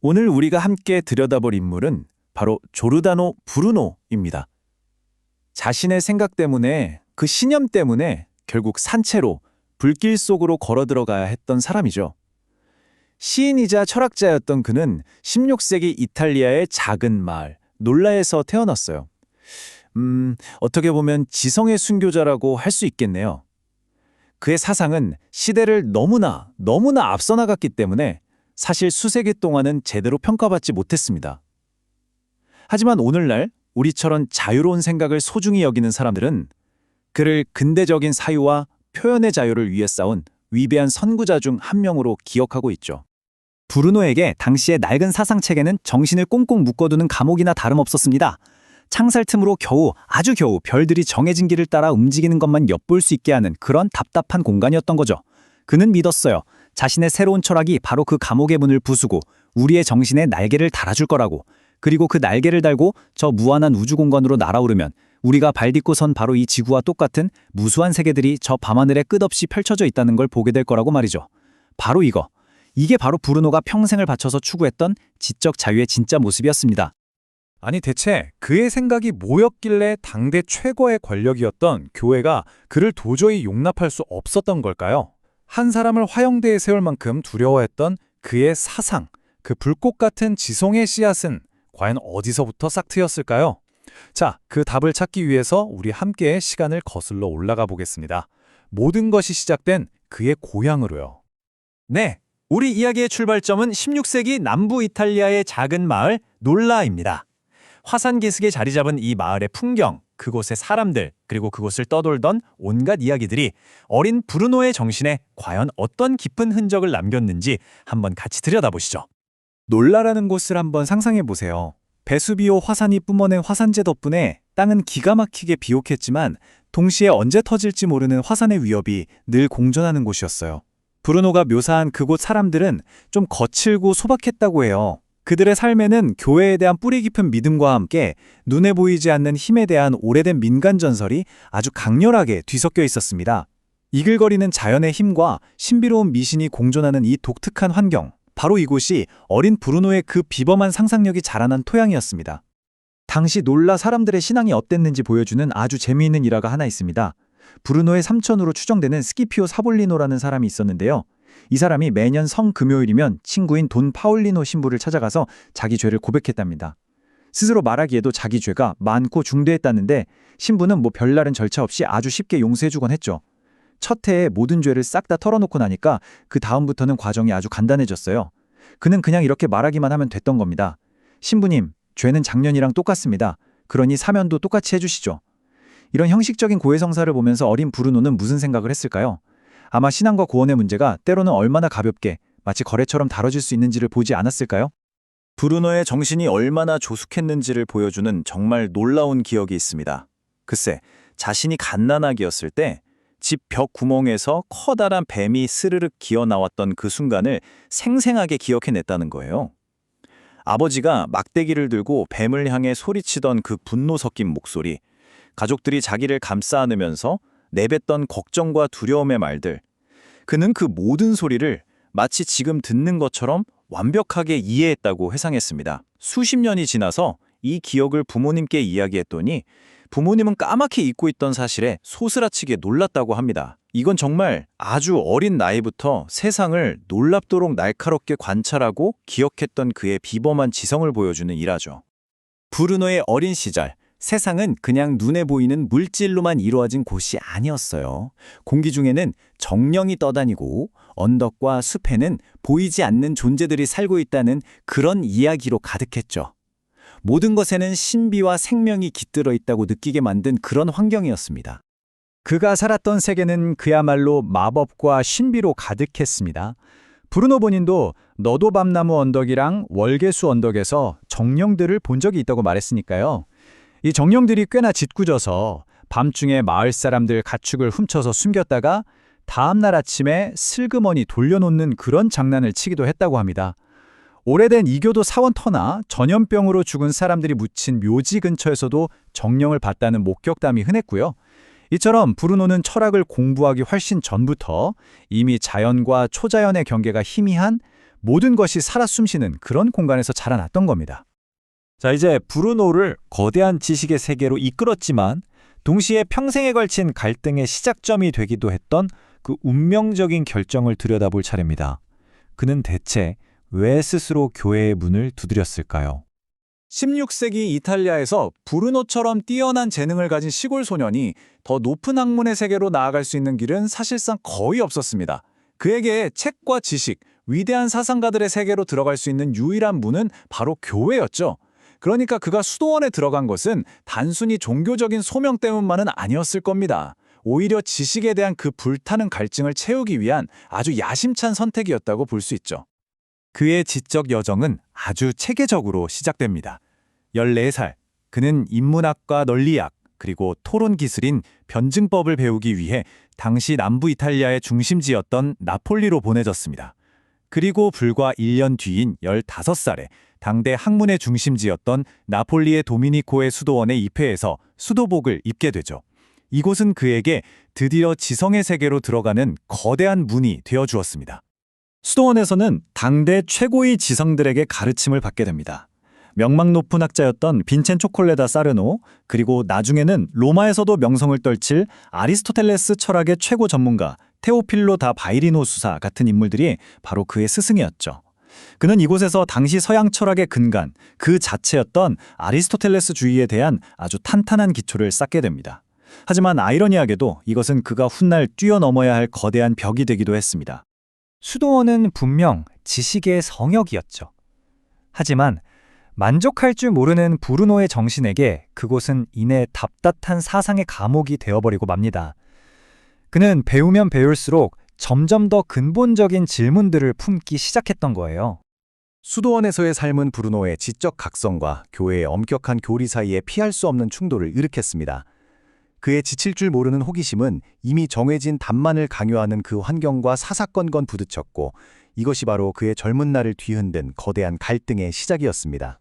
오늘 우리가 함께 들여다볼 인물은 바로 조르다노 브루노입니다. 자신의 생각 때문에, 그 신념 때문에 결국 산채로 불길 속으로 걸어 들어가야 했던 사람이죠. 시인이자 철학자였던 그는 16세기 이탈리아의 작은 마을 놀라에서 태어났어요. 어떻게 보면 지성의 순교자라고 할 수 있겠네요. 그의 사상은 시대를 너무나 앞서 나갔기 때문에 사실 수세기 동안은 제대로 평가받지 못했습니다. 하지만 오늘날 우리처럼 자유로운 생각을 소중히 여기는 사람들은 그를 근대적인 사유와 표현의 자유를 위해 싸운 위대한 선구자 중 한 명으로 기억하고 있죠. 브루노에게 당시의 낡은 사상체계는 정신을 꽁꽁 묶어두는 감옥이나 다름없었습니다. 창살 틈으로 아주 겨우 별들이 정해진 길을 따라 움직이는 것만 엿볼 수 있게 하는 그런 답답한 공간이었던 거죠. 그는 믿었어요. 자신의 새로운 철학이 바로 그 감옥의 문을 부수고 우리의 정신에 날개를 달아줄 거라고. 그리고 그 날개를 달고 저 무한한 우주 공간으로 날아오르면 우리가 발 딛고 선 바로 이 지구와 똑같은 무수한 세계들이 저 밤하늘에 끝없이 펼쳐져 있다는 걸 보게 될 거라고 말이죠. 바로 이게 바로 브루노가 평생을 바쳐서 추구했던 지적 자유의 진짜 모습이었습니다. 아니 대체 그의 생각이 뭐였길래 당대 최고의 권력이었던 교회가 그를 도저히 용납할 수 없었던 걸까요? 한 사람을 화영대에 세울 만큼 두려워했던 그의 사상, 그 불꽃 같은 지성의 씨앗은 과연 어디서부터 싹 트였을까요? 자, 그 답을 찾기 위해서 우리 함께 시간을 거슬러 올라가 보겠습니다. 모든 것이 시작된 그의 고향으로요. 네, 우리 이야기의 출발점은 16세기 남부 이탈리아의 작은 마을 놀라입니다. 화산 기슭에 자리 잡은 이 마을의 풍경, 그곳의 사람들, 그리고 그곳을 떠돌던 온갖 이야기들이 어린 브루노의 정신에 과연 어떤 깊은 흔적을 남겼는지 한번 같이 들여다보시죠. 놀라라는 곳을 한번 상상해 보세요. 베수비오 화산이 뿜어낸 화산재 덕분에 땅은 기가 막히게 비옥했지만 동시에 언제 터질지 모르는 화산의 위협이 늘 공존하는 곳이었어요. 브루노가 묘사한 그곳 사람들은 좀 거칠고 소박했다고 해요. 그들의 삶에는 교회에 대한 뿌리 깊은 믿음과 함께 눈에 보이지 않는 힘에 대한 오래된 민간 전설이 아주 강렬하게 뒤섞여 있었습니다. 이글거리는 자연의 힘과 신비로운 미신이 공존하는 이 독특한 환경, 바로 이곳이 어린 브루노의 그 비범한 상상력이 자라난 토양이었습니다. 당시 놀라 사람들의 신앙이 어땠는지 보여주는 아주 재미있는 일화가 하나 있습니다. 브루노의 삼촌으로 추정되는 스키피오 사볼리노라는 사람이 있었는데요. 이 사람이 매년 성금요일이면 친구인 돈 파울리노 신부를 찾아가서 자기 죄를 고백했답니다. 스스로 말하기에도 자기 죄가 많고 중대했다는데 신부는 별다른 절차 없이 아주 쉽게 용서해주곤 했죠. 첫 해에 모든 죄를 싹 다 털어놓고 나니까 그 다음부터는 과정이 아주 간단해졌어요. 그는 그냥 이렇게 말하기만 하면 됐던 겁니다. 신부님, 죄는 작년이랑 똑같습니다. 그러니 사면도 똑같이 해주시죠. 이런 형식적인 고해성사를 보면서 어린 브루노는 무슨 생각을 했을까요? 아마 신앙과 구원의 문제가 때로는 얼마나 가볍게 마치 거래처럼 다뤄질 수 있는지를 보지 않았을까요? 브루노의 정신이 얼마나 조숙했는지를 보여주는 정말 놀라운 기억이 있습니다. 글쎄, 자신이 갓난아기였을 때 집 벽 구멍에서 커다란 뱀이 스르륵 기어 나왔던 그 순간을 생생하게 기억해냈다는 거예요. 아버지가 막대기를 들고 뱀을 향해 소리치던 그 분노 섞인 목소리, 가족들이 자기를 감싸 안으면서 내뱉던 걱정과 두려움의 말들, 그는 그 모든 소리를 마치 지금 듣는 것처럼 완벽하게 이해했다고 회상했습니다. 수십 년이 지나서 이 기억을 부모님께 이야기했더니 부모님은 까맣게 잊고 있던 사실에 소스라치게 놀랐다고 합니다. 이건 정말 아주 어린 나이부터 세상을 놀랍도록 날카롭게 관찰하고 기억했던 그의 비범한 지성을 보여주는 일화죠. 브루노의 어린 시절, 세상은 그냥 눈에 보이는 물질로만 이루어진 곳이 아니었어요. 공기 중에는 정령이 떠다니고 언덕과 숲에는 보이지 않는 존재들이 살고 있다는 그런 이야기로 가득했죠. 모든 것에는 신비와 생명이 깃들어 있다고 느끼게 만든 그런 환경이었습니다. 그가 살았던 세계는 그야말로 마법과 신비로 가득했습니다. 브루노 본인도 너도 밤나무 언덕이랑 월계수 언덕에서 정령들을 본 적이 있다고 말했으니까요. 이 정령들이 꽤나 짓궂어서 밤중에 마을 사람들 가축을 훔쳐서 숨겼다가 다음날 아침에 슬그머니 돌려놓는 그런 장난을 치기도 했다고 합니다. 오래된 이교도 사원터나 전염병으로 죽은 사람들이 묻힌 묘지 근처에서도 정령을 봤다는 목격담이 흔했고요. 이처럼 브루노는 철학을 공부하기 훨씬 전부터 이미 자연과 초자연의 경계가 희미한 모든 것이 살아 숨쉬는 그런 공간에서 자라났던 겁니다. 자, 이제 브루노를 거대한 지식의 세계로 이끌었지만 동시에 평생에 걸친 갈등의 시작점이 되기도 했던 그 운명적인 결정을 들여다볼 차례입니다. 그는 대체 왜 스스로 교회의 문을 두드렸을까요? 16세기 이탈리아에서 브루노처럼 뛰어난 재능을 가진 시골 소년이 더 높은 학문의 세계로 나아갈 수 있는 길은 사실상 거의 없었습니다. 그에게 책과 지식, 위대한 사상가들의 세계로 들어갈 수 있는 유일한 문은 바로 교회였죠. 그러니까 그가 수도원에 들어간 것은 단순히 종교적인 소명 때문만은 아니었을 겁니다. 오히려 지식에 대한 그 불타는 갈증을 채우기 위한 아주 야심찬 선택이었다고 볼 수 있죠. 그의 지적 여정은 아주 체계적으로 시작됩니다. 14살, 그는 인문학과 논리학, 그리고 토론 기술인 변증법을 배우기 위해 당시 남부 이탈리아의 중심지였던 나폴리로 보내졌습니다. 그리고 불과 1년 뒤인 15살에 당대 학문의 중심지였던 나폴리의 도미니코의 수도원에 입회해서 수도복을 입게 되죠. 이곳은 그에게 드디어 지성의 세계로 들어가는 거대한 문이 되어주었습니다. 수도원에서는 당대 최고의 지성들에게 가르침을 받게 됩니다. 명망 높은 학자였던 빈첸초 콜레다 사르노, 그리고 나중에는 로마에서도 명성을 떨칠 아리스토텔레스 철학의 최고 전문가 테오필로 다 바이리노 수사 같은 인물들이 바로 그의 스승이었죠. 그는 이곳에서 당시 서양 철학의 근간, 그 자체였던 아리스토텔레스주의에 대한 아주 탄탄한 기초를 쌓게 됩니다. 하지만 아이러니하게도 이것은 그가 훗날 뛰어넘어야 할 거대한 벽이 되기도 했습니다. 수도원은 분명 지식의 성역이었죠. 하지만 만족할 줄 모르는 브루노의 정신에게 그곳은 이내 답답한 사상의 감옥이 되어버리고 맙니다. 그는 배우면 배울수록 점점 더 근본적인 질문들을 품기 시작했던 거예요. 수도원에서의 삶은 브루노의 지적 각성과 교회의 엄격한 교리 사이에 피할 수 없는 충돌을 일으켰습니다. 그의 지칠 줄 모르는 호기심은 이미 정해진 답만을 강요하는 그 환경과 사사건건 부딪혔고, 이것이 바로 그의 젊은 날을 뒤흔든 거대한 갈등의 시작이었습니다.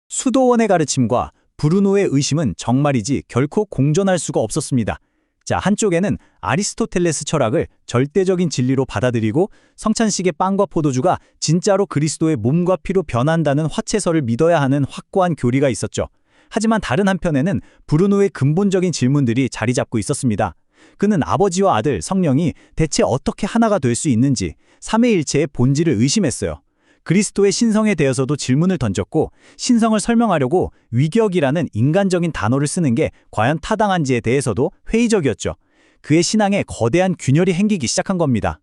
수도원의 가르침과 브루노의 의심은 정말이지 결코 공존할 수가 없었습니다. 자, 한쪽에는 아리스토텔레스 철학을 절대적인 진리로 받아들이고 성찬식의 빵과 포도주가 진짜로 그리스도의 몸과 피로 변한다는 화채설을 믿어야 하는 확고한 교리가 있었죠. 하지만 다른 한편에는 브루노의 근본적인 질문들이 자리 잡고 있었습니다. 그는 아버지와 아들, 성령이 대체 어떻게 하나가 될 수 있는지 삼위일체의 본질을 의심했어요. 그리스도의 신성에 대해서도 질문을 던졌고, 신성을 설명하려고 위격이라는 인간적인 단어를 쓰는 게 과연 타당한지에 대해서도 회의적이었죠. 그의 신앙에 거대한 균열이 생기기 시작한 겁니다.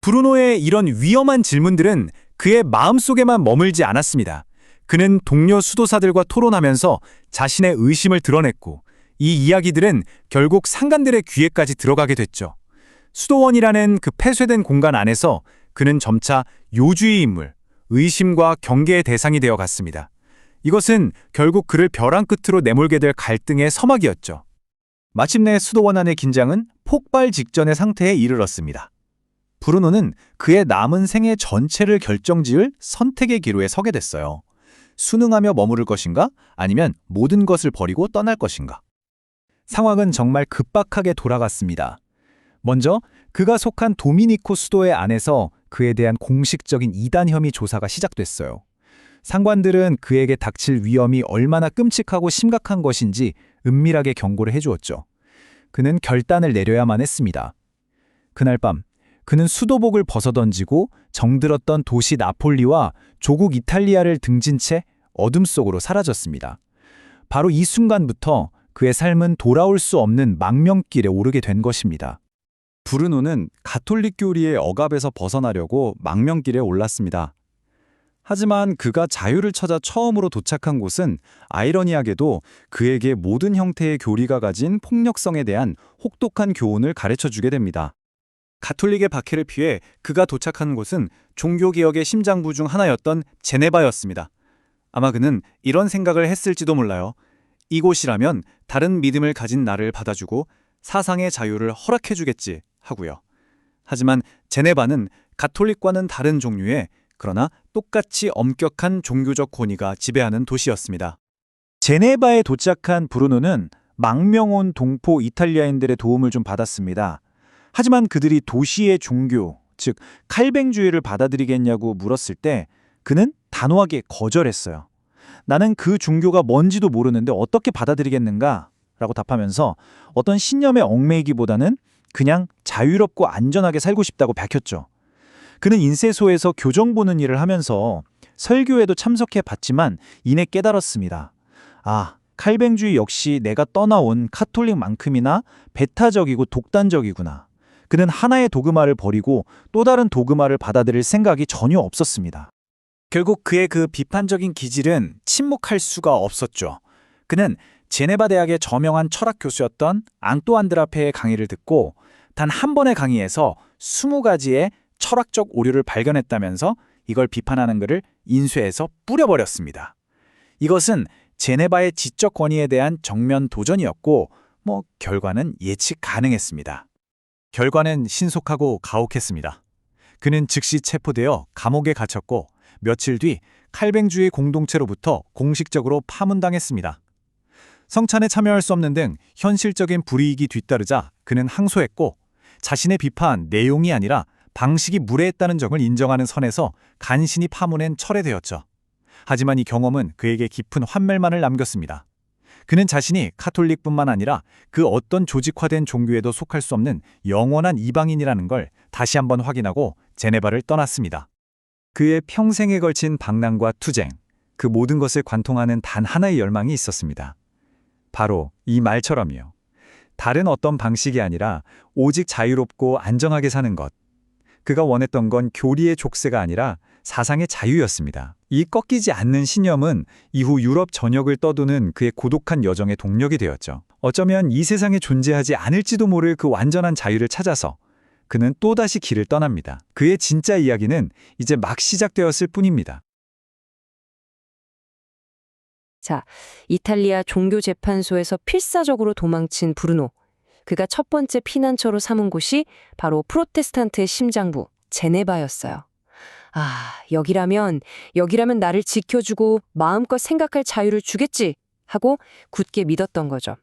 브루노의 이런 위험한 질문들은 그의 마음속에만 머물지 않았습니다. 그는 동료 수도사들과 토론하면서 자신의 의심을 드러냈고, 이 이야기들은 결국 상관들의 귀에까지 들어가게 됐죠. 수도원이라는 그 폐쇄된 공간 안에서 그는 점차 요주의 인물, 의심과 경계의 대상이 되어 갔습니다. 이것은 결국 그를 벼랑 끝으로 내몰게 될 갈등의 서막이었죠. 마침내 수도원 안의 긴장은 폭발 직전의 상태에 이르렀습니다. 브루노는 그의 남은 생애 전체를 결정지을 선택의 기로에 서게 됐어요. 순응하며 머무를 것인가? 아니면 모든 것을 버리고 떠날 것인가? 상황은 정말 급박하게 돌아갔습니다. 먼저 그가 속한 도미니코 수도회 안에서 그에 대한 공식적인 이단 혐의 조사가 시작됐어요. 상관들은 그에게 닥칠 위험이 얼마나 끔찍하고 심각한 것인지 은밀하게 경고를 해주었죠. 그는 결단을 내려야만 했습니다. 그날 밤 그는 수도복을 벗어던지고 정들었던 도시 나폴리와 조국 이탈리아를 등진 채 어둠 속으로 사라졌습니다. 바로 이 순간부터 그의 삶은 돌아올 수 없는 망명길에 오르게 된 것입니다. 브루노는 가톨릭 교리의 억압에서 벗어나려고 망명길에 올랐습니다. 하지만 그가 자유를 찾아 처음으로 도착한 곳은 아이러니하게도 그에게 모든 형태의 교리가 가진 폭력성에 대한 혹독한 교훈을 가르쳐주게 됩니다. 가톨릭의 박해를 피해 그가 도착한 곳은 종교개혁의 심장부 중 하나였던 제네바였습니다. 아마 그는 이런 생각을 했을지도 몰라요. 이곳이라면 다른 믿음을 가진 나를 받아주고 사상의 자유를 허락해주겠지 하고요. 하지만 제네바는 가톨릭과는 다른 종류의, 그러나 똑같이 엄격한 종교적 권위가 지배하는 도시였습니다. 제네바에 도착한 브루노는 망명 온 동포 이탈리아인들의 도움을 좀 받았습니다. 하지만 그들이 도시의 종교, 즉 칼뱅주의를 받아들이겠냐고 물었을 때 그는 단호하게 거절했어요. 나는 그 종교가 뭔지도 모르는데 어떻게 받아들이겠는가? 라고 답하면서 어떤 신념에 얽매이기보다는 그냥 자유롭고 안전하게 살고 싶다고 밝혔죠. 그는 인쇄소에서 교정 보는 일을 하면서 설교에도 참석해 봤지만 이내 깨달았습니다. 아, 칼뱅주의 역시 내가 떠나온 카톨릭만큼이나 배타적이고 독단적이구나. 그는 하나의 도그마를 버리고 또 다른 도그마를 받아들일 생각이 전혀 없었습니다. 결국 그의 그 비판적인 기질은 침묵할 수가 없었죠. 그는 제네바 대학의 저명한 철학 교수였던 앙뚜안 드라페의 강의를 듣고 단 한 번의 강의에서 20가지의 철학적 오류를 발견했다면서 이걸 비판하는 글을 인쇄해서 뿌려버렸습니다. 이것은 제네바의 지적 권위에 대한 정면 도전이었고 결과는 예측 가능했습니다. 결과는 신속하고 가혹했습니다. 그는 즉시 체포되어 감옥에 갇혔고 며칠 뒤 칼뱅주의 공동체로부터 공식적으로 파문당했습니다. 성찬에 참여할 수 없는 등 현실적인 불이익이 뒤따르자 그는 항소했고 자신의 비판 내용이 아니라 방식이 무례했다는 점을 인정하는 선에서 간신히 파문엔 철회되었죠. 하지만 이 경험은 그에게 깊은 환멸만을 남겼습니다. 그는 자신이 카톨릭뿐만 아니라 그 어떤 조직화된 종교에도 속할 수 없는 영원한 이방인이라는 걸 다시 한번 확인하고 제네바를 떠났습니다. 그의 평생에 걸친 방랑과 투쟁, 그 모든 것을 관통하는 단 하나의 열망이 있었습니다. 바로 이 말처럼요. 다른 어떤 방식이 아니라 오직 자유롭고 안정하게 사는 것. 그가 원했던 건 교리의 족쇄가 아니라 사상의 자유였습니다. 이 꺾이지 않는 신념은 이후 유럽 전역을 떠도는 그의 고독한 여정의 동력이 되었죠. 어쩌면 이 세상에 존재하지 않을지도 모를 그 완전한 자유를 찾아서 그는 또다시 길을 떠납니다. 그의 진짜 이야기는 이제 막 시작되었을 뿐입니다. 자, 이탈리아 종교재판소에서 필사적으로 도망친 브루노. 그가 첫 번째 피난처로 삼은 곳이 바로 프로테스탄트의 심장부, 제네바였어요. 아, 여기라면 나를 지켜주고 마음껏 생각할 자유를 주겠지 하고 굳게 믿었던 거죠.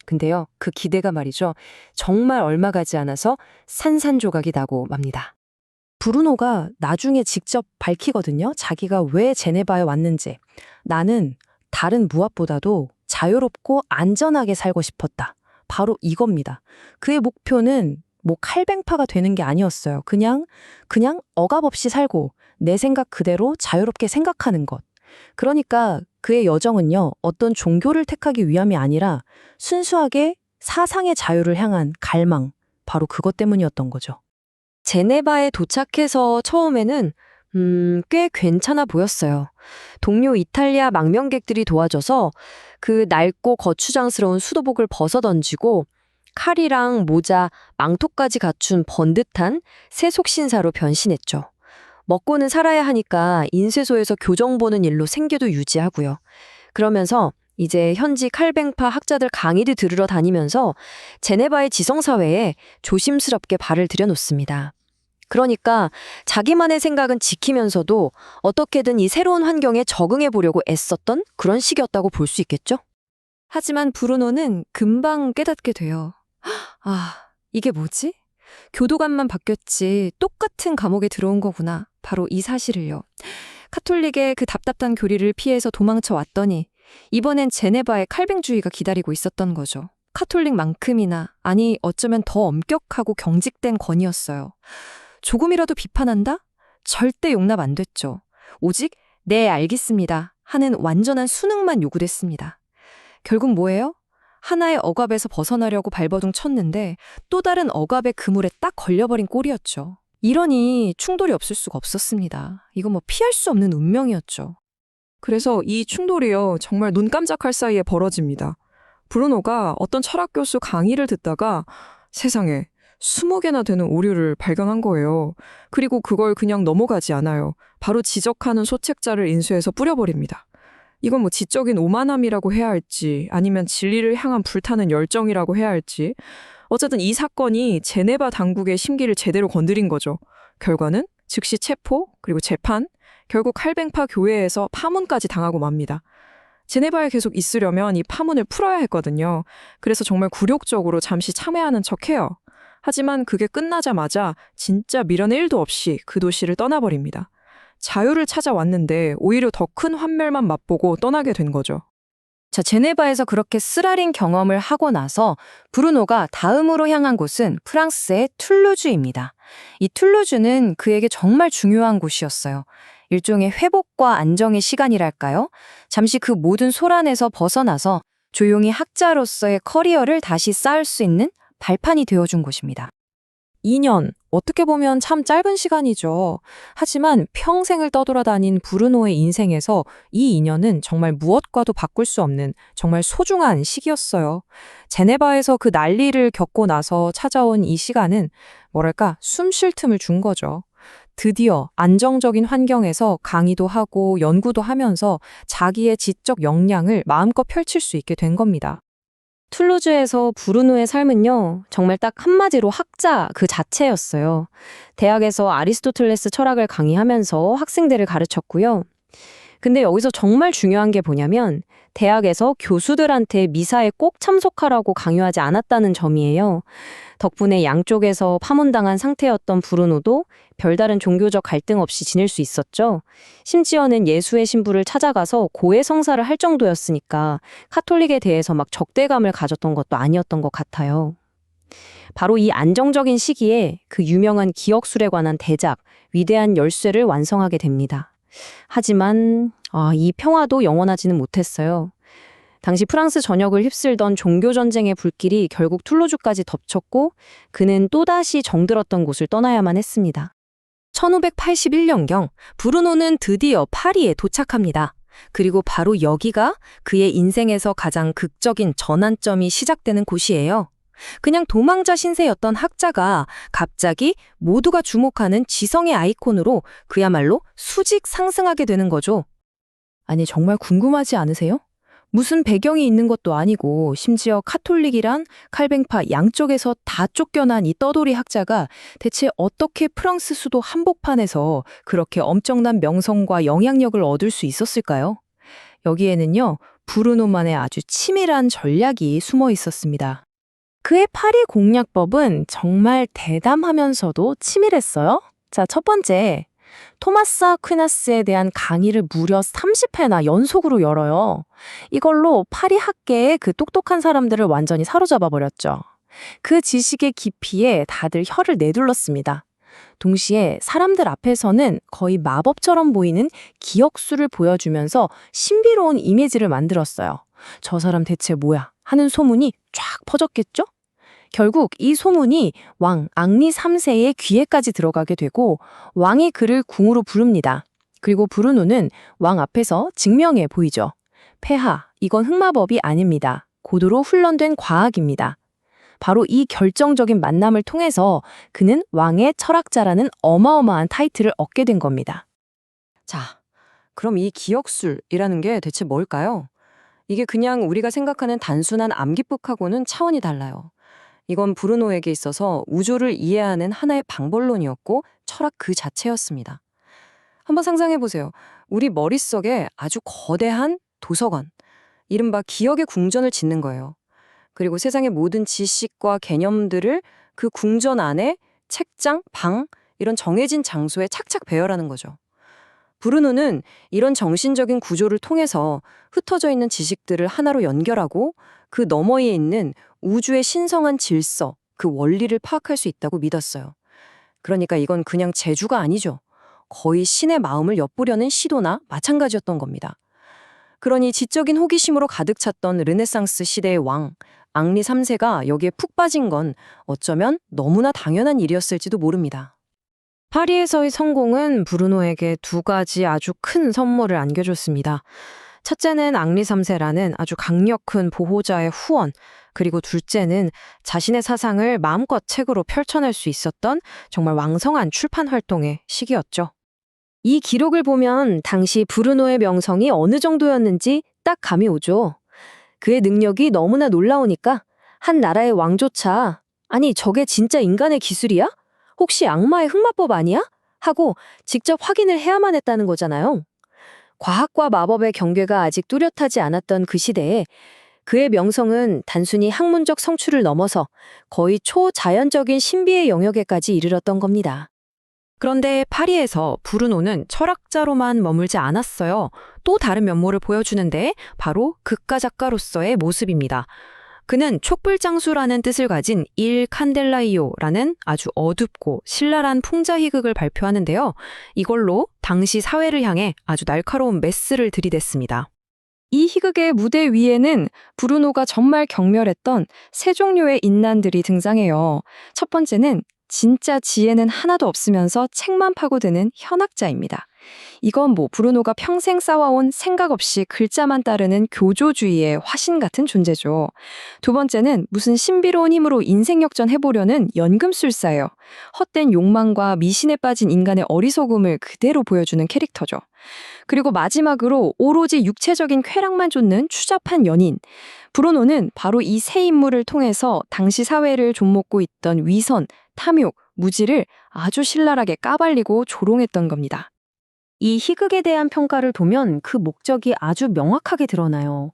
근데요, 그 기대가 말이죠. 정말 얼마 가지 않아서 산산조각이 나고 맙니다. 브루노가 나중에 직접 밝히거든요. 자기가 왜 제네바에 왔는지. 나는 다른 무엇보다도 자유롭고 안전하게 살고 싶었다. 바로 이겁니다. 그의 목표는 칼뱅파가 되는 게 아니었어요. 그냥 억압 없이 살고 내 생각 그대로 자유롭게 생각하는 것. 그러니까 그의 여정은요, 어떤 종교를 택하기 위함이 아니라 순수하게 사상의 자유를 향한 갈망, 바로 그것 때문이었던 거죠. 제네바에 도착해서 처음에는 꽤 괜찮아 보였어요. 동료 이탈리아 망명객들이 도와줘서 그 낡고 거추장스러운 수도복을 벗어던지고 칼이랑 모자, 망토까지 갖춘 번듯한 세속신사로 변신했죠. 먹고는 살아야 하니까 인쇄소에서 교정 보는 일로 생계도 유지하고요. 그러면서 이제 현지 칼뱅파 학자들 강의를 들으러 다니면서 제네바의 지성사회에 조심스럽게 발을 들여놓습니다. 그러니까 자기만의 생각은 지키면서도 어떻게든 이 새로운 환경에 적응해 보려고 애썼던 그런 시기였다고 볼 수 있겠죠? 하지만 브루노는 금방 깨닫게 돼요. 아, 이게 뭐지? 교도관만 바뀌었지 똑같은 감옥에 들어온 거구나. 바로 이 사실을요. 카톨릭의 그 답답한 교리를 피해서 도망쳐 왔더니 이번엔 제네바의 칼뱅주의가 기다리고 있었던 거죠. 카톨릭만큼이나, 아니 어쩌면 더 엄격하고 경직된 권위였어요. 조금이라도 비판한다? 절대 용납 안 됐죠. 오직 네, 알겠습니다 하는 완전한 순응만 요구됐습니다. 결국 뭐예요? 하나의 억압에서 벗어나려고 발버둥 쳤는데 또 다른 억압의 그물에 딱 걸려버린 꼴이었죠. 이러니 충돌이 없을 수가 없었습니다. 이건 피할 수 없는 운명이었죠. 그래서 이 충돌이요, 정말 눈 깜짝할 사이에 벌어집니다. 브루노가 어떤 철학 교수 강의를 듣다가 세상에 20개나 되는 오류를 발견한 거예요. 그리고 그걸 그냥 넘어가지 않아요. 바로 지적하는 소책자를 인쇄해서 뿌려버립니다. 이건 지적인 오만함이라고 해야 할지 아니면 진리를 향한 불타는 열정이라고 해야 할지, 어쨌든 이 사건이 제네바 당국의 심기를 제대로 건드린 거죠. 결과는 즉시 체포, 그리고 재판, 결국 칼뱅파 교회에서 파문까지 당하고 맙니다. 제네바에 계속 있으려면 이 파문을 풀어야 했거든요. 그래서 정말 굴욕적으로 잠시 참회하는 척해요. 하지만 그게 끝나자마자 진짜 미련의 1도 없이 그 도시를 떠나버립니다. 자유를 찾아왔는데 오히려 더 큰 환멸만 맛보고 떠나게 된 거죠. 자, 제네바에서 그렇게 쓰라린 경험을 하고 나서 브루노가 다음으로 향한 곳은 프랑스의 툴루즈입니다. 이 툴루즈는 그에게 정말 중요한 곳이었어요. 일종의 회복과 안정의 시간이랄까요? 잠시 그 모든 소란에서 벗어나서 조용히 학자로서의 커리어를 다시 쌓을 수 있는 발판이 되어준 곳입니다. 2년, 어떻게 보면 참 짧은 시간이죠. 하지만 평생을 떠돌아다닌 브루노의 인생에서 이 2년은 정말 무엇과도 바꿀 수 없는 정말 소중한 시기였어요. 제네바에서 그 난리를 겪고 나서 찾아온 이 시간은 뭐랄까, 숨 쉴 틈을 준 거죠. 드디어 안정적인 환경에서 강의도 하고 연구도 하면서 자기의 지적 역량을 마음껏 펼칠 수 있게 된 겁니다. 툴루즈에서 브루노의 삶은요, 정말 딱 한마디로 학자 그 자체였어요. 대학에서 아리스토텔레스 철학을 강의하면서 학생들을 가르쳤고요. 근데 여기서 정말 중요한 게 뭐냐면 대학에서 교수들한테 미사에 꼭 참석하라고 강요하지 않았다는 점이에요. 덕분에 양쪽에서 파문당한 상태였던 브루노도 별다른 종교적 갈등 없이 지낼 수 있었죠. 심지어는 예수의 신부를 찾아가서 고해 성사를 할 정도였으니까 카톨릭에 대해서 막 적대감을 가졌던 것도 아니었던 것 같아요. 바로 이 안정적인 시기에 그 유명한 기억술에 관한 대작, 위대한 열쇠를 완성하게 됩니다. 하지만 이 평화도 영원하지는 못했어요. 당시 프랑스 전역을 휩쓸던 종교전쟁의 불길이 결국 툴루즈까지 덮쳤고 그는 또다시 정들었던 곳을 떠나야만 했습니다. 1581년경 브루노는 드디어 파리에 도착합니다. 그리고 바로 여기가 그의 인생에서 가장 극적인 전환점이 시작되는 곳이에요. 그냥 도망자 신세였던 학자가 갑자기 모두가 주목하는 지성의 아이콘으로 그야말로 수직 상승하게 되는 거죠. 아니, 정말 궁금하지 않으세요? 무슨 배경이 있는 것도 아니고 심지어 카톨릭이랑 칼뱅파 양쪽에서 다 쫓겨난 이 떠돌이 학자가 대체 어떻게 프랑스 수도 한복판에서 그렇게 엄청난 명성과 영향력을 얻을 수 있었을까요? 여기에는요, 브루노만의 아주 치밀한 전략이 숨어 있었습니다. 그의 파리 공략법은 정말 대담하면서도 치밀했어요. 자, 첫 번째, 토마스 아퀴나스에 대한 강의를 무려 30회나 연속으로 열어요. 이걸로 파리 학계의 그 똑똑한 사람들을 완전히 사로잡아 버렸죠. 그 지식의 깊이에 다들 혀를 내둘렀습니다. 동시에 사람들 앞에서는 거의 마법처럼 보이는 기억수를 보여주면서 신비로운 이미지를 만들었어요. 저 사람 대체 뭐야? 하는 소문이 쫙 퍼졌겠죠? 결국 이 소문이 왕 앙리 3세의 귀에까지 들어가게 되고 왕이 그를 궁으로 부릅니다. 그리고 브루노는 왕 앞에서 증명해 보이죠. 폐하, 이건 흑마법이 아닙니다. 고도로 훈련된 과학입니다. 바로 이 결정적인 만남을 통해서 그는 왕의 철학자라는 어마어마한 타이틀을 얻게 된 겁니다. 자, 그럼 이 기억술이라는 게 대체 뭘까요? 이게 그냥 우리가 생각하는 단순한 암기법하고는 차원이 달라요. 이건 브루노에게 있어서 우주를 이해하는 하나의 방법론이었고 철학 그 자체였습니다. 한번 상상해 보세요. 우리 머릿속에 아주 거대한 도서관, 이른바 기억의 궁전을 짓는 거예요. 그리고 세상의 모든 지식과 개념들을 그 궁전 안에 책장, 방, 이런 정해진 장소에 착착 배열하는 거죠. 브루노는 이런 정신적인 구조를 통해서 흩어져 있는 지식들을 하나로 연결하고 그 너머에 있는 우주의 신성한 질서, 그 원리를 파악할 수 있다고 믿었어요. 그러니까 이건 그냥 재주가 아니죠. 거의 신의 마음을 엿보려는 시도나 마찬가지였던 겁니다. 그러니 지적인 호기심으로 가득 찼던 르네상스 시대의 왕, 앙리 3세가 여기에 푹 빠진 건 어쩌면 너무나 당연한 일이었을지도 모릅니다. 파리에서의 성공은 브루노에게 두 가지 아주 큰 선물을 안겨줬습니다. 첫째는 앙리 3세라는 아주 강력한 보호자의 후원, 그리고 둘째는 자신의 사상을 마음껏 책으로 펼쳐낼 수 있었던 정말 왕성한 출판 활동의 시기였죠. 이 기록을 보면 당시 브루노의 명성이 어느 정도였는지 딱 감이 오죠. 그의 능력이 너무나 놀라우니까 한 나라의 왕조차 아니 저게 진짜 인간의 기술이야? 혹시 악마의 흑마법 아니야? 하고 직접 확인을 해야만 했다는 거잖아요. 과학과 마법의 경계가 아직 뚜렷하지 않았던 그 시대에 그의 명성은 단순히 학문적 성취를 넘어서 거의 초자연적인 신비의 영역에까지 이르렀던 겁니다. 그런데 파리에서 브루노는 철학자로만 머물지 않았어요. 또 다른 면모를 보여주는데 바로 극가 작가로서의 모습입니다. 그는 촛불장수라는 뜻을 가진 일 칸델라이오라는 아주 어둡고 신랄한 풍자희극을 발표하는데요. 이걸로 당시 사회를 향해 아주 날카로운 메스를 들이댔습니다. 이 희극의 무대 위에는 브루노가 정말 경멸했던 세 종류의 인난들이 등장해요. 첫 번째는 진짜 지혜는 하나도 없으면서 책만 파고드는 현학자입니다. 이건 브루노가 평생 쌓아온 생각 없이 글자만 따르는 교조주의의 화신 같은 존재죠. 두 번째는 무슨 신비로운 힘으로 인생 역전해보려는 연금술사예요. 헛된 욕망과 미신에 빠진 인간의 어리석음을 그대로 보여주는 캐릭터죠. 그리고 마지막으로 오로지 육체적인 쾌락만 쫓는 추잡한 연인. 브루노는 바로 이 세 인물을 통해서 당시 사회를 좀먹고 있던 위선, 탐욕, 무지를 아주 신랄하게 까발리고 조롱했던 겁니다. 이 희극에 대한 평가를 보면 그 목적이 아주 명확하게 드러나요.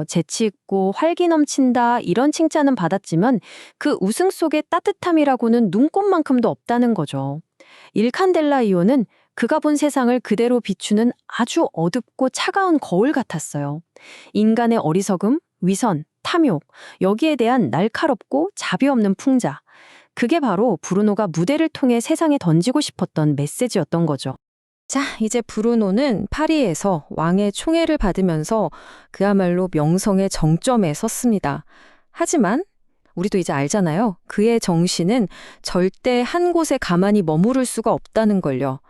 재치 있고 활기 넘친다 이런 칭찬은 받았지만 그 우승 속에 따뜻함이라고는 눈꽃만큼도 없다는 거죠. 일칸델라이오는 그가 본 세상을 그대로 비추는 아주 어둡고 차가운 거울 같았어요. 인간의 어리석음, 위선, 탐욕, 여기에 대한 날카롭고 자비 없는 풍자. 그게 바로 브루노가 무대를 통해 세상에 던지고 싶었던 메시지였던 거죠. 자, 이제 브루노는 파리에서 왕의 총애를 받으면서 그야말로 명성의 정점에 섰습니다. 하지만 우리도 이제 알잖아요. 그의 정신은 절대 한 곳에 가만히 머무를 수가 없다는 걸요.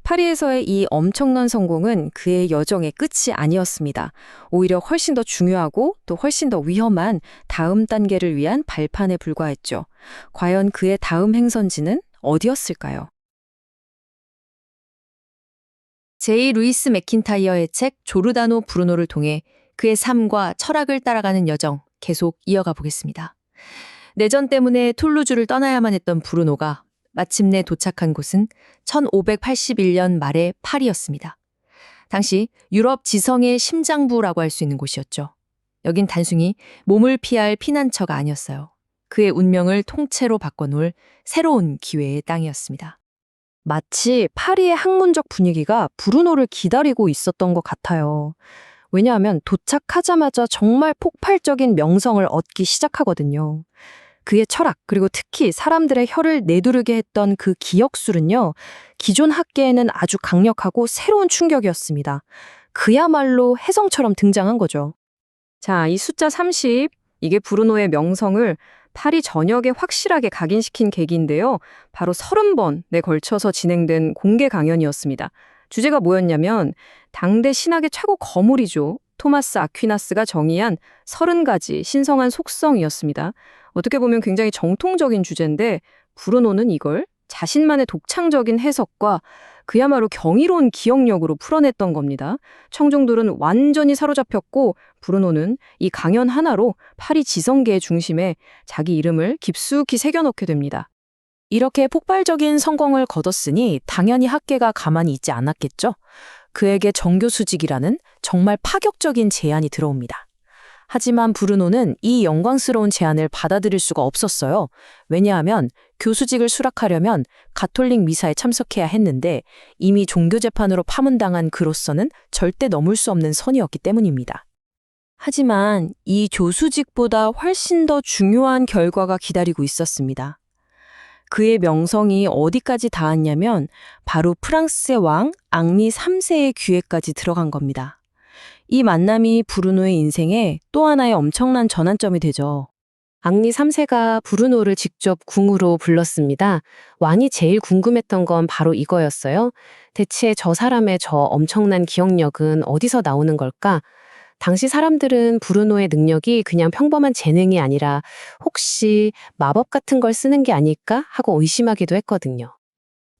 파리에서의 이 엄청난 성공은 그의 여정의 끝이 아니었습니다. 오히려 훨씬 더 중요하고 또 훨씬 더 위험한 다음 단계를 위한 발판에 불과했죠. 과연 그의 다음 행선지는 어디였을까요? 제이 루이스 맥킨타이어의 책 조르다노 브루노를 통해 그의 삶과 철학을 따라가는 여정 계속 이어가 보겠습니다. 내전 때문에 툴루즈를 떠나야만 했던 브루노가 마침내 도착한 곳은 1581년 말의 파리였습니다. 당시 유럽 지성의 심장부라고 할 수 있는 곳이었죠. 여긴 단순히 몸을 피할 피난처가 아니었어요. 그의 운명을 통째로 바꿔놓을 새로운 기회의 땅이었습니다. 마치 파리의 학문적 분위기가 브루노를 기다리고 있었던 것 같아요. 왜냐하면 도착하자마자 정말 폭발적인 명성을 얻기 시작하거든요. 그의 철학, 그리고 특히 사람들의 혀를 내두르게 했던 그 기억술은요, 기존 학계에는 아주 강력하고 새로운 충격이었습니다. 그야말로 혜성처럼 등장한 거죠. 자, 이 숫자 30, 이게 브루노의 명성을 파리 전역에 확실하게 각인시킨 계기인데요. 바로 30번에 걸쳐서 진행된 공개 강연이었습니다. 주제가 뭐였냐면 당대 신학의 최고 거물이죠. 토마스 아퀴나스가 정의한 30가지 신성한 속성이었습니다. 어떻게 보면 굉장히 정통적인 주제인데 브루노는 이걸 자신만의 독창적인 해석과 그야말로 경이로운 기억력으로 풀어냈던 겁니다. 청중들은 완전히 사로잡혔고 브루노는 이 강연 하나로 파리 지성계의 중심에 자기 이름을 깊숙이 새겨넣게 됩니다. 이렇게 폭발적인 성공을 거뒀으니 당연히 학계가 가만히 있지 않았겠죠. 그에게 정교수직이라는 정말 파격적인 제안이 들어옵니다. 하지만 브루노는 이 영광스러운 제안을 받아들일 수가 없었어요. 왜냐하면 교수직을 수락하려면 가톨릭 미사에 참석해야 했는데 이미 종교재판으로 파문당한 그로서는 절대 넘을 수 없는 선이었기 때문입니다. 하지만 이 교수직보다 훨씬 더 중요한 결과가 기다리고 있었습니다. 그의 명성이 어디까지 닿았냐면 바로 프랑스의 왕 앙리 3세의 귀에까지 들어간 겁니다. 이 만남이 브루노의 인생에 또 하나의 엄청난 전환점이 되죠. 앙리 3세가 브루노를 직접 궁으로 불렀습니다. 왕이 제일 궁금했던 건 바로 이거였어요. 대체 저 사람의 저 엄청난 기억력은 어디서 나오는 걸까? 당시 사람들은 브루노의 능력이 그냥 평범한 재능이 아니라 혹시 마법 같은 걸 쓰는 게 아닐까 하고 의심하기도 했거든요.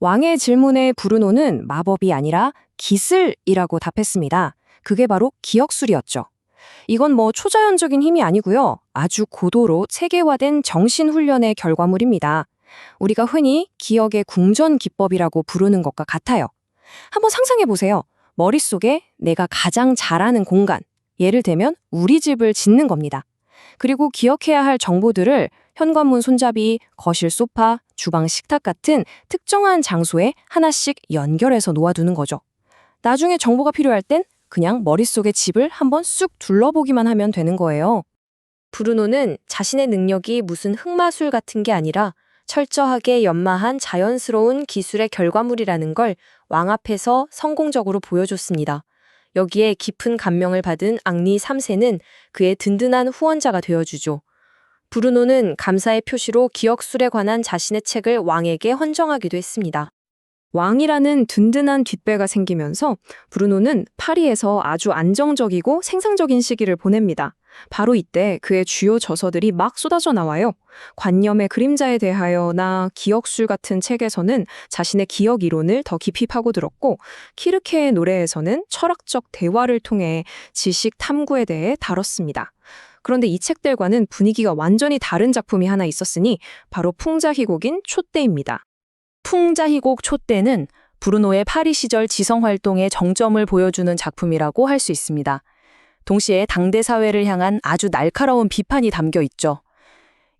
왕의 질문에 브루노는 마법이 아니라 기술이라고 답했습니다. 그게 바로 기억술이었죠. 이건 초자연적인 힘이 아니고요. 아주 고도로 체계화된 정신훈련의 결과물입니다. 우리가 흔히 기억의 궁전 기법이라고 부르는 것과 같아요. 한번 상상해 보세요. 머릿속에 내가 가장 잘하는 공간, 예를 들면 우리 집을 짓는 겁니다. 그리고 기억해야 할 정보들을 현관문 손잡이, 거실 소파, 주방 식탁 같은 특정한 장소에 하나씩 연결해서 놓아두는 거죠. 나중에 정보가 필요할 땐 그냥 머릿속에 집을 한번 쑥 둘러보기만 하면 되는 거예요. 브루노는 자신의 능력이 무슨 흑마술 같은 게 아니라 철저하게 연마한 자연스러운 기술의 결과물이라는 걸 왕 앞에서 성공적으로 보여줬습니다. 여기에 깊은 감명을 받은 앙리 3세는 그의 든든한 후원자가 되어주죠. 브루노는 감사의 표시로 기억술에 관한 자신의 책을 왕에게 헌정하기도 했습니다. 왕이라는 든든한 뒷배가 생기면서 브루노는 파리에서 아주 안정적이고 생산적인 시기를 보냅니다. 바로 이때 그의 주요 저서들이 막 쏟아져 나와요. 관념의 그림자에 대하여나 기억술 같은 책에서는 자신의 기억 이론을 더 깊이 파고들었고, 키르케의 노래에서는 철학적 대화를 통해 지식 탐구에 대해 다뤘습니다. 그런데 이 책들과는 분위기가 완전히 다른 작품이 하나 있었으니 바로 풍자희곡인 촛대입니다. 풍자희곡 촛대는 브루노의 파리 시절 지성활동의 정점을 보여주는 작품이라고 할 수 있습니다. 동시에 당대 사회를 향한 아주 날카로운 비판이 담겨 있죠.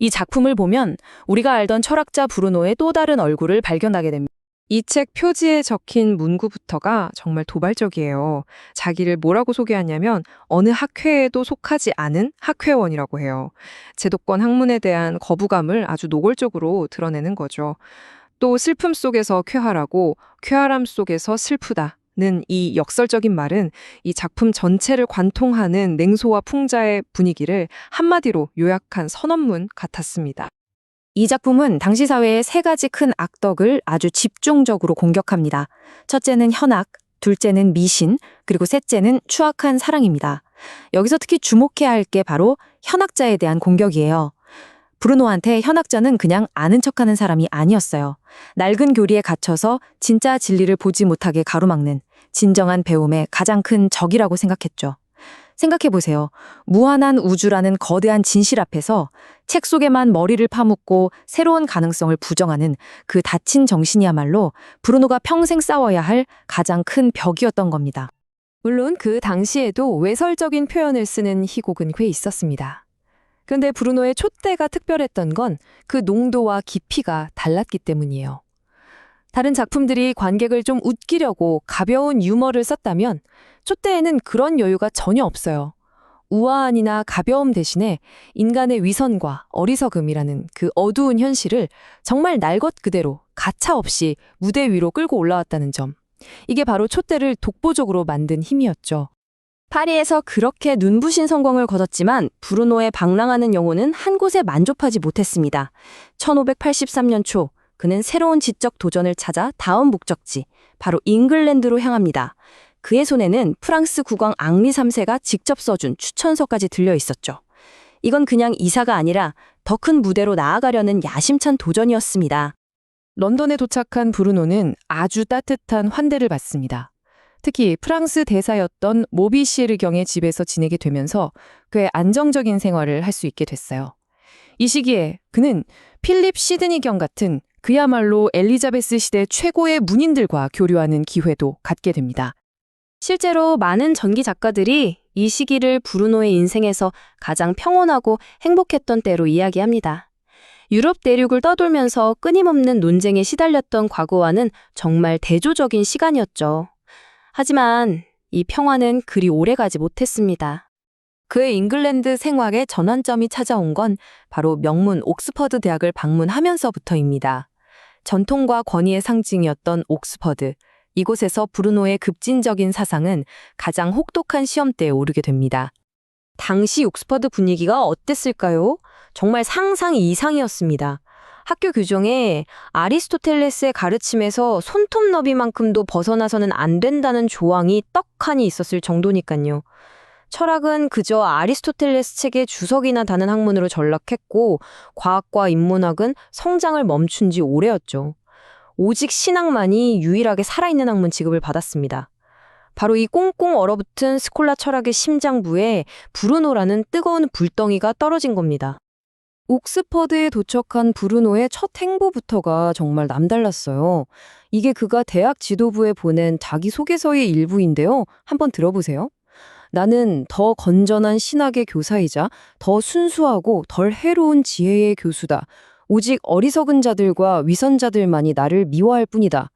이 작품을 보면 우리가 알던 철학자 브루노의 또 다른 얼굴을 발견하게 됩니다. 이 책 표지에 적힌 문구부터가 정말 도발적이에요. 자기를 뭐라고 소개하냐면 어느 학회에도 속하지 않은 학회원이라고 해요. 제도권 학문에 대한 거부감을 아주 노골적으로 드러내는 거죠. 또 슬픔 속에서 쾌활하고 쾌활함 속에서 슬프다는 이 역설적인 말은 이 작품 전체를 관통하는 냉소와 풍자의 분위기를 한마디로 요약한 선언문 같았습니다. 이 작품은 당시 사회의 세 가지 큰 악덕을 아주 집중적으로 공격합니다. 첫째는 현악, 둘째는 미신, 그리고 셋째는 추악한 사랑입니다. 여기서 특히 주목해야 할 게 바로 현악자에 대한 공격이에요. 브루노한테 현악자는 그냥 아는 척하는 사람이 아니었어요. 낡은 교리에 갇혀서 진짜 진리를 보지 못하게 가로막는 진정한 배움의 가장 큰 적이라고 생각했죠. 생각해보세요. 무한한 우주라는 거대한 진실 앞에서 책 속에만 머리를 파묻고 새로운 가능성을 부정하는 그 닫힌 정신이야말로 브루노가 평생 싸워야 할 가장 큰 벽이었던 겁니다. 물론 그 당시에도 외설적인 표현을 쓰는 희곡은 꽤 있었습니다. 그런데 브루노의 촛대가 특별했던 건 그 농도와 깊이가 달랐기 때문이에요. 다른 작품들이 관객을 좀 웃기려고 가벼운 유머를 썼다면 촛대에는 그런 여유가 전혀 없어요. 우아함이나 가벼움 대신에 인간의 위선과 어리석음이라는 그 어두운 현실을 정말 날 것 그대로 가차없이 무대 위로 끌고 올라왔다는 점. 이게 바로 촛대를 독보적으로 만든 힘이었죠. 파리에서 그렇게 눈부신 성공을 거뒀지만 브루노의 방랑하는 영혼은 한 곳에 만족하지 못했습니다. 1583년 초 그는 새로운 지적 도전을 찾아 다음 목적지, 바로 잉글랜드로 향합니다. 그의 손에는 프랑스 국왕 앙리 3세가 직접 써준 추천서까지 들려 있었죠. 이건 그냥 이사가 아니라 더 큰 무대로 나아가려는 야심찬 도전이었습니다. 런던에 도착한 브루노는 아주 따뜻한 환대를 받습니다. 특히 프랑스 대사였던 모비시에르경의 집에서 지내게 되면서 그의 안정적인 생활을 할 수 있게 됐어요. 이 시기에 그는 필립 시드니경 같은 그야말로 엘리자베스 시대 최고의 문인들과 교류하는 기회도 갖게 됩니다. 실제로 많은 전기 작가들이 이 시기를 브루노의 인생에서 가장 평온하고 행복했던 때로 이야기합니다. 유럽 대륙을 떠돌면서 끊임없는 논쟁에 시달렸던 과거와는 정말 대조적인 시간이었죠. 하지만 이 평화는 그리 오래가지 못했습니다. 그의 잉글랜드 생활의 전환점이 찾아온 건 바로 명문 옥스퍼드 대학을 방문하면서부터입니다. 전통과 권위의 상징이었던 옥스퍼드, 이곳에서 브루노의 급진적인 사상은 가장 혹독한 시험대에 오르게 됩니다. 당시 옥스퍼드 분위기가 어땠을까요? 정말 상상 이상이었습니다. 학교 규정에 아리스토텔레스의 가르침에서 손톱 너비만큼도 벗어나서는 안 된다는 조항이 떡하니 있었을 정도니까요. 철학은 그저 아리스토텔레스 책의 주석이나 다는 학문으로 전락했고, 과학과 인문학은 성장을 멈춘 지 오래였죠. 오직 신학만이 유일하게 살아있는 학문 취급을 받았습니다. 바로 이 꽁꽁 얼어붙은 스콜라 철학의 심장부에 브루노라는 뜨거운 불덩이가 떨어진 겁니다. 옥스퍼드에 도착한 브루노의 첫 행보부터가 정말 남달랐어요. 이게 그가 대학 지도부에 보낸 자기소개서의 일부인데요. 한번 들어보세요. 나는 더 건전한 신학의 교사이자 더 순수하고 덜 해로운 지혜의 교수다. 오직 어리석은 자들과 위선자들만이 나를 미워할 뿐이다.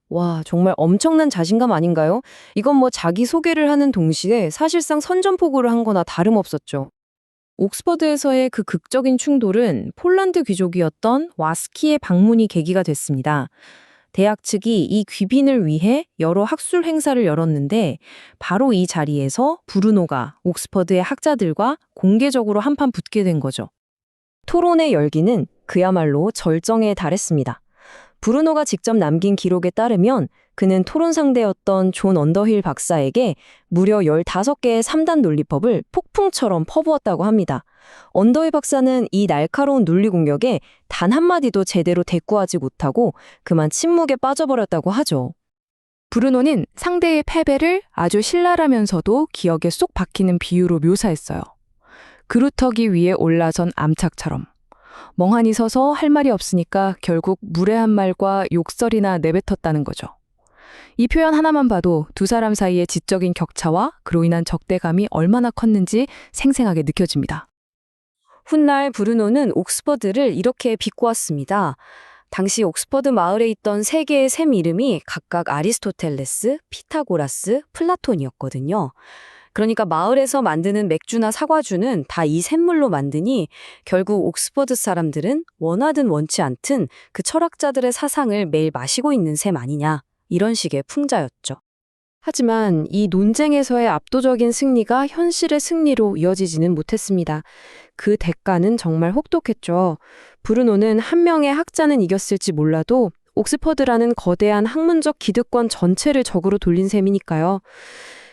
와, 정말 엄청난 자신감 아닌가요? 이건 뭐 자기 소개를 하는 동시에 사실상 선전포고를 한 거나 다름없었죠. 옥스퍼드에서의 그 극적인 충돌은 폴란드 귀족이었던 와스키의 방문이 계기가 됐습니다. 대학 측이 이 귀빈을 위해 여러 학술 행사를 열었는데 바로 이 자리에서 브루노가 옥스퍼드의 학자들과 공개적으로 한판 붙게 된 거죠. 토론의 열기는 그야말로 절정에 달했습니다. 브루노가 직접 남긴 기록에 따르면 그는 토론 상대였던 존 언더힐 박사에게 무려 15개의 3단 논리법을 폭풍처럼 퍼부었다고 합니다. 언더힐 박사는 이 날카로운 논리 공격에 단 한마디도 제대로 대꾸하지 못하고 그만 침묵에 빠져버렸다고 하죠. 브루노는 상대의 패배를 아주 신랄하면서도 기억에 쏙 박히는 비유로 묘사했어요. 그루터기 위에 올라선 암탉처럼. 멍하니 서서 할 말이 없으니까 결국 무례한 말과 욕설이나 내뱉었다는 거죠. 이 표현 하나만 봐도 두 사람 사이의 지적인 격차와 그로 인한 적대감이 얼마나 컸는지 생생하게 느껴집니다. 훗날 브루노는 옥스퍼드를 이렇게 비꼬았습니다. 당시 옥스퍼드 마을에 있던 세 개의 샘 이름이 각각 아리스토텔레스, 피타고라스, 플라톤이었거든요. 그러니까 마을에서 만드는 맥주나 사과주는 다 이 샘물로 만드니 결국 옥스퍼드 사람들은 원하든 원치 않든 그 철학자들의 사상을 매일 마시고 있는 셈 아니냐, 이런 식의 풍자였죠. 하지만 이 논쟁에서의 압도적인 승리가 현실의 승리로 이어지지는 못했습니다. 그 대가는 정말 혹독했죠. 브루노는 한 명의 학자는 이겼을지 몰라도 옥스퍼드라는 거대한 학문적 기득권 전체를 적으로 돌린 셈이니까요.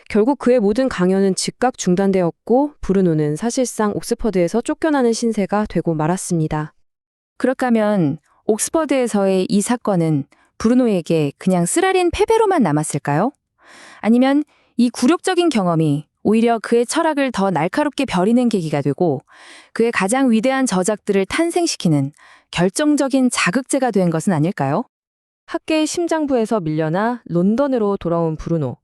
결국 그의 모든 강연은 즉각 중단되었고 브루노는 사실상 옥스퍼드에서 쫓겨나는 신세가 되고 말았습니다. 그렇게 하면 옥스퍼드에서의 이 사건은 브루노에게 그냥 쓰라린 패배로만 남았을까요? 아니면 이 굴욕적인 경험이 오히려 그의 철학을 더 날카롭게 벼리는 계기가 되고 그의 가장 위대한 저작들을 탄생시키는 결정적인 자극제가 된 것은 아닐까요? 학계의 심장부에서 밀려나 런던으로 돌아온 브루노.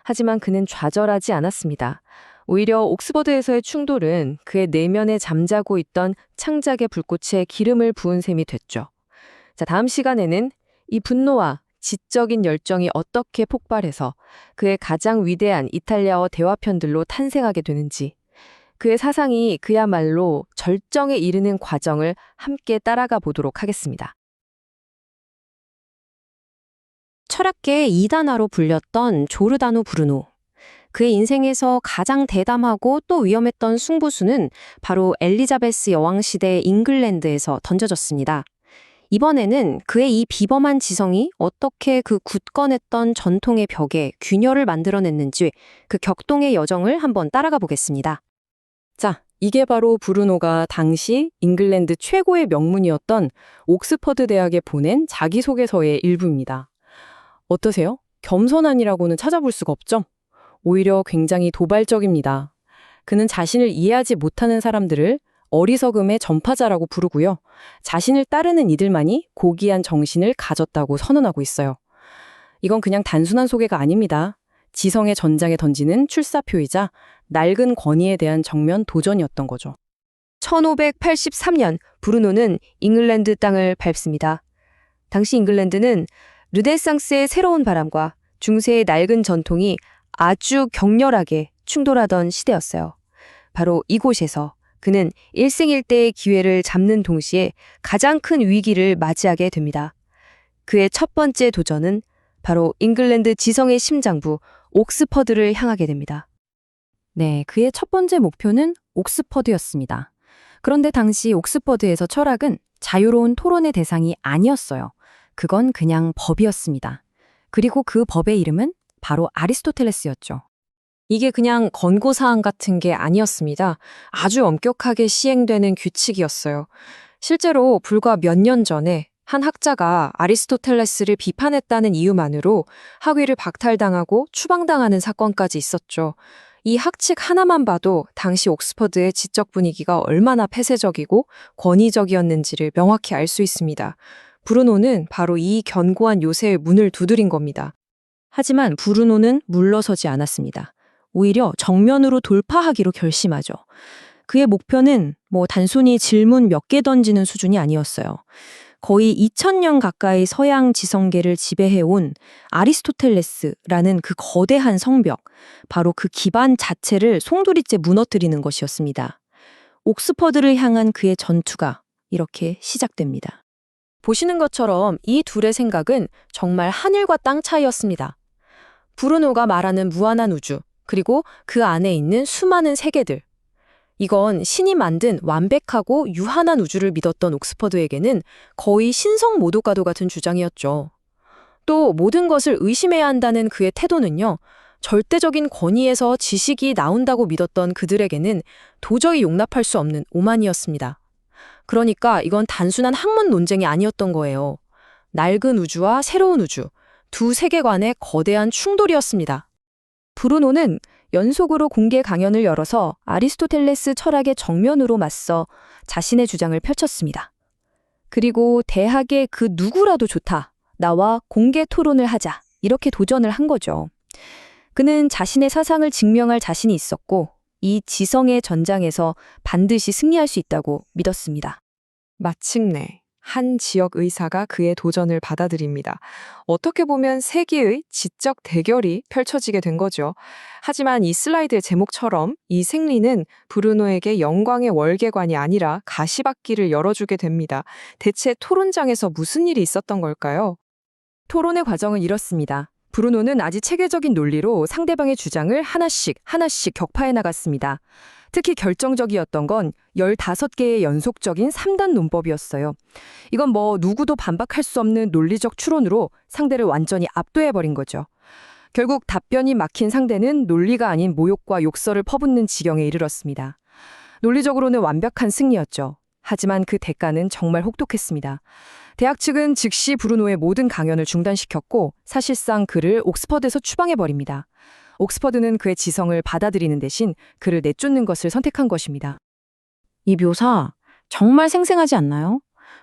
하지만 그는 좌절하지 않았습니다. 오히려 옥스퍼드에서의 충돌은 그의 내면에 잠자고 있던 창작의 불꽃에 기름을 부은 셈이 됐죠. 자, 다음 시간에는 이 분노와 지적인 열정이 어떻게 폭발해서 그의 가장 위대한 이탈리아어 대화편들로 탄생하게 되는지, 그의 사상이 그야말로 절정에 이르는 과정을 함께 따라가 보도록 하겠습니다. 철학계의 이단아로 불렸던 조르다노 브루노. 그의 인생에서 가장 대담하고 또 위험했던 승부수는 바로 엘리자베스 여왕 시대 잉글랜드에서 던져졌습니다. 이번에는 그의 이 비범한 지성이 어떻게 그 굳건했던 전통의 벽에 균열을 만들어냈는지 그 격동의 여정을 한번 따라가 보겠습니다. 자, 이게 바로 브루노가 당시 잉글랜드 최고의 명문이었던 옥스퍼드 대학에 보낸 자기소개서의 일부입니다. 어떠세요? 겸손한이라고는 찾아볼 수가 없죠? 오히려 굉장히 도발적입니다. 그는 자신을 이해하지 못하는 사람들을 어리석음의 전파자라고 부르고요. 자신을 따르는 이들만이 고귀한 정신을 가졌다고 선언하고 있어요. 이건 그냥 단순한 소개가 아닙니다. 지성의 전장에 던지는 출사표이자 낡은 권위에 대한 정면 도전이었던 거죠. 1583년 브루노는 잉글랜드 땅을 밟습니다. 당시 잉글랜드는 르네상스의 새로운 바람과 중세의 낡은 전통이 아주 격렬하게 충돌하던 시대였어요. 바로 이곳에서 그는 일생일대의 기회를 잡는 동시에 가장 큰 위기를 맞이하게 됩니다. 그의 첫 번째 도전은 바로 잉글랜드 지성의 심장부 옥스퍼드를 향하게 됩니다. 네, 그의 첫 번째 목표는 옥스퍼드였습니다. 그런데 당시 옥스퍼드에서 철학은 자유로운 토론의 대상이 아니었어요. 그건 그냥 법이었습니다. 그리고 그 법의 이름은 바로 아리스토텔레스였죠. 이게 그냥 권고사항 같은 게 아니었습니다. 아주 엄격하게 시행되는 규칙이었어요. 실제로 불과 몇 년 전에 한 학자가 아리스토텔레스를 비판했다는 이유만으로 학위를 박탈당하고 추방당하는 사건까지 있었죠. 이 학칙 하나만 봐도 당시 옥스퍼드의 지적 분위기가 얼마나 폐쇄적이고 권위적이었는지를 명확히 알 수 있습니다. 브루노는 바로 이 견고한 요새의 문을 두드린 겁니다. 하지만 브루노는 물러서지 않았습니다. 오히려 정면으로 돌파하기로 결심하죠. 그의 목표는 단순히 질문 몇 개 던지는 수준이 아니었어요. 거의 2000년 가까이 서양 지성계를 지배해온 아리스토텔레스라는 그 거대한 성벽, 바로 그 기반 자체를 송두리째 무너뜨리는 것이었습니다. 옥스퍼드를 향한 그의 전투가 이렇게 시작됩니다. 보시는 것처럼 이 둘의 생각은 정말 하늘과 땅 차이였습니다. 브루노가 말하는 무한한 우주, 그리고 그 안에 있는 수많은 세계들. 이건 신이 만든 완벽하고 유한한 우주를 믿었던 옥스퍼드에게는 거의 신성모독과도 같은 주장이었죠. 또 모든 것을 의심해야 한다는 그의 태도는요, 절대적인 권위에서 지식이 나온다고 믿었던 그들에게는 도저히 용납할 수 없는 오만이었습니다. 그러니까 이건 단순한 학문 논쟁이 아니었던 거예요. 낡은 우주와 새로운 우주, 두 세계관의 거대한 충돌이었습니다. 브루노는 연속으로 공개 강연을 열어서 아리스토텔레스 철학의 정면으로 맞서 자신의 주장을 펼쳤습니다. 그리고 대학의 그 누구라도 좋다, 나와 공개 토론을 하자, 이렇게 도전을 한 거죠. 그는 자신의 사상을 증명할 자신이 있었고 이 지성의 전장에서 반드시 승리할 수 있다고 믿었습니다. 마침내 한 지역 의사가 그의 도전을 받아들입니다. 어떻게 보면 세기의 지적 대결이 펼쳐지게 된 거죠. 하지만 이 슬라이드의 제목처럼 이 생리는 브루노에게 영광의 월계관이 아니라 가시밭길을 열어주게 됩니다. 대체 토론장에서 무슨 일이 있었던 걸까요? 토론의 과정은 이렇습니다. 브루노는 아주 체계적인 논리로 상대방의 주장을 하나씩 격파해 나갔습니다. 특히 결정적이었던 건 15개의 연속적인 3단 논법이었어요. 이건 누구도 반박할 수 없는 논리적 추론으로 상대를 완전히 압도해버린 거죠. 결국 답변이 막힌 상대는 논리가 아닌 모욕과 욕설을 퍼붓는 지경에 이르렀습니다. 논리적으로는 완벽한 승리였죠. 하지만 그 대가는 정말 혹독했습니다. 대학 측은 즉시 브루노의 모든 강연을 중단시켰고 사실상 그를 옥스퍼드에서 추방해버립니다. 옥스퍼드는 그의 지성을 받아들이는 대신 그를 내쫓는 것을 선택한 것입니다. 이 묘사 정말 생생하지 않나요?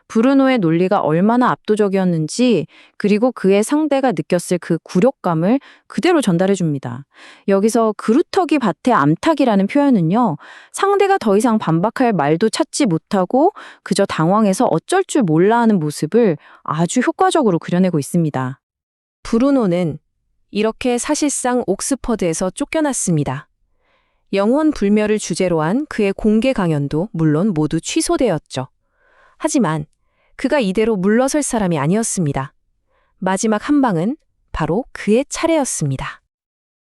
브루노의 논리가 얼마나 압도적이었는지, 그리고 그의 상대가 느꼈을 그 굴욕감을 그대로 전달해 줍니다. 여기서 그루터기 밭의 암탉이라는 표현은요, 상대가 더 이상 반박할 말도 찾지 못하고 그저 당황해서 어쩔 줄 몰라 하는 모습을 아주 효과적으로 그려내고 있습니다. 브루노는 이렇게 사실상 옥스퍼드에서 쫓겨났습니다. 영혼 불멸을 주제로 한 그의 공개 강연도 물론 모두 취소되었죠. 하지만 그가 이대로 물러설 사람이 아니었습니다. 마지막 한 방은 바로 그의 차례였습니다.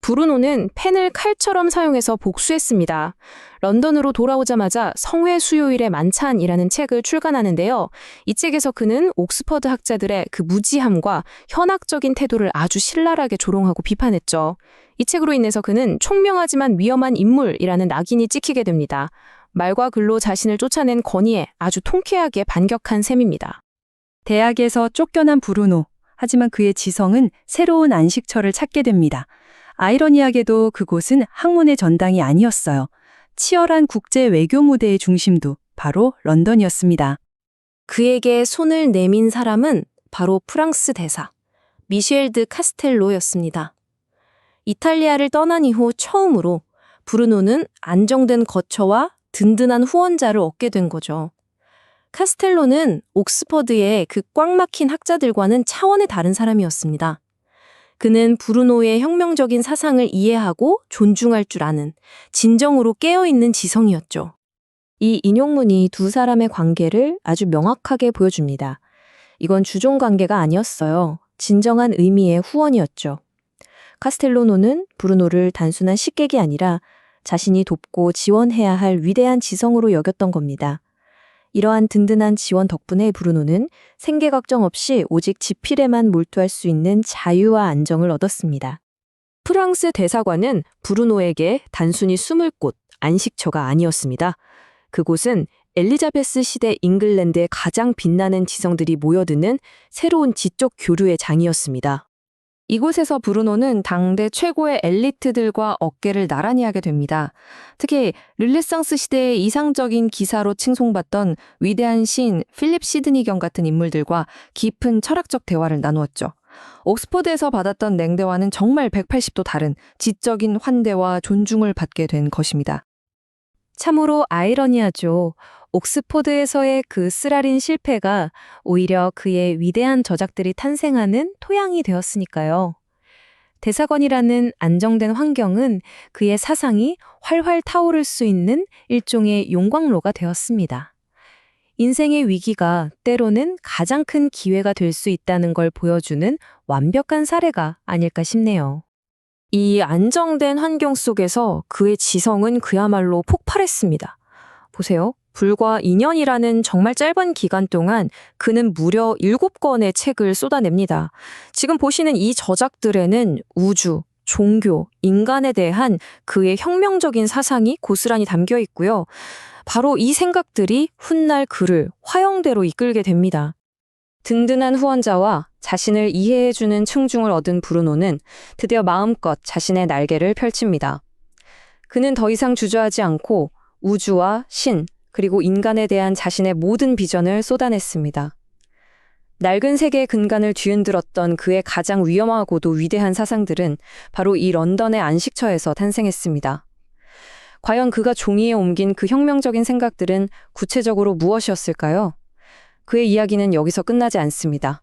브루노는 펜을 칼처럼 사용해서 복수했습니다. 런던으로 돌아오자마자 성회 수요일의 만찬이라는 책을 출간하는데요. 이 책에서 그는 옥스퍼드 학자들의 그 무지함과 현학적인 태도를 아주 신랄하게 조롱하고 비판했죠. 이 책으로 인해서 그는 총명하지만 위험한 인물이라는 낙인이 찍히게 됩니다. 말과 글로 자신을 쫓아낸 권위에 아주 통쾌하게 반격한 셈입니다. 대학에서 쫓겨난 브루노. 하지만 그의 지성은 새로운 안식처를 찾게 됩니다. 아이러니하게도 그곳은 학문의 전당이 아니었어요. 치열한 국제 외교 무대의 중심도 바로 런던이었습니다. 그에게 손을 내민 사람은 바로 프랑스 대사 미셸 드 카스텔로였습니다. 이탈리아를 떠난 이후 처음으로 브루노는 안정된 거처와 든든한 후원자를 얻게 된 거죠. 카스텔로는 옥스퍼드의 그 꽉 막힌 학자들과는 차원의 다른 사람이었습니다. 그는 브루노의 혁명적인 사상을 이해하고 존중할 줄 아는 진정으로 깨어있는 지성이었죠. 이 인용문이 두 사람의 관계를 아주 명확하게 보여줍니다. 이건 주종 관계가 아니었어요. 진정한 의미의 후원이었죠. 카스텔로노는 브루노를 단순한 식객이 아니라 자신이 돕고 지원해야 할 위대한 지성으로 여겼던 겁니다. 이러한 든든한 지원 덕분에 브루노는 생계 걱정 없이 오직 지필에만 몰두할 수 있는 자유와 안정을 얻었습니다. 프랑스 대사관은 브루노에게 단순히 숨을 곳, 안식처가 아니었습니다. 그곳은 엘리자베스 시대 잉글랜드의 가장 빛나는 지성들이 모여드는 새로운 지적 교류의 장이었습니다. 이곳에서 브루노는 당대 최고의 엘리트들과 어깨를 나란히 하게 됩니다. 특히 르네상스 시대의 이상적인 기사로 칭송받던 위대한 시인 필립 시드니경 같은 인물들과 깊은 철학적 대화를 나누었죠. 옥스퍼드에서 받았던 냉대와는 정말 180도 다른 지적인 환대와 존중을 받게 된 것입니다. 참으로 아이러니하죠. 옥스포드에서의 그 쓰라린 실패가 오히려 그의 위대한 저작들이 탄생하는 토양이 되었으니까요. 대사관이라는 안정된 환경은 그의 사상이 활활 타오를 수 있는 일종의 용광로가 되었습니다. 인생의 위기가 때로는 가장 큰 기회가 될 수 있다는 걸 보여주는 완벽한 사례가 아닐까 싶네요. 이 안정된 환경 속에서 그의 지성은 그야말로 폭발했습니다. 보세요. 불과 2년이라는 정말 짧은 기간 동안 그는 무려 7권의 책을 쏟아냅니다. 지금 보시는 이 저작들에는 우주, 종교, 인간에 대한 그의 혁명적인 사상이 고스란히 담겨 있고요. 바로 이 생각들이 훗날 그를 화영대로 이끌게 됩니다. 든든한 후원자와 자신을 이해해주는 충중을 얻은 브루노는 드디어 마음껏 자신의 날개를 펼칩니다. 그는 더 이상 주저하지 않고 우주와 신, 그리고 인간에 대한 자신의 모든 비전을 쏟아냈습니다. 낡은 세계의 근간을 뒤흔들었던 그의 가장 위험하고도 위대한 사상들은 바로 이 런던의 안식처에서 탄생했습니다. 과연 그가 종이에 옮긴 그 혁명적인 생각들은 구체적으로 무엇이었을까요? 그의 이야기는 여기서 끝나지 않습니다.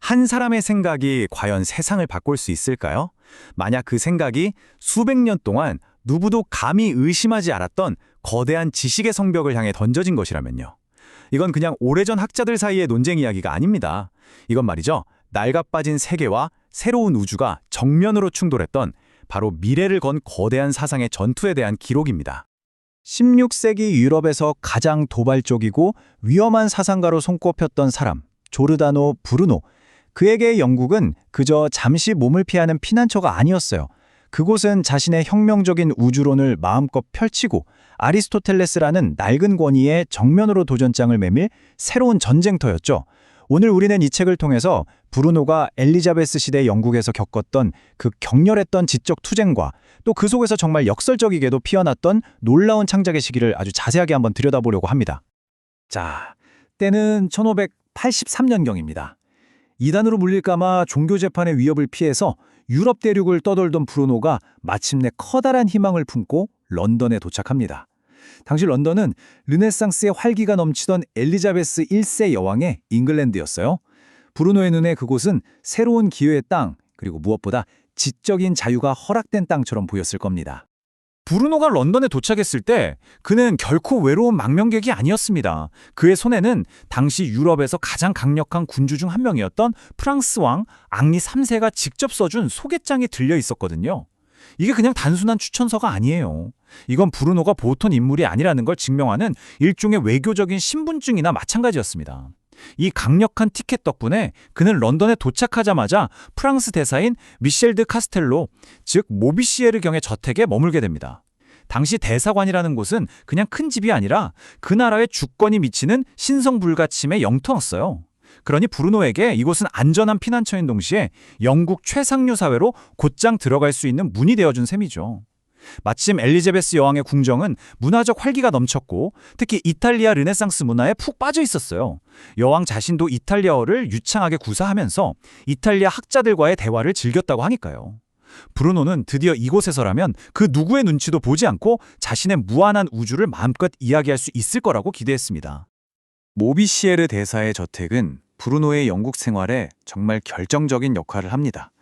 한 사람의 생각이 과연 세상을 바꿀 수 있을까요? 만약 그 생각이 수백 년 동안 누구도 감히 의심하지 않았던 거대한 지식의 성벽을 향해 던져진 것이라면요. 이건 그냥 오래전 학자들 사이의 논쟁 이야기가 아닙니다. 이건 말이죠. 낡아빠진 세계와 새로운 우주가 정면으로 충돌했던 바로 미래를 건 거대한 사상의 전투에 대한 기록입니다. 16세기 유럽에서 가장 도발적이고 위험한 사상가로 손꼽혔던 사람, 조르다노 브루노. 그에게 영국은 그저 잠시 몸을 피하는 피난처가 아니었어요. 그곳은 자신의 혁명적인 우주론을 마음껏 펼치고 아리스토텔레스라는 낡은 권위에 정면으로 도전장을 매밀 새로운 전쟁터였죠. 오늘 우리는 이 책을 통해서 브루노가 엘리자베스 시대 영국에서 겪었던 그 격렬했던 지적 투쟁과 또 그 속에서 정말 역설적이게도 피어났던 놀라운 창작의 시기를 아주 자세하게 한번 들여다보려고 합니다. 자, 때는 1583년경입니다. 이단으로 물릴까봐 종교 재판의 위협을 피해서 유럽 대륙을 떠돌던 브루노가 마침내 커다란 희망을 품고 런던에 도착합니다. 당시 런던은 르네상스의 활기가 넘치던 엘리자베스 1세 여왕의 잉글랜드였어요. 브루노의 눈에 그곳은 새로운 기회의 땅, 그리고 무엇보다 지적인 자유가 허락된 땅처럼 보였을 겁니다. 브루노가 런던에 도착했을 때 그는 결코 외로운 망명객이 아니었습니다. 그의 손에는 당시 유럽에서 가장 강력한 군주 중 한 명이었던 프랑스 왕 앙리 3세가 직접 써준 소개장이 들려 있었거든요. 이게 그냥 단순한 추천서가 아니에요. 이건 브루노가 보통 인물이 아니라는 걸 증명하는 일종의 외교적인 신분증이나 마찬가지였습니다. 이 강력한 티켓 덕분에 그는 런던에 도착하자마자 프랑스 대사인 미셸 드 카스텔로, 즉 모비시에르 경의 저택에 머물게 됩니다. 당시 대사관이라는 곳은 그냥 큰 집이 아니라 그 나라의 주권이 미치는 신성불가침의 영토였어요. 그러니 브루노에게 이곳은 안전한 피난처인 동시에 영국 최상류 사회로 곧장 들어갈 수 있는 문이 되어준 셈이죠. 마침 엘리자베스 여왕의 궁정은 문화적 활기가 넘쳤고 특히 이탈리아 르네상스 문화에 푹 빠져 있었어요. 여왕 자신도 이탈리아어를 유창하게 구사하면서 이탈리아 학자들과의 대화를 즐겼다고 하니까요. 브루노는 드디어 이곳에서라면 그 누구의 눈치도 보지 않고 자신의 무한한 우주를 마음껏 이야기할 수 있을 거라고 기대했습니다. 모비시에르 대사의 저택은 브루노의 영국 생활에 정말 결정적인 역할을 합니다.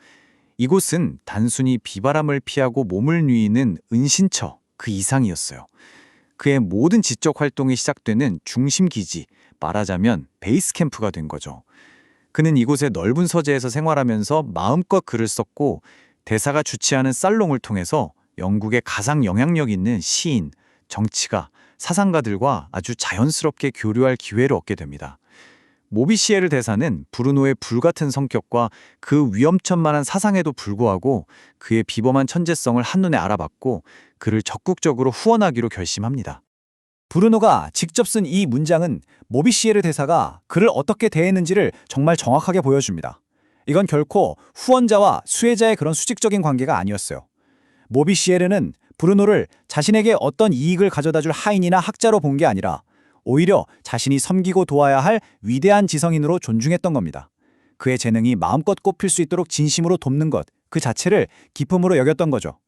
이곳은 단순히 비바람을 피하고 몸을 누이는 은신처 그 이상이었어요. 그의 모든 지적 활동이 시작되는 중심 기지, 말하자면 베이스 캠프가 된 거죠. 그는 이곳의 넓은 서재에서 생활하면서 마음껏 글을 썼고 대사가 주최하는 살롱을 통해서 영국의 가장 영향력 있는 시인, 정치가, 사상가들과 아주 자연스럽게 교류할 기회를 얻게 됩니다. 모비시에르 대사는 브루노의 불같은 성격과 그 위험천만한 사상에도 불구하고 그의 비범한 천재성을 한눈에 알아봤고 그를 적극적으로 후원하기로 결심합니다. 브루노가 직접 쓴 이 문장은 모비시에르 대사가 그를 어떻게 대했는지를 정말 정확하게 보여줍니다. 이건 결코 후원자와 수혜자의 그런 수직적인 관계가 아니었어요. 모비시에르는 브루노를 자신에게 어떤 이익을 가져다줄 하인이나 학자로 본 게 아니라 오히려 자신이 섬기고 도와야 할 위대한 지성인으로 존중했던 겁니다. 그의 재능이 마음껏 꼽힐 수 있도록 진심으로 돕는 것, 그 자체를 기쁨으로 여겼던 거죠.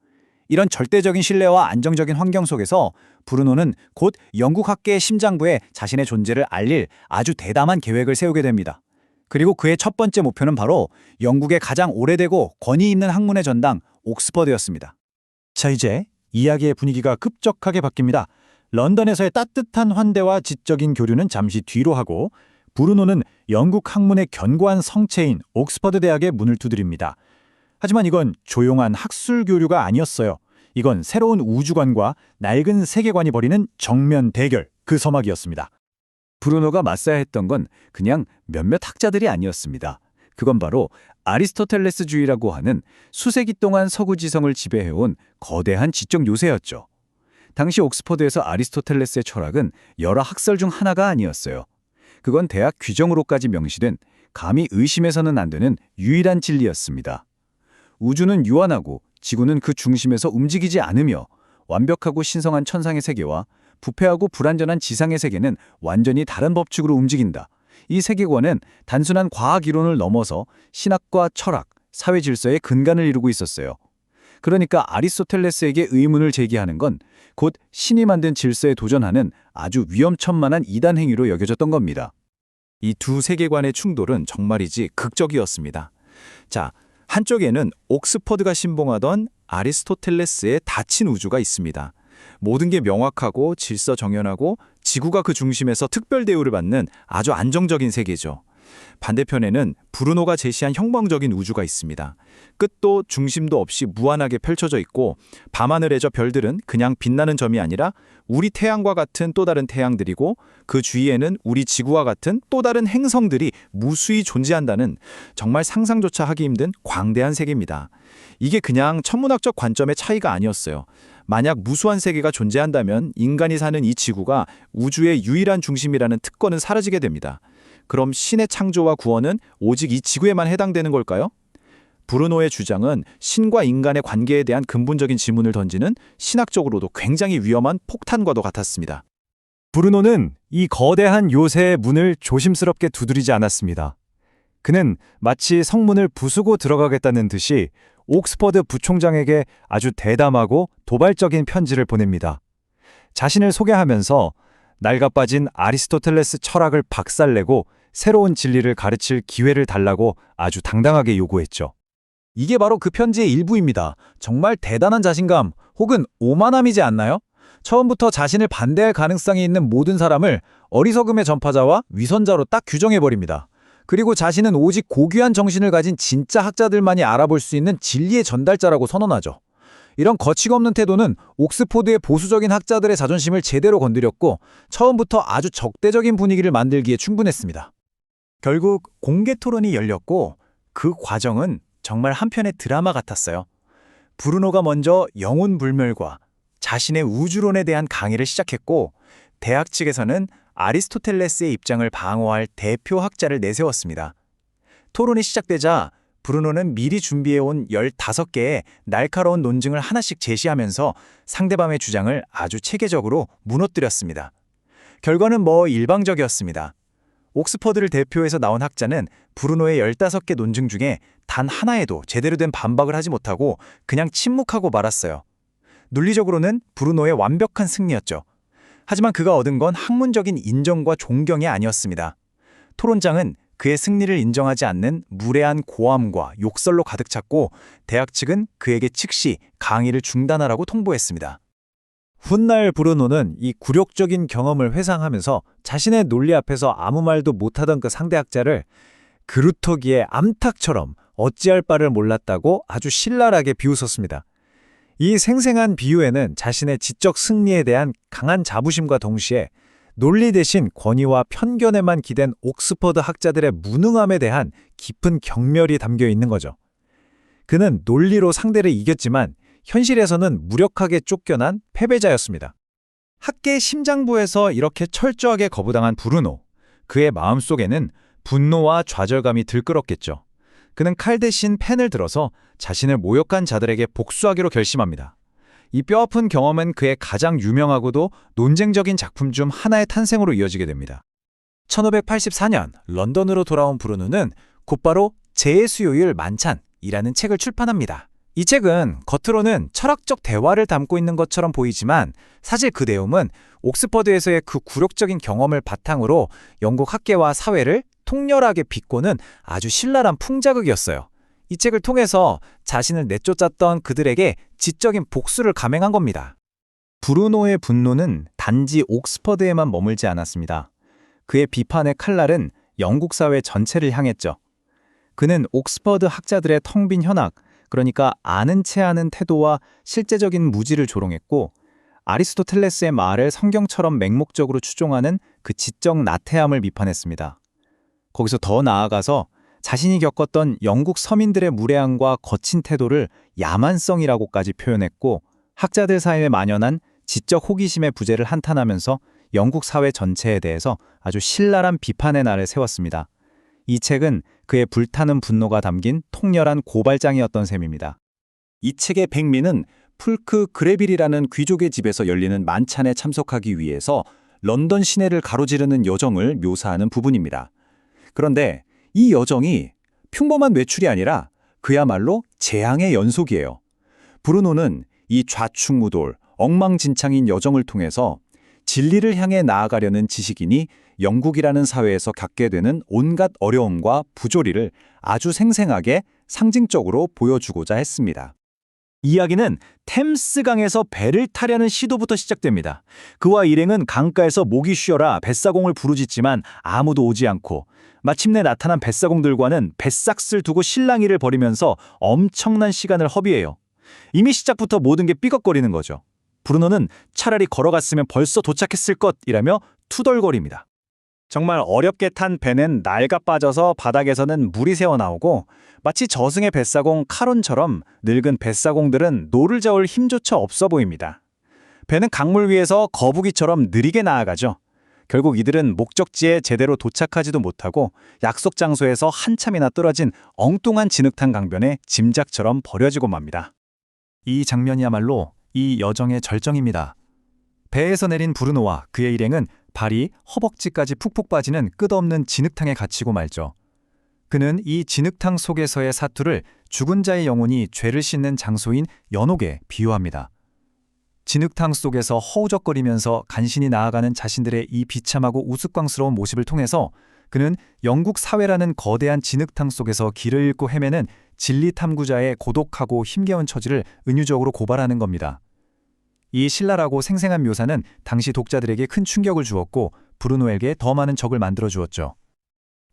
이런 절대적인 신뢰와 안정적인 환경 속에서 브루노는 곧 영국 학계의 심장부에 자신의 존재를 알릴 아주 대담한 계획을 세우게 됩니다. 그리고 그의 첫 번째 목표는 바로 영국의 가장 오래되고 권위 있는 학문의 전당 옥스퍼드였습니다. 자, 이제 이야기의 분위기가 급격하게 바뀝니다. 런던에서의 따뜻한 환대와 지적인 교류는 잠시 뒤로 하고 브루노는 영국 학문의 견고한 성체인 옥스퍼드 대학의 문을 두드립니다. 하지만 이건 조용한 학술 교류가 아니었어요. 이건 새로운 우주관과 낡은 세계관이 벌이는 정면 대결, 그 서막이었습니다. 브루노가 맞서야 했던 건 그냥 몇몇 학자들이 아니었습니다. 그건 바로 아리스토텔레스주의라고 하는 수세기 동안 서구 지성을 지배해온 거대한 지적 요새였죠. 당시 옥스퍼드에서 아리스토텔레스의 철학은 여러 학설 중 하나가 아니었어요. 그건 대학 규정으로까지 명시된 감히 의심해서는 안 되는 유일한 진리였습니다. 우주는 유한하고 지구는 그 중심에서 움직이지 않으며 완벽하고 신성한 천상의 세계와 부패하고 불완전한 지상의 세계는 완전히 다른 법칙으로 움직인다. 이 세계관은 단순한 과학 이론을 넘어서 신학과 철학, 사회 질서의 근간을 이루고 있었어요. 그러니까 아리스토텔레스에게 의문을 제기하는 건 곧 신이 만든 질서에 도전하는 아주 위험천만한 이단 행위로 여겨졌던 겁니다. 이 두 세계관의 충돌은 정말이지 극적이었습니다. 자, 한쪽에는 옥스퍼드가 신봉하던 아리스토텔레스의 닫힌 우주가 있습니다. 모든 게 명확하고 질서 정연하고 지구가 그 중심에서 특별 대우를 받는 아주 안정적인 세계죠. 반대편에는 브루노가 제시한 혁명적인 우주가 있습니다. 끝도 중심도 없이 무한하게 펼쳐져 있고 밤하늘의 저 별들은 그냥 빛나는 점이 아니라 우리 태양과 같은 또 다른 태양들이고 그 주위에는 우리 지구와 같은 또 다른 행성들이 무수히 존재한다는 정말 상상조차 하기 힘든 광대한 세계입니다. 이게 그냥 천문학적 관점의 차이가 아니었어요. 만약 무수한 세계가 존재한다면 인간이 사는 이 지구가 우주의 유일한 중심이라는 특권은 사라지게 됩니다. 그럼 신의 창조와 구원은 오직 이 지구에만 해당되는 걸까요? 브루노의 주장은 신과 인간의 관계에 대한 근본적인 질문을 던지는 신학적으로도 굉장히 위험한 폭탄과도 같았습니다. 브루노는 이 거대한 요새의 문을 조심스럽게 두드리지 않았습니다. 그는 마치 성문을 부수고 들어가겠다는 듯이 옥스퍼드 부총장에게 아주 대담하고 도발적인 편지를 보냅니다. 자신을 소개하면서 낡아빠진 아리스토텔레스 철학을 박살내고 새로운 진리를 가르칠 기회를 달라고 아주 당당하게 요구했죠. 이게 바로 그 편지의 일부입니다. 정말 대단한 자신감 혹은 오만함이지 않나요? 처음부터 자신을 반대할 가능성이 있는 모든 사람을 어리석음의 전파자와 위선자로 딱 규정해버립니다. 그리고 자신은 오직 고귀한 정신을 가진 진짜 학자들만이 알아볼 수 있는 진리의 전달자라고 선언하죠. 이런 거치가 없는 태도는 옥스포드의 보수적인 학자들의 자존심을 제대로 건드렸고 처음부터 아주 적대적인 분위기를 만들기에 충분했습니다. 결국 공개 토론이 열렸고 그 과정은 정말 한편의 드라마 같았어요. 브루노가 먼저 영혼불멸과 자신의 우주론에 대한 강의를 시작했고 대학 측에서는 아리스토텔레스의 입장을 방어할 대표 학자를 내세웠습니다. 토론이 시작되자 브루노는 미리 준비해온 15개의 날카로운 논증을 하나씩 제시하면서 상대방의 주장을 아주 체계적으로 무너뜨렸습니다. 결과는 일방적이었습니다. 옥스퍼드를 대표해서 나온 학자는 브루노의 15개 논증 중에 단 하나에도 제대로 된 반박을 하지 못하고 그냥 침묵하고 말았어요. 논리적으로는 브루노의 완벽한 승리였죠. 하지만 그가 얻은 건 학문적인 인정과 존경이 아니었습니다. 토론장은 그의 승리를 인정하지 않는 무례한 고함과 욕설로 가득 찼고 대학 측은 그에게 즉시 강의를 중단하라고 통보했습니다. 훗날 브루노는 이 굴욕적인 경험을 회상하면서 자신의 논리 앞에서 아무 말도 못하던 그 상대학자를 그루터기의 암탉처럼 어찌할 바를 몰랐다고 아주 신랄하게 비웃었습니다. 이 생생한 비유에는 자신의 지적 승리에 대한 강한 자부심과 동시에 논리 대신 권위와 편견에만 기댄 옥스퍼드 학자들의 무능함에 대한 깊은 경멸이 담겨 있는 거죠. 그는 논리로 상대를 이겼지만 현실에서는 무력하게 쫓겨난 패배자였습니다. 학계의 심장부에서 이렇게 철저하게 거부당한 브루노, 그의 마음속에는 분노와 좌절감이 들끓었겠죠. 그는 칼 대신 펜을 들어서 자신을 모욕한 자들에게 복수하기로 결심합니다. 이 뼈아픈 경험은 그의 가장 유명하고도 논쟁적인 작품 중 하나의 탄생으로 이어지게 됩니다. 1584년 런던으로 돌아온 브루노는 곧바로 재의 수요일 만찬이라는 책을 출판합니다. 이 책은 겉으로는 철학적 대화를 담고 있는 것처럼 보이지만 사실 그 내용은 옥스퍼드에서의 그 굴욕적인 경험을 바탕으로 영국 학계와 사회를 통렬하게 비꼬는 아주 신랄한 풍자극이었어요. 이 책을 통해서 자신을 내쫓았던 그들에게 지적인 복수를 감행한 겁니다. 브루노의 분노는 단지 옥스퍼드에만 머물지 않았습니다. 그의 비판의 칼날은 영국 사회 전체를 향했죠. 그는 옥스퍼드 학자들의 텅 빈 현학, 그러니까 아는 체 하는 태도와 실제적인 무지를 조롱했고, 아리스토텔레스의 말을 성경처럼 맹목적으로 추종하는 그 지적 나태함을 비판했습니다. 거기서 더 나아가서 자신이 겪었던 영국 서민들의 무례함과 거친 태도를 야만성이라고까지 표현했고, 학자들 사이에 만연한 지적 호기심의 부재를 한탄하면서 영국 사회 전체에 대해서 아주 신랄한 비판의 날을 세웠습니다. 이 책은 그의 불타는 분노가 담긴 통렬한 고발장이었던 셈입니다. 이 책의 백미는 풀크 그레빌이라는 귀족의 집에서 열리는 만찬에 참석하기 위해서 런던 시내를 가로지르는 여정을 묘사하는 부분입니다. 그런데 이 여정이 평범한 외출이 아니라 그야말로 재앙의 연속이에요. 브루노는 이 좌충우돌, 엉망진창인 여정을 통해서 진리를 향해 나아가려는 지식인이 영국이라는 사회에서 겪게 되는 온갖 어려움과 부조리를 아주 생생하게 상징적으로 보여주고자 했습니다. 이야기는 템스강에서 배를 타려는 시도부터 시작됩니다. 그와 일행은 강가에서 목이 쉬어라 뱃사공을 부르짖지만 아무도 오지 않고 마침내 나타난 뱃사공들과는 뱃삭스를 두고 실랑이를 벌이면서 엄청난 시간을 허비해요. 이미 시작부터 모든 게 삐걱거리는 거죠. 브루노는 차라리 걸어갔으면 벌써 도착했을 것이라며 투덜거립니다. 정말 어렵게 탄 배는 낡아 빠져서 바닥에서는 물이 새어나오고 마치 저승의 뱃사공 카론처럼 늙은 뱃사공들은 노를 저을 힘조차 없어 보입니다. 배는 강물 위에서 거북이처럼 느리게 나아가죠. 결국 이들은 목적지에 제대로 도착하지도 못하고 약속 장소에서 한참이나 떨어진 엉뚱한 진흙탕 강변에 짐작처럼 버려지고 맙니다. 이 장면이야말로 이 여정의 절정입니다. 배에서 내린 브루노와 그의 일행은 발이 허벅지까지 푹푹 빠지는 끝없는 진흙탕에 갇히고 말죠. 그는 이 진흙탕 속에서의 사투를 죽은 자의 영혼이 죄를 씻는 장소인 연옥에 비유합니다. 진흙탕 속에서 허우적거리면서 간신히 나아가는 자신들의 이 비참하고 우스꽝스러운 모습을 통해서 그는 영국 사회라는 거대한 진흙탕 속에서 길을 잃고 헤매는 진리 탐구자의 고독하고 힘겨운 처지를 은유적으로 고발하는 겁니다. 이 신랄하고 생생한 묘사는 당시 독자들에게 큰 충격을 주었고 브루노에게 더 많은 적을 만들어 주었죠.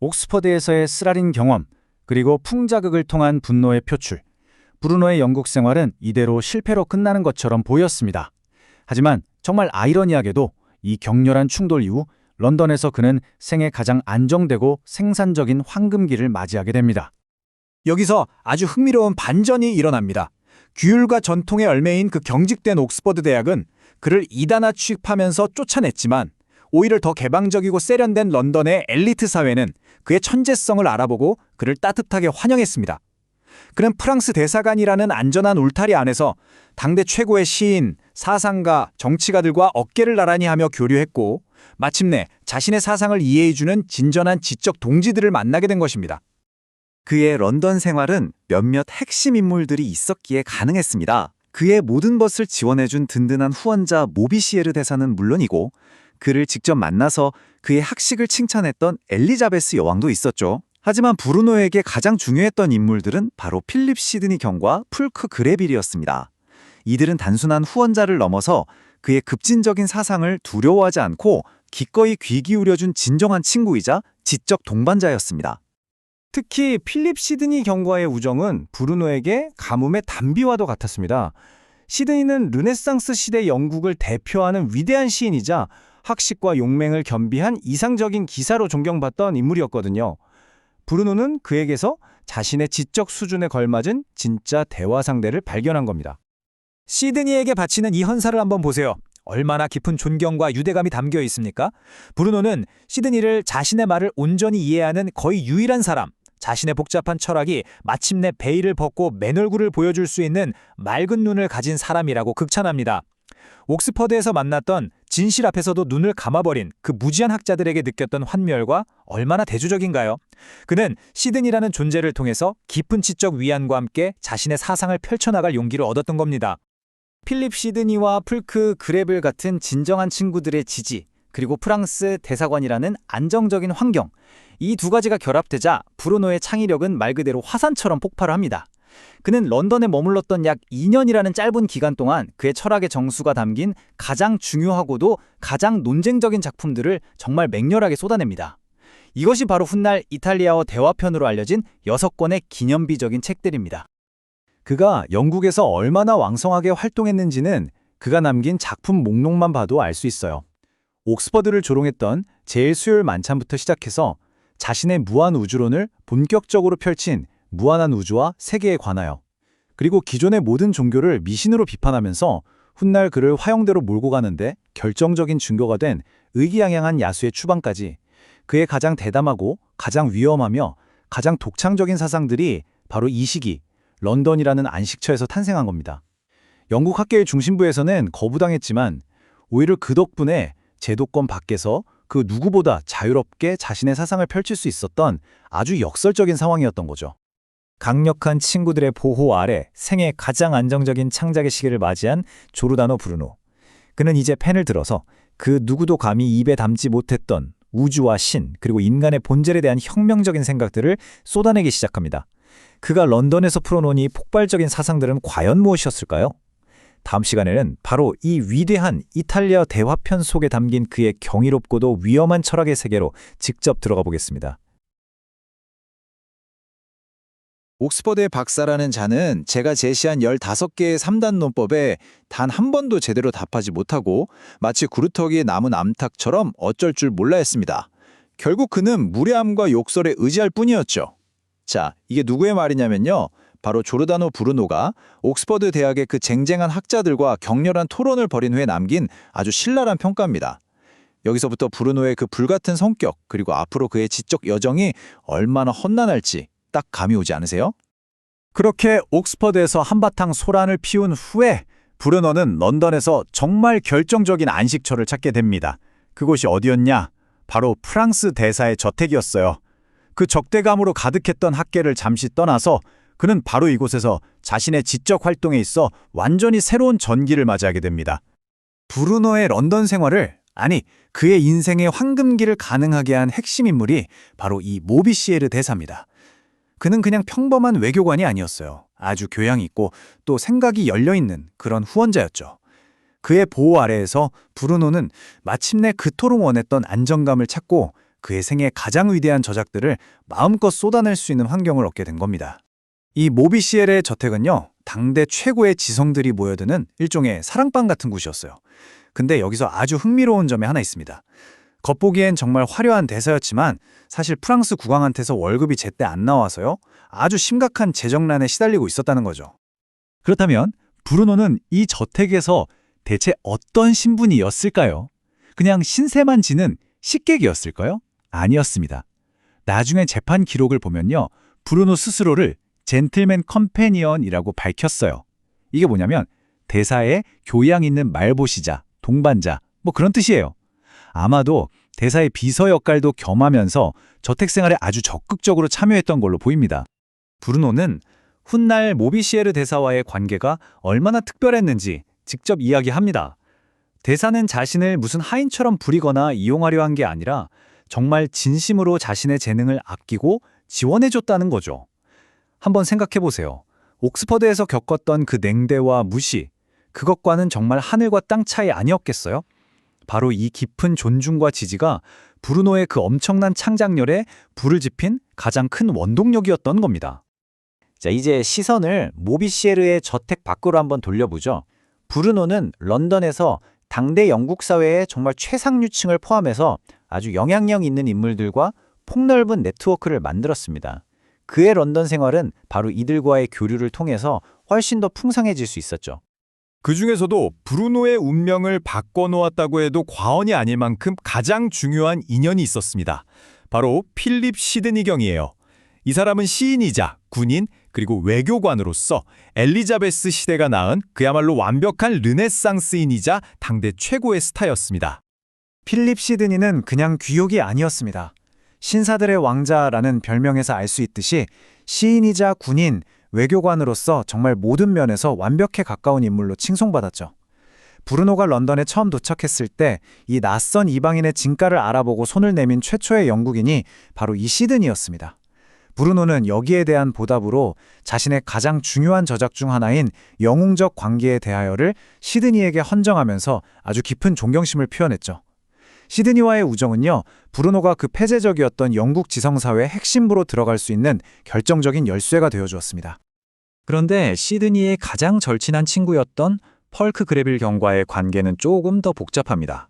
옥스퍼드에서의 쓰라린 경험, 그리고 풍자극을 통한 분노의 표출. 브루노의 영국 생활은 이대로 실패로 끝나는 것처럼 보였습니다. 하지만 정말 아이러니하게도 이 격렬한 충돌 이후 런던에서 그는 생애 가장 안정되고 생산적인 황금기를 맞이하게 됩니다. 여기서 아주 흥미로운 반전이 일어납니다. 규율과 전통의 열매인 그 경직된 옥스퍼드 대학은 그를 이단아 취급하면서 쫓아냈지만 오히려 더 개방적이고 세련된 런던의 엘리트 사회는 그의 천재성을 알아보고 그를 따뜻하게 환영했습니다. 그는 프랑스 대사관이라는 안전한 울타리 안에서 당대 최고의 시인, 사상가, 정치가들과 어깨를 나란히 하며 교류했고 마침내 자신의 사상을 이해해주는 진전한 지적 동지들을 만나게 된 것입니다. 그의 런던 생활은 몇몇 핵심 인물들이 있었기에 가능했습니다. 그의 모든 것을 지원해준 든든한 후원자 모비시에르 대사는 물론이고 그를 직접 만나서 그의 학식을 칭찬했던 엘리자베스 여왕도 있었죠. 하지만 브루노에게 가장 중요했던 인물들은 바로 필립 시드니 경과 풀크 그레빌이었습니다. 이들은 단순한 후원자를 넘어서 그의 급진적인 사상을 두려워하지 않고 기꺼이 귀 기울여준 진정한 친구이자 지적 동반자였습니다. 특히 필립 시드니 경과의 우정은 브루노에게 가뭄의 단비와도 같았습니다. 시드니는 르네상스 시대 영국을 대표하는 위대한 시인이자 학식과 용맹을 겸비한 이상적인 기사로 존경받던 인물이었거든요. 브루노는 그에게서 자신의 지적 수준에 걸맞은 진짜 대화 상대를 발견한 겁니다. 시드니에게 바치는 이 헌사를 한번 보세요. 얼마나 깊은 존경과 유대감이 담겨 있습니까? 브루노는 시드니를 자신의 말을 온전히 이해하는 거의 유일한 사람, 자신의 복잡한 철학이 마침내 베일을 벗고 맨 얼굴을 보여줄 수 있는 맑은 눈을 가진 사람이라고 극찬합니다. 옥스퍼드에서 만났던 진실 앞에서도 눈을 감아버린 그 무지한 학자들에게 느꼈던 환멸과 얼마나 대조적인가요? 그는 시드니라는 존재를 통해서 깊은 지적 위안과 함께 자신의 사상을 펼쳐나갈 용기를 얻었던 겁니다. 필립 시드니와 풀크 그레블 같은 진정한 친구들의 지지, 그리고 프랑스 대사관이라는 안정적인 환경, 이 두 가지가 결합되자 브루노의 창의력은 말 그대로 화산처럼 폭발을 합니다. 그는 런던에 머물렀던 약 2년이라는 짧은 기간 동안 그의 철학의 정수가 담긴 가장 중요하고도 가장 논쟁적인 작품들을 정말 맹렬하게 쏟아냅니다. 이것이 바로 훗날 이탈리아어 대화편으로 알려진 6권의 기념비적인 책들입니다. 그가 영국에서 얼마나 왕성하게 활동했는지는 그가 남긴 작품 목록만 봐도 알 수 있어요. 옥스퍼드를 조롱했던 제일 수요일 만찬부터 시작해서 자신의 무한 우주론을 본격적으로 펼친 무한한 우주와 세계에 관하여, 그리고 기존의 모든 종교를 미신으로 비판하면서 훗날 그를 화영대로 몰고 가는데 결정적인 증거가 된 의기양양한 야수의 추방까지, 그의 가장 대담하고 가장 위험하며 가장 독창적인 사상들이 바로 이 시기 런던이라는 안식처에서 탄생한 겁니다. 영국 학계의 중심부에서는 거부당했지만 오히려 그 덕분에 제도권 밖에서 그 누구보다 자유롭게 자신의 사상을 펼칠 수 있었던 아주 역설적인 상황이었던 거죠. 강력한 친구들의 보호 아래 생애 가장 안정적인 창작의 시기를 맞이한 조르다노 브루노. 그는 이제 펜을 들어서 그 누구도 감히 입에 담지 못했던 우주와 신, 그리고 인간의 본질에 대한 혁명적인 생각들을 쏟아내기 시작합니다. 그가 런던에서 풀어놓은 이 폭발적인 사상들은 과연 무엇이었을까요? 다음 시간에는 바로 이 위대한 이탈리아 대화편 속에 담긴 그의 경이롭고도 위험한 철학의 세계로 직접 들어가 보겠습니다. 옥스퍼드의 박사라는 자는 제가 제시한 15개의 3단 논법에 단 한 번도 제대로 답하지 못하고 마치 구루터기에 남은 암탉처럼 어쩔 줄 몰라 했습니다. 결국 그는 무례함과 욕설에 의지할 뿐이었죠. 자, 이게 누구의 말이냐면요. 바로 조르다노 브루노가 옥스퍼드 대학의 그 쟁쟁한 학자들과 격렬한 토론을 벌인 후에 남긴 아주 신랄한 평가입니다. 여기서부터 브루노의 그 불같은 성격, 그리고 앞으로 그의 지적 여정이 얼마나 험난할지 딱 감이 오지 않으세요? 그렇게 옥스퍼드에서 한바탕 소란을 피운 후에 브루노는 런던에서 정말 결정적인 안식처를 찾게 됩니다. 그곳이 어디였냐? 바로 프랑스 대사의 저택이었어요. 그 적대감으로 가득했던 학계를 잠시 떠나서 그는 바로 이곳에서 자신의 지적 활동에 있어 완전히 새로운 전기를 맞이하게 됩니다. 브루노의 런던 생활을, 아니 그의 인생의 황금기를 가능하게 한 핵심 인물이 바로 이 모비시에르 대사입니다. 그는 그냥 평범한 외교관이 아니었어요. 아주 교養있고 또 생각이 열려있는 그런 후원자였죠. 그의 보호 아래에서 브루노는 마침내 그토록 원했던 안정감을 찾고 그의 생애 가장 위대한 저작들을 마음껏 쏟아낼 수 있는 환경을 얻게 된 겁니다. 이 모비시에르의 저택은요, 당대 최고의 지성들이 모여드는 일종의 사랑방 같은 곳이었어요. 근데 여기서 아주 흥미로운 점이 하나 있습니다. 겉보기엔 정말 화려한 대사였지만 사실 프랑스 국왕한테서 월급이 제때 안 나와서요, 아주 심각한 재정난에 시달리고 있었다는 거죠. 그렇다면 브루노는 이 저택에서 대체 어떤 신분이었을까요? 그냥 신세만 지는 식객이었을까요? 아니었습니다. 나중에 재판 기록을 보면요, 브루노 스스로를 젠틀맨 컴패니언이라고 밝혔어요. 이게 뭐냐면 대사의 교양 있는 말보시자, 동반자, 뭐 그런 뜻이에요. 아마도 대사의 비서 역할도 겸하면서 저택생활에 아주 적극적으로 참여했던 걸로 보입니다. 브루노는 훗날 모비시에르 대사와의 관계가 얼마나 특별했는지 직접 이야기합니다. 대사는 자신을 무슨 하인처럼 부리거나 이용하려 한 게 아니라 정말 진심으로 자신의 재능을 아끼고 지원해줬다는 거죠. 한번 생각해보세요. 옥스퍼드에서 겪었던 그 냉대와 무시, 그것과는 정말 하늘과 땅 차이 아니었겠어요? 바로 이 깊은 존중과 지지가 브루노의 그 엄청난 창작열에 불을 지핀 가장 큰 원동력이었던 겁니다. 자, 이제 시선을 모비시에르의 저택 밖으로 한번 돌려보죠. 브루노는 런던에서 당대 영국 사회의 정말 최상류층을 포함해서 아주 영향력 있는 인물들과 폭넓은 네트워크를 만들었습니다. 그의 런던 생활은 바로 이들과의 교류를 통해서 훨씬 더 풍성해질 수 있었죠. 그 중에서도 브루노의 운명을 바꿔놓았다고 해도 과언이 아닐 만큼 가장 중요한 인연이 있었습니다. 바로 필립 시드니 경이에요. 이 사람은 시인이자 군인 그리고 외교관으로서 엘리자베스 시대가 낳은 그야말로 완벽한 르네상스인이자 당대 최고의 스타였습니다. 필립 시드니는 그냥 귀족이 아니었습니다. 신사들의 왕자라는 별명에서 알 수 있듯이 시인이자 군인, 외교관으로서 정말 모든 면에서 완벽에 가까운 인물로 칭송받았죠. 브루노가 런던에 처음 도착했을 때 이 낯선 이방인의 진가를 알아보고 손을 내민 최초의 영국인이 바로 이 시드니였습니다. 브루노는 여기에 대한 보답으로 자신의 가장 중요한 저작 중 하나인 영웅적 관계에 대하여를 시드니에게 헌정하면서 아주 깊은 존경심을 표현했죠. 시드니와의 우정은요, 브루노가 그 폐쇄적이었던 영국 지성사회의 핵심부로 들어갈 수 있는 결정적인 열쇠가 되어주었습니다. 그런데 시드니의 가장 절친한 친구였던 펄크 그레빌 경과의 관계는 조금 더 복잡합니다.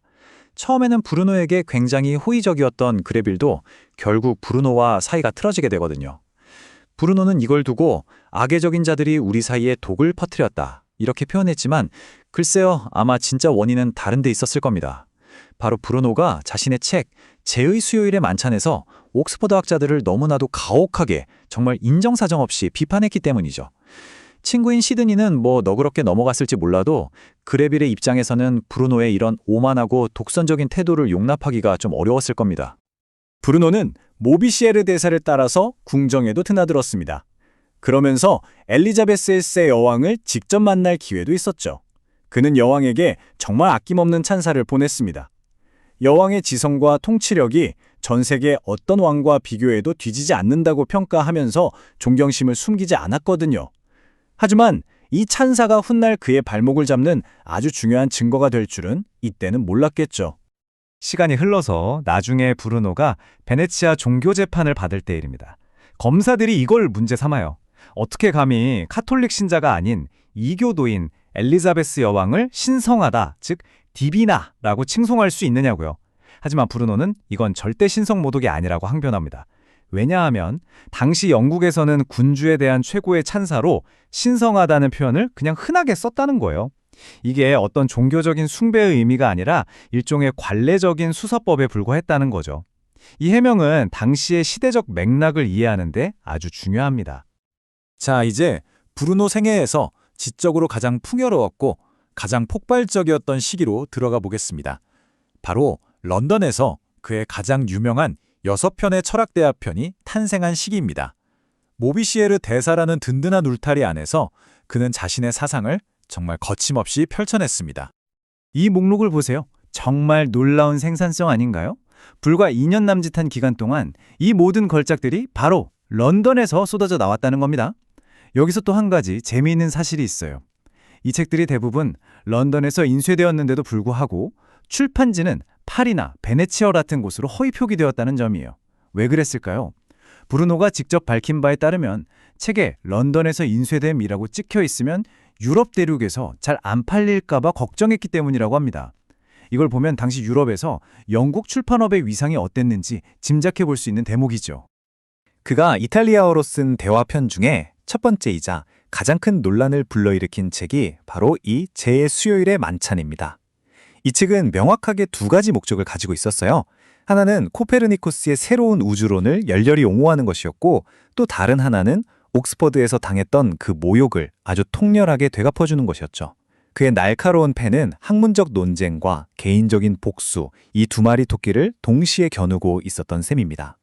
처음에는 브루노에게 굉장히 호의적이었던 그레빌도 결국 브루노와 사이가 틀어지게 되거든요. 브루노는 이걸 두고 악의적인 자들이 우리 사이에 독을 퍼뜨렸다, 이렇게 표현했지만 글쎄요, 아마 진짜 원인은 다른 데 있었을 겁니다. 바로 브루노가 자신의 책 제의 수요일의 만찬에서 옥스퍼드 학자들을 너무나도 가혹하게 정말 인정사정 없이 비판했기 때문이죠. 친구인 시드니는 뭐 너그럽게 넘어갔을지 몰라도 그레빌의 입장에서는 브루노의 이런 오만하고 독선적인 태도를 용납하기가 좀 어려웠을 겁니다. 브루노는 모비시에르 대사를 따라서 궁정에도 드나들었습니다. 그러면서 엘리자베스 1세 여왕을 직접 만날 기회도 있었죠. 그는 여왕에게 정말 아낌없는 찬사를 보냈습니다. 여왕의 지성과 통치력이 전 세계 어떤 왕과 비교해도 뒤지지 않는다고 평가하면서 존경심을 숨기지 않았거든요. 하지만 이 찬사가 훗날 그의 발목을 잡는 아주 중요한 증거가 될 줄은 이때는 몰랐겠죠. 시간이 흘러서 나중에 브루노가 베네치아 종교재판을 받을 때 일입니다. 검사들이 이걸 문제 삼아요. 어떻게 감히 카톨릭 신자가 아닌 이교도인 엘리자베스 여왕을 신성하다, 즉 디비나라고 칭송할 수 있느냐고요. 하지만 브루노는 이건 절대 신성 모독이 아니라고 항변합니다. 왜냐하면 당시 영국에서는 군주에 대한 최고의 찬사로 신성하다는 표현을 그냥 흔하게 썼다는 거예요. 이게 어떤 종교적인 숭배의 의미가 아니라 일종의 관례적인 수서법에 불과했다는 거죠. 이 해명은 당시의 시대적 맥락을 이해하는 데 아주 중요합니다. 자, 이제 브루노 생애에서 지적으로 가장 풍요로웠고 가장 폭발적이었던 시기로 들어가 보겠습니다. 바로 런던에서 그의 가장 유명한 6편의 철학대화편이 탄생한 시기입니다. 모비시에르 대사라는 든든한 울타리 안에서 그는 자신의 사상을 정말 거침없이 펼쳐냈습니다. 이 목록을 보세요. 정말 놀라운 생산성 아닌가요? 불과 2년 남짓한 기간 동안 이 모든 걸작들이 바로 런던에서 쏟아져 나왔다는 겁니다. 여기서 또 한 가지 재미있는 사실이 있어요. 이 책들이 대부분 런던에서 인쇄되었는데도 불구하고 출판지는 파리나 베네치아 같은 곳으로 허위 표기되었다는 점이에요. 왜 그랬을까요? 브루노가 직접 밝힌 바에 따르면 책에 런던에서 인쇄됨이라고 찍혀 있으면 유럽 대륙에서 잘 안 팔릴까 봐 걱정했기 때문이라고 합니다. 이걸 보면 당시 유럽에서 영국 출판업의 위상이 어땠는지 짐작해 볼 수 있는 대목이죠. 그가 이탈리아어로 쓴 대화편 중에 첫 번째이자 가장 큰 논란을 불러일으킨 책이 바로 이 제 수요일의 만찬입니다. 이 책은 명확하게 두 가지 목적을 가지고 있었어요. 하나는 코페르니쿠스의 새로운 우주론을 열렬히 옹호하는 것이었고, 또 다른 하나는 옥스퍼드에서 당했던 그 모욕을 아주 통렬하게 되갚아주는 것이었죠. 그의 날카로운 펜은 학문적 논쟁과 개인적인 복수, 이 두 마리 토끼를 동시에 겨누고 있었던 셈입니다.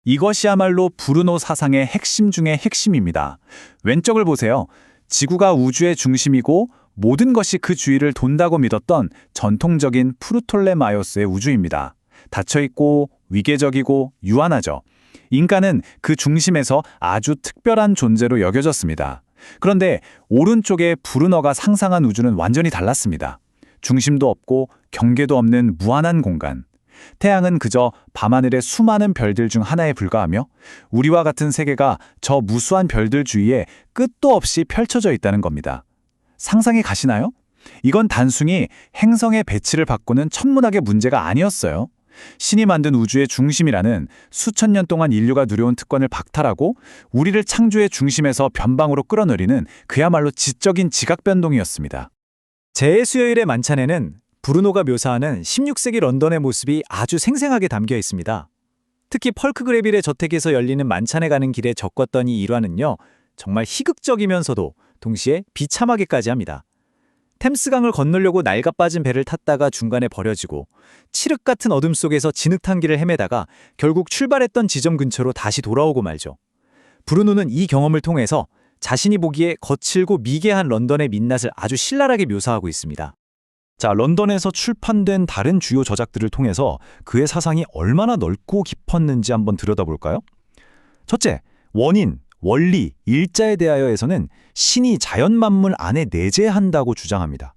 이것이야말로 브루노 사상의 핵심 중의 핵심입니다. 왼쪽을 보세요. 지구가 우주의 중심이고 모든 것이 그 주위를 돈다고 믿었던 전통적인 프루톨레마이오스의 우주입니다. 닫혀있고 위계적이고 유한하죠. 인간은 그 중심에서 아주 특별한 존재로 여겨졌습니다. 그런데 오른쪽에 브루너가 상상한 우주는 완전히 달랐습니다. 중심도 없고 경계도 없는 무한한 공간. 태양은 그저 밤하늘의 수많은 별들 중 하나에 불과하며 우리와 같은 세계가 저 무수한 별들 주위에 끝도 없이 펼쳐져 있다는 겁니다. 상상이 가시나요? 이건 단순히 행성의 배치를 바꾸는 천문학의 문제가 아니었어요. 신이 만든 우주의 중심이라는 수천 년 동안 인류가 누려온 특권을 박탈하고 우리를 창조의 중심에서 변방으로 끌어내리는 그야말로 지적인 지각변동이었습니다. 제 수요일의 만찬에는 브루노가 묘사하는 16세기 런던의 모습이 아주 생생하게 담겨 있습니다. 특히 펄크 그레빌의 저택에서 열리는 만찬에 가는 길에 적었던 이 일화는요, 정말 희극적이면서도 동시에 비참하게까지 합니다. 템스강을 건너려고 낡아빠진 배를 탔다가 중간에 버려지고 칠흑 같은 어둠 속에서 진흙탕 길을 헤매다가 결국 출발했던 지점 근처로 다시 돌아오고 말죠. 브루노는 이 경험을 통해서 자신이 보기에 거칠고 미개한 런던의 민낯을 아주 신랄하게 묘사하고 있습니다. 자, 런던에서 출판된 다른 주요 저작들을 통해서 그의 사상이 얼마나 넓고 깊었는지 한번 들여다볼까요? 첫째, 원인, 원리, 일자에 대하여에서는 신이 자연 만물 안에 내재한다고 주장합니다.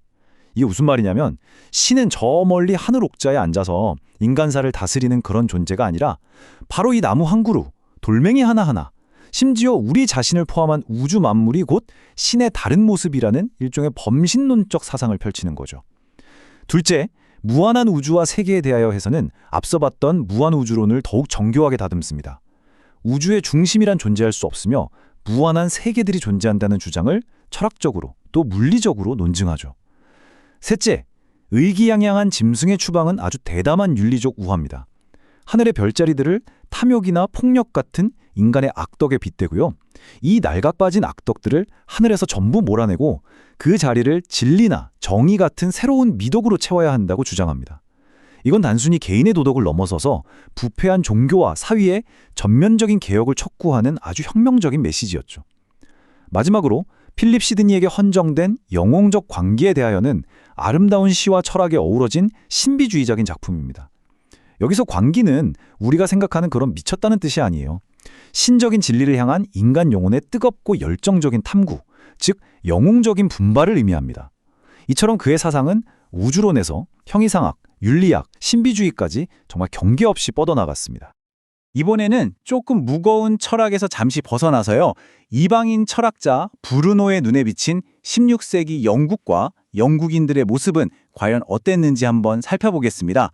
이게 무슨 말이냐면 신은 저 멀리 하늘 옥자에 앉아서 인간사를 다스리는 그런 존재가 아니라 바로 이 나무 한 그루, 돌멩이 하나하나, 심지어 우리 자신을 포함한 우주 만물이 곧 신의 다른 모습이라는 일종의 범신론적 사상을 펼치는 거죠. 둘째, 무한한 우주와 세계에 대하여 해서는 앞서 봤던 무한우주론을 더욱 정교하게 다듬습니다. 우주의 중심이란 존재할 수 없으며 무한한 세계들이 존재한다는 주장을 철학적으로 또 물리적으로 논증하죠. 셋째, 의기양양한 짐승의 추방은 아주 대담한 윤리적 우화입니다. 하늘의 별자리들을 탐욕이나 폭력 같은 인간의 악덕에 빗대고요. 이 낡아빠진 악덕들을 하늘에서 전부 몰아내고 그 자리를 진리나 정의 같은 새로운 미덕으로 채워야 한다고 주장합니다. 이건 단순히 개인의 도덕을 넘어서서 부패한 종교와 사회의 전면적인 개혁을 촉구하는 아주 혁명적인 메시지였죠. 마지막으로 필립 시드니에게 헌정된 영웅적 광기에 대하여는 아름다운 시와 철학에 어우러진 신비주의적인 작품입니다. 여기서 광기는 우리가 생각하는 그런 미쳤다는 뜻이 아니에요. 신적인 진리를 향한 인간 영혼의 뜨겁고 열정적인 탐구, 즉 영웅적인 분발을 의미합니다. 이처럼 그의 사상은 우주론에서 형이상학, 윤리학, 신비주의까지 정말 경계 없이 뻗어나갔습니다. 이번에는 조금 무거운 철학에서 잠시 벗어나서요, 이방인 철학자 브루노의 눈에 비친 16세기 영국과 영국인들의 모습은 과연 어땠는지 한번 살펴보겠습니다.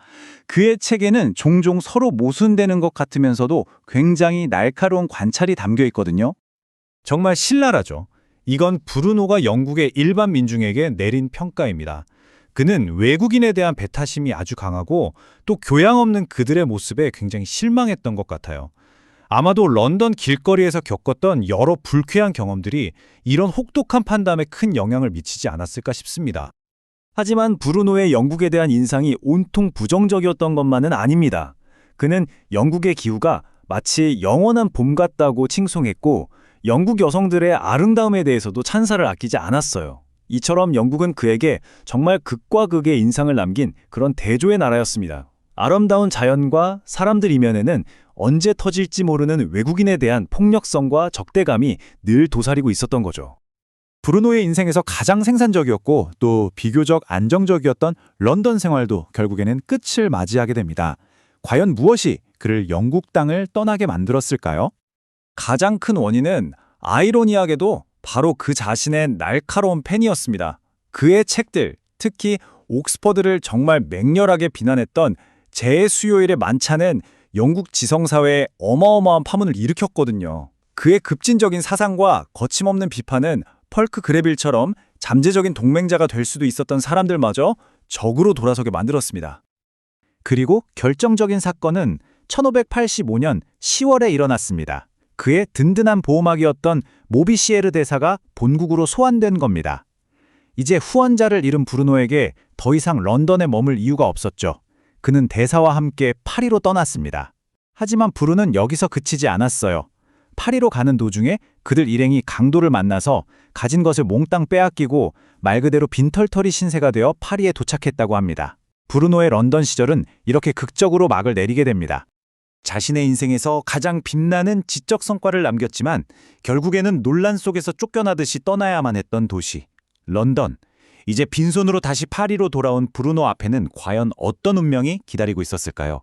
그의 책에는 종종 서로 모순되는 것 같으면서도 굉장히 날카로운 관찰이 담겨 있거든요. 정말 신랄하죠. 이건 브루노가 영국의 일반 민중에게 내린 평가입니다. 그는 외국인에 대한 배타심이 아주 강하고 또 교양 없는 그들의 모습에 굉장히 실망했던 것 같아요. 아마도 런던 길거리에서 겪었던 여러 불쾌한 경험들이 이런 혹독한 판단에 큰 영향을 미치지 않았을까 싶습니다. 하지만 브루노의 영국에 대한 인상이 온통 부정적이었던 것만은 아닙니다. 그는 영국의 기후가 마치 영원한 봄 같다고 칭송했고 영국 여성들의 아름다움에 대해서도 찬사를 아끼지 않았어요. 이처럼 영국은 그에게 정말 극과 극의 인상을 남긴 그런 대조의 나라였습니다. 아름다운 자연과 사람들 이면에는 언제 터질지 모르는 외국인에 대한 폭력성과 적대감이 늘 도사리고 있었던 거죠. 브루노의 인생에서 가장 생산적이었고 또 비교적 안정적이었던 런던 생활도 결국에는 끝을 맞이하게 됩니다. 과연 무엇이 그를 영국 땅을 떠나게 만들었을까요? 가장 큰 원인은 아이러니하게도 바로 그 자신의 날카로운 팬이었습니다. 그의 책들, 특히 옥스퍼드를 정말 맹렬하게 비난했던 재수요일의 만찬은 영국 지성사회에 어마어마한 파문을 일으켰거든요. 그의 급진적인 사상과 거침없는 비판은 펄크 그레빌처럼 잠재적인 동맹자가 될 수도 있었던 사람들마저 적으로 돌아서게 만들었습니다. 그리고 결정적인 사건은 1585년 10월에 일어났습니다. 그의 든든한 보호막이었던 모비시에르 대사가 본국으로 소환된 겁니다. 이제 후원자를 잃은 브루노에게 더 이상 런던에 머물 이유가 없었죠. 그는 대사와 함께 파리로 떠났습니다. 하지만 브루는 여기서 그치지 않았어요. 파리로 가는 도중에 그들 일행이 강도를 만나서 가진 것을 몽땅 빼앗기고 말 그대로 빈털터리 신세가 되어 파리에 도착했다고 합니다. 브루노의 런던 시절은 이렇게 극적으로 막을 내리게 됩니다. 자신의 인생에서 가장 빛나는 지적 성과를 남겼지만 결국에는 논란 속에서 쫓겨나듯이 떠나야만 했던 도시, 런던. 이제 빈손으로 다시 파리로 돌아온 브루노 앞에는 과연 어떤 운명이 기다리고 있었을까요?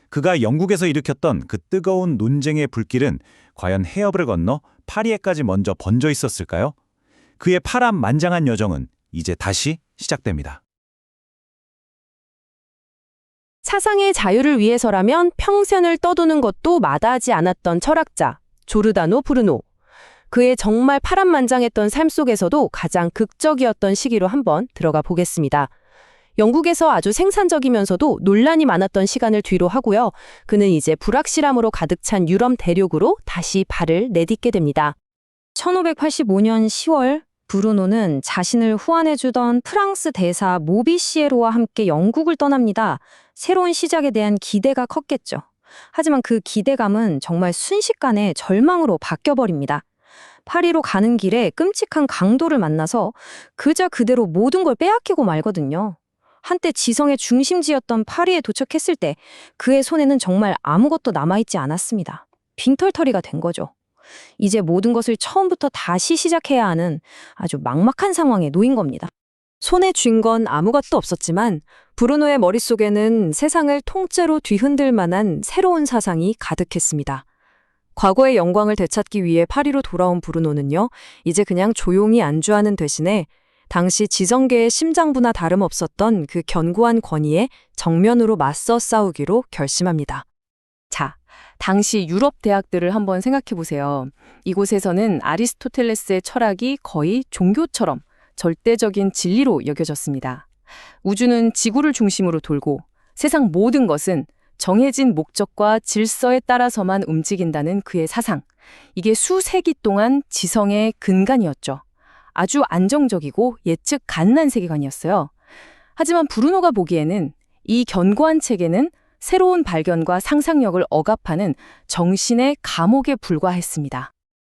그가 영국에서 일으켰던 그 뜨거운 논쟁의 불길은 과연 해협을 건너 파리에까지 먼저 번져 있었을까요? 그의 파란만장한 여정은 이제 다시 시작됩니다. 사상의 자유를 위해서라면 평생을 떠도는 것도 마다하지 않았던 철학자 조르다노 브루노. 그의 정말 파란만장했던 삶 속에서도 가장 극적이었던 시기로 한번 들어가 보겠습니다. 영국에서 아주 생산적이면서도 논란이 많았던 시간을 뒤로 하고요. 그는 이제 불확실함으로 가득 찬 유럽 대륙으로 다시 발을 내딛게 됩니다. 1585년 10월 브루노는 자신을 후원해주던 프랑스 대사 모비시에로와 함께 영국을 떠납니다. 새로운 시작에 대한 기대가 컸겠죠. 하지만 그 기대감은 정말 순식간에 절망으로 바뀌어버립니다. 파리로 가는 길에 끔찍한 강도를 만나서 그저 그대로 모든 걸 빼앗기고 말거든요. 한때 지성의 중심지였던 파리에 도착했을 때 그의 손에는 정말 아무것도 남아있지 않았습니다. 빈털터리가 된 거죠. 이제 모든 것을 처음부터 다시 시작해야 하는 아주 막막한 상황에 놓인 겁니다. 손에 쥔 건 아무것도 없었지만 브루노의 머릿속에는 세상을 통째로 뒤흔들 만한 새로운 사상이 가득했습니다. 과거의 영광을 되찾기 위해 파리로 돌아온 브루노는요, 이제 그냥 조용히 안주하는 대신에 당시 지성계의 심장부나 다름없었던 그 견고한 권위에 정면으로 맞서 싸우기로 결심합니다. 자, 당시 유럽 대학들을 한번 생각해 보세요. 이곳에서는 아리스토텔레스의 철학이 거의 종교처럼 절대적인 진리로 여겨졌습니다. 우주는 지구를 중심으로 돌고 세상 모든 것은 정해진 목적과 질서에 따라서만 움직인다는 그의 사상. 이게 수세기 동안 지성의 근간이었죠. 아주 안정적이고 예측 가능한 세계관이었어요. 하지만 브루노가 보기에는 이 견고한 체계는 새로운 발견과 상상력을 억압하는 정신의 감옥에 불과했습니다.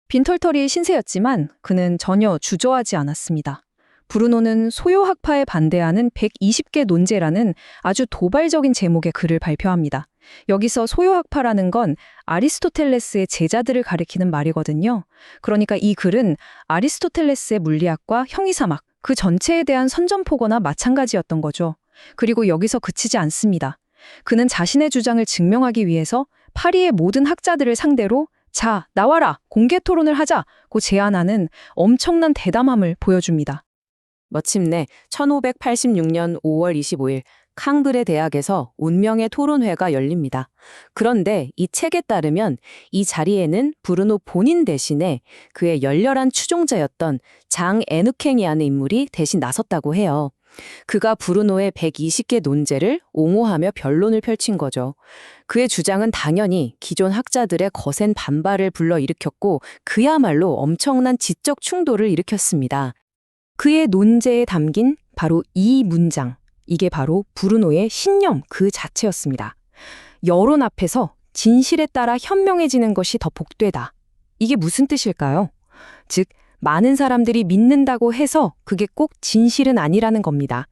빈털터리의 신세였지만 그는 전혀 주저하지 않았습니다. 브루노는 소요학파에 반대하는 120개 논제라는 아주 도발적인 제목의 글을 발표합니다. 여기서 소요학파라는 건 아리스토텔레스의 제자들을 가리키는 말이거든요. 그러니까 이 글은 아리스토텔레스의 물리학과 형이사막, 그 전체에 대한 선전포고나 마찬가지였던 거죠. 그리고 여기서 그치지 않습니다. 그는 자신의 주장을 증명하기 위해서 파리의 모든 학자들을 상대로 자, 나와라! 공개 토론을 하자고 제안하는 엄청난 대담함을 보여줍니다. 마침내 1586년 5월 25일 캉브레 대학에서 운명의 토론회가 열립니다. 그런데 이 책에 따르면 이 자리에는 브루노 본인 대신에 그의 열렬한 추종자였던 장 에누캥이라는 인물이 대신 나섰다고 해요. 그가 브루노의 120개 논제를 옹호하며 변론을 펼친 거죠. 그의 주장은 당연히 기존 학자들의 거센 반발을 불러일으켰고 그야말로 엄청난 지적 충돌을 일으켰습니다. 그의 논제에 담긴 바로 이 문장, 이게 바로 브루노의 신념 그 자체였습니다. 여론 앞에서 진실에 따라 현명해지는 것이 더 복되다. 이게 무슨 뜻일까요? 즉, 많은 사람들이 믿는다고 해서 그게 꼭 진실은 아니라는 겁니다.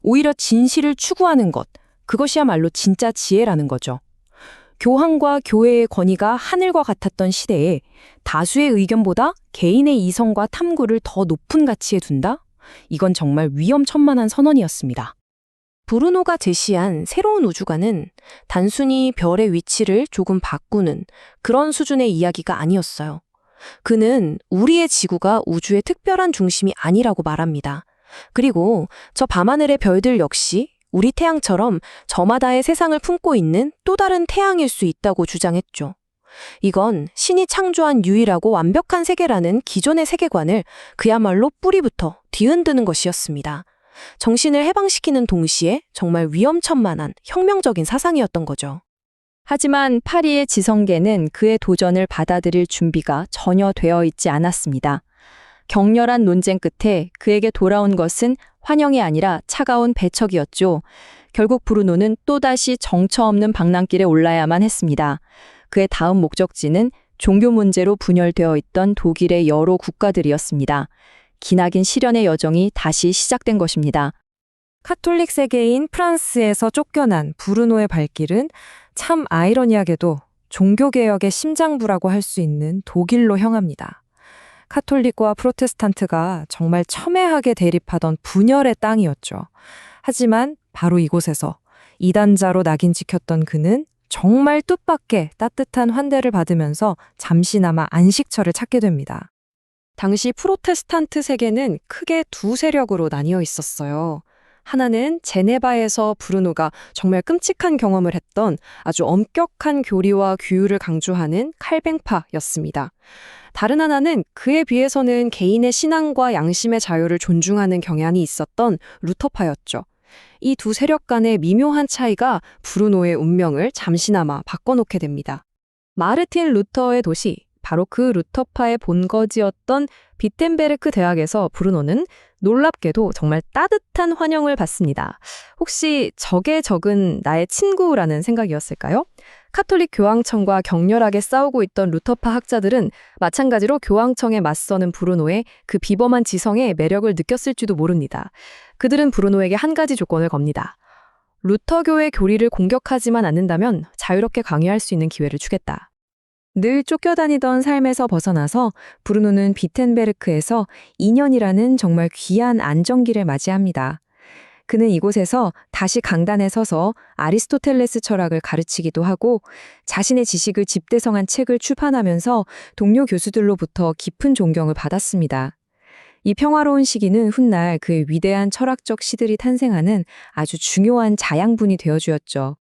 오히려 진실을 추구하는 것, 그것이야말로 진짜 지혜라는 거죠. 교황과 교회의 권위가 하늘과 같았던 시대에 다수의 의견보다 개인의 이성과 탐구를 더 높은 가치에 둔다? 이건 정말 위험천만한 선언이었습니다. 브루노가 제시한 새로운 우주관은 단순히 별의 위치를 조금 바꾸는 그런 수준의 이야기가 아니었어요. 그는 우리의 지구가 우주의 특별한 중심이 아니라고 말합니다. 그리고 저 밤하늘의 별들 역시 우리 태양처럼 저마다의 세상을 품고 있는 또 다른 태양일 수 있다고 주장했죠. 이건 신이 창조한 유일하고 완벽한 세계라는 기존의 세계관을 그야말로 뿌리부터 뒤흔드는 것이었습니다. 정신을 해방시키는 동시에 정말 위험천만한 혁명적인 사상이었던 거죠. 하지만 파리의 지성계는 그의 도전을 받아들일 준비가 전혀 되어 있지 않았습니다. 격렬한 논쟁 끝에 그에게 돌아온 것은 환영이 아니라 차가운 배척이었죠. 결국 브루노는 또다시 정처 없는 방랑길에 올라야만 했습니다. 그의 다음 목적지는 종교 문제로 분열되어 있던 독일의 여러 국가들이었습니다. 기나긴 시련의 여정이 다시 시작된 것입니다. 카톨릭 세계인 프랑스에서 쫓겨난 브루노의 발길은 참 아이러니하게도 종교개혁의 심장부라고 할 수 있는 독일로 향합니다. 카톨릭과 프로테스탄트가 정말 첨예하게 대립하던 분열의 땅이었죠. 하지만 바로 이곳에서 이단자로 낙인 찍혔던 그는 정말 뜻밖의 따뜻한 환대를 받으면서 잠시나마 안식처를 찾게 됩니다. 당시 프로테스탄트 세계는 크게 두 세력으로 나뉘어 있었어요. 하나는 제네바에서 브루노가 정말 끔찍한 경험을 했던 아주 엄격한 교리와 규율을 강조하는 칼뱅파였습니다. 다른 하나는 그에 비해서는 개인의 신앙과 양심의 자유를 존중하는 경향이 있었던 루터파였죠. 이 두 세력 간의 미묘한 차이가 브루노의 운명을 잠시나마 바꿔놓게 됩니다. 마르틴 루터의 도시, 바로 그 루터파의 본거지였던 비텐베르크 대학에서 브루노는 놀랍게도 정말 따뜻한 환영을 받습니다. 혹시 적의 적은 나의 친구라는 생각이었을까요? 카톨릭 교황청과 격렬하게 싸우고 있던 루터파 학자들은 마찬가지로 교황청에 맞서는 브루노의 그 비범한 지성에 매력을 느꼈을지도 모릅니다. 그들은 브루노에게 한 가지 조건을 겁니다. 루터교의 교리를 공격하지만 않는다면 자유롭게 강의할 수 있는 기회를 주겠다. 늘 쫓겨다니던 삶에서 벗어나서 브루노는 비텐베르크에서 2년이라는 정말 귀한 안정기를 맞이합니다. 그는 이곳에서 다시 강단에 서서 아리스토텔레스 철학을 가르치기도 하고 자신의 지식을 집대성한 책을 출판하면서 동료 교수들로부터 깊은 존경을 받았습니다. 이 평화로운 시기는 훗날 그의 위대한 철학적 시들이 탄생하는 아주 중요한 자양분이 되어주었죠.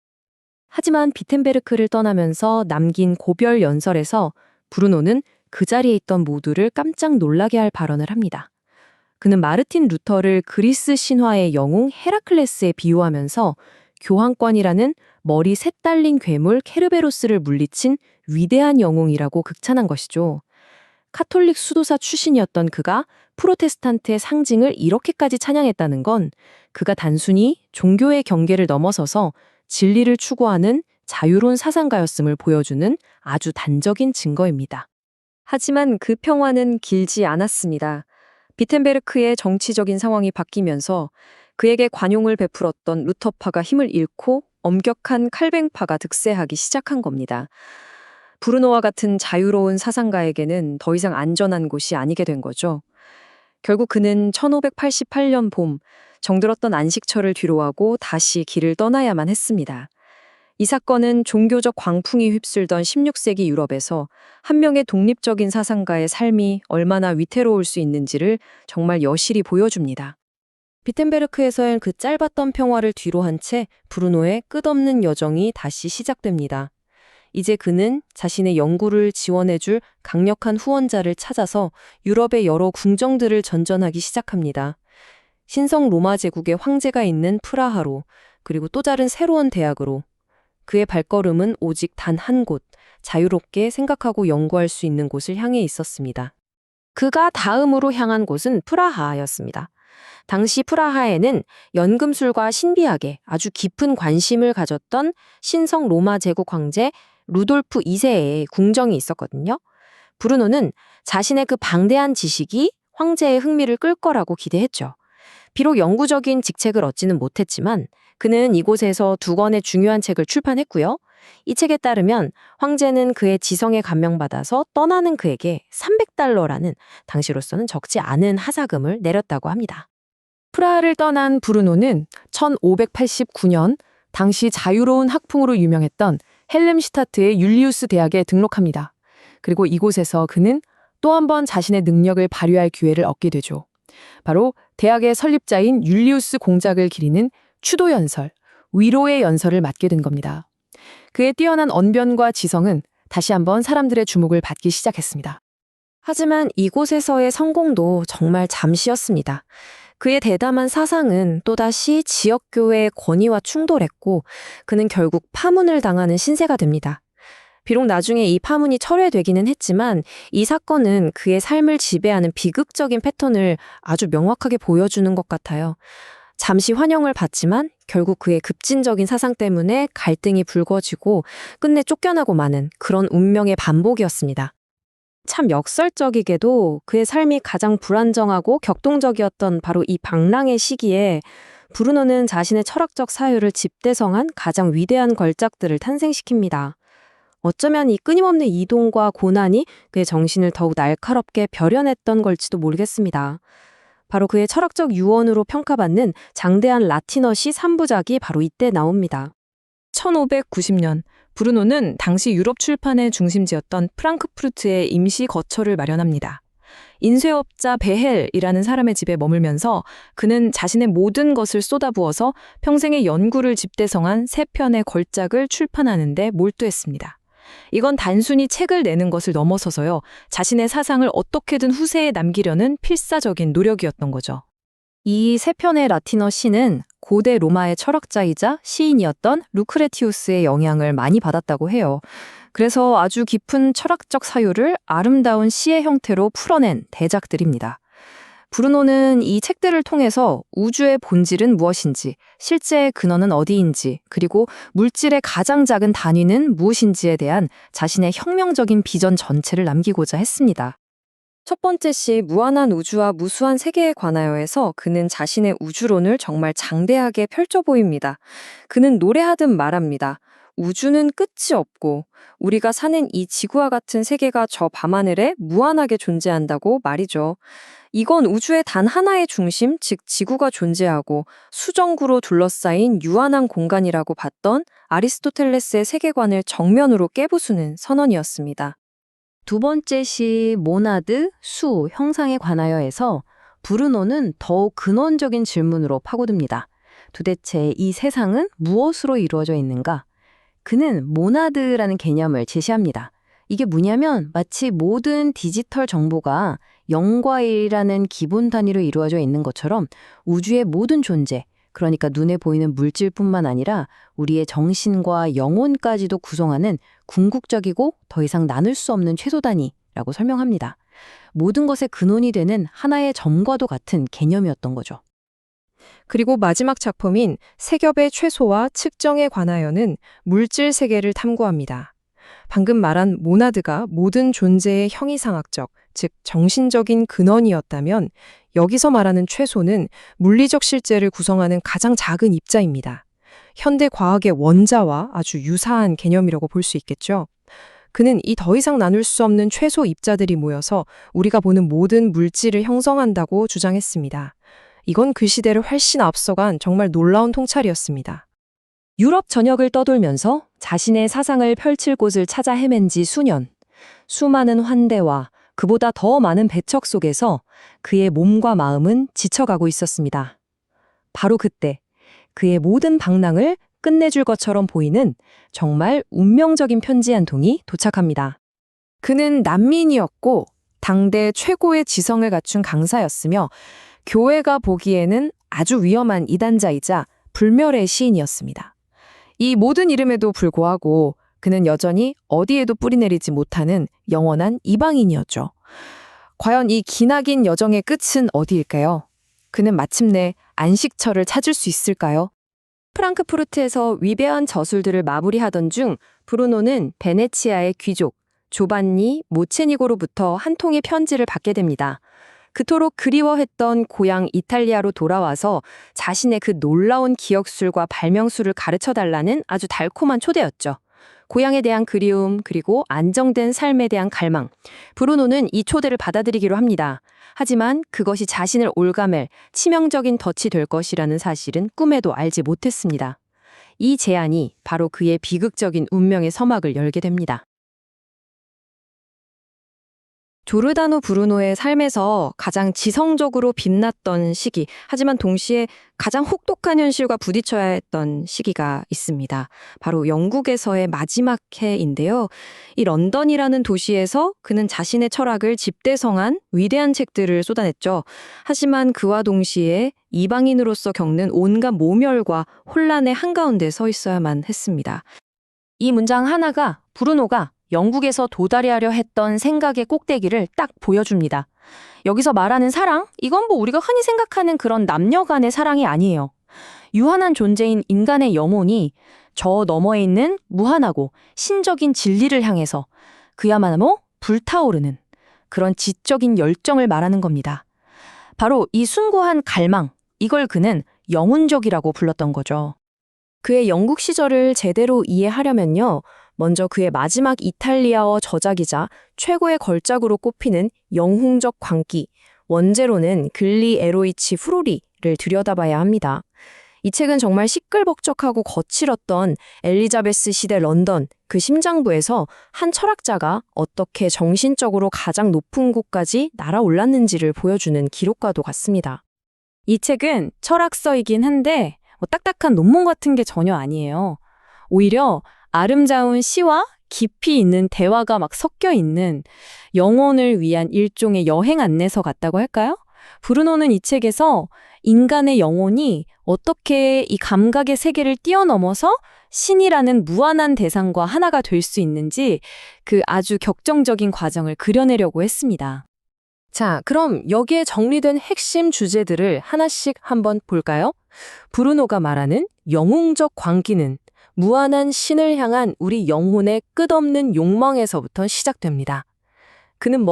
하지만 비텐베르크를 떠나면서 남긴 고별 연설에서 브루노는 그 자리에 있던 모두를 깜짝 놀라게 할 발언을 합니다. 그는 마르틴 루터를 그리스 신화의 영웅 헤라클레스에 비유하면서 교황권이라는 머리 셋 달린 괴물 케르베로스를 물리친 위대한 영웅이라고 극찬한 것이죠. 카톨릭 수도사 출신이었던 그가 프로테스탄트의 상징을 이렇게까지 찬양했다는 건 그가 단순히 종교의 경계를 넘어서서 진리를 추구하는 자유로운 사상가였음을 보여주는 아주 단적인 증거입니다. 하지만 그 평화는 길지 않았습니다. 비텐베르크의 정치적인 상황이 바뀌면서 그에게 관용을 베풀었던 루터파가 힘을 잃고 엄격한 칼뱅파가 득세하기 시작한 겁니다. 브루노와 같은 자유로운 사상가에게는 더 이상 안전한 곳이 아니게 된 거죠. 결국 그는 1588년 봄 정들었던 안식처를 뒤로하고 다시 길을 떠나야만 했습니다. 이 사건은 종교적 광풍이 휩쓸던 16세기 유럽에서 한 명의 독립적인 사상가의 삶이 얼마나 위태로울 수 있는지를 정말 여실히 보여줍니다. 비텐베르크에서의 그 짧았던 평화를 뒤로한 채 브루노의 끝없는 여정이 다시 시작됩니다. 이제 그는 자신의 연구를 지원해줄 강력한 후원자를 찾아서 유럽의 여러 궁정들을 전전하기 시작합니다. 신성 로마 제국의 황제가 있는 프라하로, 그리고 또 다른 새로운 대학으로. 그의 발걸음은 오직 단 한 곳, 자유롭게 생각하고 연구할 수 있는 곳을 향해 있었습니다. 그가 다음으로 향한 곳은 프라하였습니다. 당시 프라하에는 연금술과 신비학에 아주 깊은 관심을 가졌던 신성 로마 제국 황제 루돌프 2세의 궁정이 있었거든요. 브루노는 자신의 그 방대한 지식이 황제의 흥미를 끌 거라고 기대했죠. 비록 영구적인 직책을 얻지는 못했지만 그는 이곳에서 2권의 중요한 책을 출판했고요. 이 책에 따르면 황제는 그의 지성에 감명받아서 떠나는 그에게 300달러라는 당시로서는 적지 않은 하사금을 내렸다고 합니다. 프라하를 떠난 브루노는 1589년 당시 자유로운 학풍으로 유명했던 헬름슈타트의 율리우스 대학에 등록합니다. 그리고 이곳에서 그는 또 한 번 자신의 능력을 발휘할 기회를 얻게 되죠. 바로 대학의 설립자인 율리우스 공작을 기리는 추도 연설, 위로의 연설을 맡게 된 겁니다. 그의 뛰어난 언변과 지성은 다시 한번 사람들의 주목을 받기 시작했습니다. 하지만 이곳에서의 성공도 정말 잠시였습니다. 그의 대담한 사상은 또다시 지역교회의 권위와 충돌했고 그는 결국 파문을 당하는 신세가 됩니다. 비록 나중에 이 파문이 철회되기는 했지만 이 사건은 그의 삶을 지배하는 비극적인 패턴을 아주 명확하게 보여주는 것 같아요. 잠시 환영을 받지만 결국 그의 급진적인 사상 때문에 갈등이 불거지고 끝내 쫓겨나고 마는 그런 운명의 반복이었습니다. 참 역설적이게도 그의 삶이 가장 불안정하고 격동적이었던 바로 이 방랑의 시기에 브루노는 자신의 철학적 사유를 집대성한 가장 위대한 걸작들을 탄생시킵니다. 어쩌면 이 끊임없는 이동과 고난이 그의 정신을 더욱 날카롭게 벼려냈던 걸지도 모르겠습니다. 바로 그의 철학적 유언으로 평가받는 장대한 라틴어 시 3부작이 바로 이때 나옵니다. 1590년 브루노는 당시 유럽 출판의 중심지였던 프랑크푸르트에 임시 거처를 마련합니다. 인쇄업자 베헬이라는 사람의 집에 머물면서 그는 자신의 모든 것을 쏟아부어서 평생의 연구를 집대성한 3편의 걸작을 출판하는 데 몰두했습니다. 이건 단순히 책을 내는 것을 넘어서서요, 자신의 사상을 어떻게든 후세에 남기려는 필사적인 노력이었던 거죠. 이 3편의 라틴어 시는 고대 로마의 철학자이자 시인이었던 루크레티우스의 영향을 많이 받았다고 해요. 그래서 아주 깊은 철학적 사유를 아름다운 시의 형태로 풀어낸 대작들입니다. 브루노는 이 책들을 통해서 우주의 본질은 무엇인지, 실제의 근원은 어디인지, 그리고 물질의 가장 작은 단위는 무엇인지에 대한 자신의 혁명적인 비전 전체를 남기고자 했습니다. 첫 번째 시 무한한 우주와 무수한 세계에 관하여에서 그는 자신의 우주론을 정말 장대하게 펼쳐 보입니다. 그는 노래하듯 말합니다. 우주는 끝이 없고 우리가 사는 이 지구와 같은 세계가 저 밤하늘에 무한하게 존재한다고 말이죠. 이건 우주의 단 하나의 중심, 즉 지구가 존재하고 수정구로 둘러싸인 유한한 공간이라고 봤던 아리스토텔레스의 세계관을 정면으로 깨부수는 선언이었습니다. 두 번째 시 모나드, 수, 형상에 관하여에서 브루노는 더욱 근원적인 질문으로 파고듭니다. 도대체 이 세상은 무엇으로 이루어져 있는가? 그는 모나드라는 개념을 제시합니다. 이게 뭐냐면 마치 모든 디지털 정보가 0과 1이라는 기본 단위로 이루어져 있는 것처럼 우주의 모든 존재, 그러니까 눈에 보이는 물질뿐만 아니라 우리의 정신과 영혼까지도 구성하는 궁극적이고 더 이상 나눌 수 없는 최소 단위라고 설명합니다. 모든 것의 근원이 되는 하나의 점과도 같은 개념이었던 거죠. 그리고 마지막 작품인 세겹의 최소와 측정에 관하여는 물질 세계를 탐구합니다. 방금 말한 모나드가 모든 존재의 형이상학적, 즉 정신적인 근원이었다면 여기서 말하는 최소는 물리적 실제를 구성하는 가장 작은 입자입니다. 현대 과학의 원자와 아주 유사한 개념이라고 볼 수 있겠죠. 그는 이 더 이상 나눌 수 없는 최소 입자들이 모여서 우리가 보는 모든 물질을 형성한다고 주장했습니다. 이건 그 시대를 훨씬 앞서간 정말 놀라운 통찰이었습니다. 유럽 전역을 떠돌면서 자신의 사상을 펼칠 곳을 찾아 헤맨 지 수년. 수많은 환대와 그보다 더 많은 배척 속에서 그의 몸과 마음은 지쳐가고 있었습니다. 바로 그때 그의 모든 방랑을 끝내줄 것처럼 보이는 정말 운명적인 편지 한 통이 도착합니다. 그는 난민이었고 당대 최고의 지성을 갖춘 강사였으며 교회가 보기에는 아주 위험한 이단자이자 불멸의 시인이었습니다. 이 모든 이름에도 불구하고 그는 여전히 어디에도 뿌리내리지 못하는 영원한 이방인이었죠. 과연 이 기나긴 여정의 끝은 어디일까요? 그는 마침내 안식처를 찾을 수 있을까요? 프랑크푸르트에서 위대한 저술들을 마무리하던 중 브루노는 베네치아의 귀족 조반니 모체니고로부터 한 통의 편지를 받게 됩니다. 그토록 그리워했던 고향 이탈리아로 돌아와서 자신의 그 놀라운 기억술과 발명술을 가르쳐달라는 아주 달콤한 초대였죠. 고향에 대한 그리움 그리고 안정된 삶에 대한 갈망. 브루노는 이 초대를 받아들이기로 합니다. 하지만 그것이 자신을 올가맬 치명적인 덫이 될 것이라는 사실은 꿈에도 알지 못했습니다. 이 제안이 바로 그의 비극적인 운명의 서막을 열게 됩니다. 조르다노 브루노의 삶에서 가장 지성적으로 빛났던 시기, 하지만 동시에 가장 혹독한 현실과 부딪혀야 했던 시기가 있습니다. 바로 영국에서의 마지막 해인데요. 이 런던이라는 도시에서 그는 자신의 철학을 집대성한 위대한 책들을 쏟아냈죠. 하지만 그와 동시에 이방인으로서 겪는 온갖 모멸과 혼란의 한가운데 서 있어야만 했습니다. 이 문장 하나가 브루노가 영국에서 도달하려 했던 생각의 꼭대기를 딱 보여줍니다. 여기서 말하는 사랑, 이건 뭐 우리가 흔히 생각하는 그런 남녀 간의 사랑이 아니에요. 유한한 존재인 인간의 영혼이 저 너머에 있는 무한하고 신적인 진리를 향해서 그야말로 불타오르는 그런 지적인 열정을 말하는 겁니다. 바로 이 숭고한 갈망, 이걸 그는 영혼적이라고 불렀던 거죠. 그의 영국 시절을 제대로 이해하려면요. 먼저 그의 마지막 이탈리아어 저작이자 최고의 걸작으로 꼽히는 영웅적 광기, 원제로는 글리 에로이치 후로리를 들여다봐야 합니다. 이 책은 정말 시끌벅적하고 거칠었던 엘리자베스 시대 런던, 그 심장부에서 한 철학자가 어떻게 정신적으로 가장 높은 곳까지 날아올랐는지를 보여주는 기록과도 같습니다. 이 책은 철학서이긴 한데 딱딱한 논문 같은 게 전혀 아니에요. 오히려 아름다운 시와 깊이 있는 대화가 막 섞여 있는 영혼을 위한 일종의 여행 안내서 같다고 할까요? 브루노는 이 책에서 인간의 영혼이 어떻게 이 감각의 세계를 뛰어넘어서 신이라는 무한한 대상과 하나가 될 수 있는지 그 아주 격정적인 과정을 그려내려고 했습니다. 자, 그럼 여기에 정리된 핵심 주제들을 하나씩 한번 볼까요? 브루노가 말하는 영웅적 광기는 무한한 신을 향한 우리 영혼의 끝없는 욕망에서부터 시작됩니다. 그는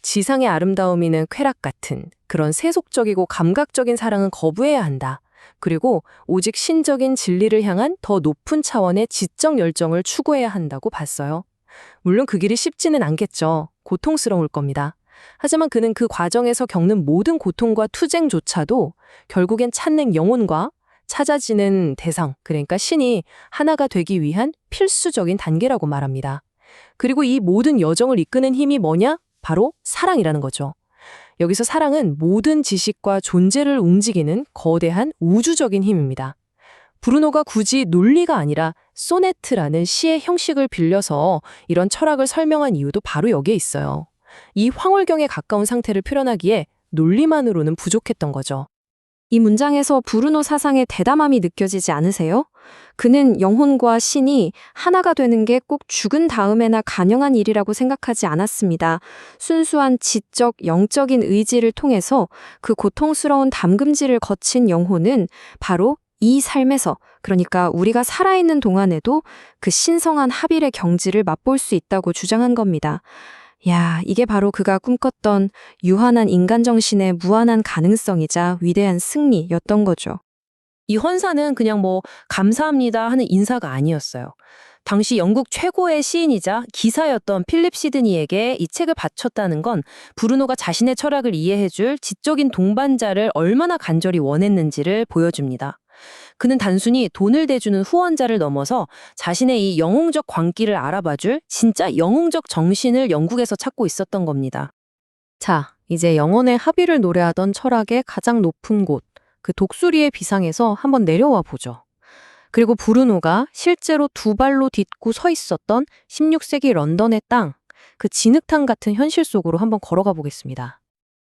지상의 아름다움이는 쾌락 같은 그런 세속적이고 감각적인 사랑은 거부해야 한다. 그리고 오직 신적인 진리를 향한 더 높은 차원의 지적 열정을 추구해야 한다고 봤어요. 물론 그 길이 쉽지는 않겠죠. 고통스러울 겁니다. 하지만 그는 그 과정에서 겪는 모든 고통과 투쟁조차도 결국엔 찾는 영혼과 찾아지는 대상, 그러니까 신이 하나가 되기 위한 필수적인 단계라고 말합니다. 그리고 이 모든 여정을 이끄는 힘이 뭐냐? 바로 사랑이라는 거죠. 여기서 사랑은 모든 지식과 존재를 움직이는 거대한 우주적인 힘입니다. 브루노가 굳이 논리가 아니라 소네트라는 시의 형식을 빌려서 이런 철학을 설명한 이유도 바로 여기에 있어요. 이 황홀경에 가까운 상태를 표현하기에 논리만으로는 부족했던 거죠. 이 문장에서 브루노 사상의 대담함이 느껴지지 않으세요? 그는 영혼과 신이 하나가 되는 게 꼭 죽은 다음에나 가능한 일이라고 생각하지 않았습니다. 순수한 지적, 영적인 의지를 통해서 그 고통스러운 담금질을 거친 영혼은 바로 이 삶에서, 그러니까 우리가 살아있는 동안에도 그 신성한 합일의 경지를 맛볼 수 있다고 주장한 겁니다. 야, 이게 바로 그가 꿈꿨던 유한한 인간 정신의 무한한 가능성이자 위대한 승리였던 거죠. 이 헌사는 그냥 감사합니다 하는 인사가 아니었어요. 당시 영국 최고의 시인이자 기사였던 필립 시드니에게 이 책을 바쳤다는 건 브루노가 자신의 철학을 이해해줄 지적인 동반자를 얼마나 간절히 원했는지를 보여줍니다. 그는 단순히 돈을 대주는 후원자를 넘어서 자신의 이 영웅적 광기를 알아봐줄 진짜 영웅적 정신을 영국에서 찾고 있었던 겁니다. 자, 이제 영혼의 합의를 노래하던 철학의 가장 높은 곳, 그 독수리의 비상에서 한번 내려와 보죠. 그리고 브루노가 실제로 두 발로 딛고 서 있었던 16세기 런던의 땅, 그 진흙탕 같은 현실 속으로 한번 걸어가 보겠습니다.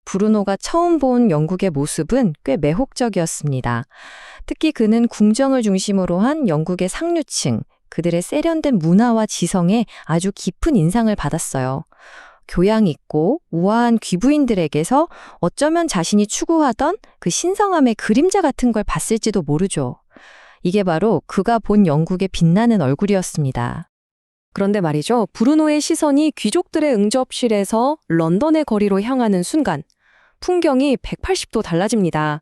브루노가 처음 본 영국의 모습은 꽤 매혹적이었습니다. 특히 그는 궁정을 중심으로 한 영국의 상류층, 그들의 세련된 문화와 지성에 아주 깊은 인상을 받았어요. 교양 있고 우아한 귀부인들에게서 어쩌면 자신이 추구하던 그 신성함의 그림자 같은 걸 봤을지도 모르죠. 이게 바로 그가 본 영국의 빛나는 얼굴이었습니다. 그런데 말이죠. 브루노의 시선이 귀족들의 응접실에서 런던의 거리로 향하는 순간 풍경이 180도 달라집니다.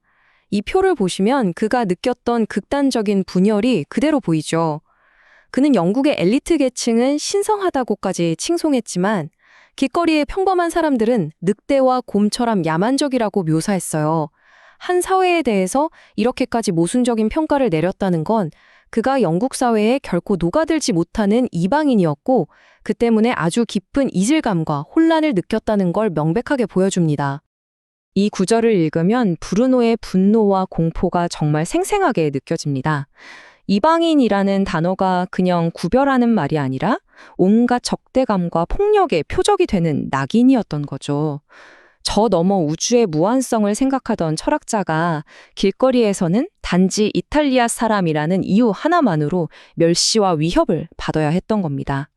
이 표를 보시면 그가 느꼈던 극단적인 분열이 그대로 보이죠. 그는 영국의 엘리트 계층은 신성하다고까지 칭송했지만 길거리의 평범한 사람들은 늑대와 곰처럼 야만적이라고 묘사했어요. 한 사회에 대해서 이렇게까지 모순적인 평가를 내렸다는 건 그가 영국 사회에 결코 녹아들지 못하는 이방인이었고 그 때문에 아주 깊은 이질감과 혼란을 느꼈다는 걸 명백하게 보여줍니다. 이 구절을 읽으면 브루노의 분노와 공포가 정말 생생하게 느껴집니다. 이방인이라는 단어가 그냥 구별하는 말이 아니라 온갖 적대감과 폭력의 표적이 되는 낙인이었던 거죠. 저 너머 우주의 무한성을 생각하던 철학자가 길거리에서는 단지 이탈리아 사람이라는 이유 하나만으로 멸시와 위협을 받아야 했던 겁니다.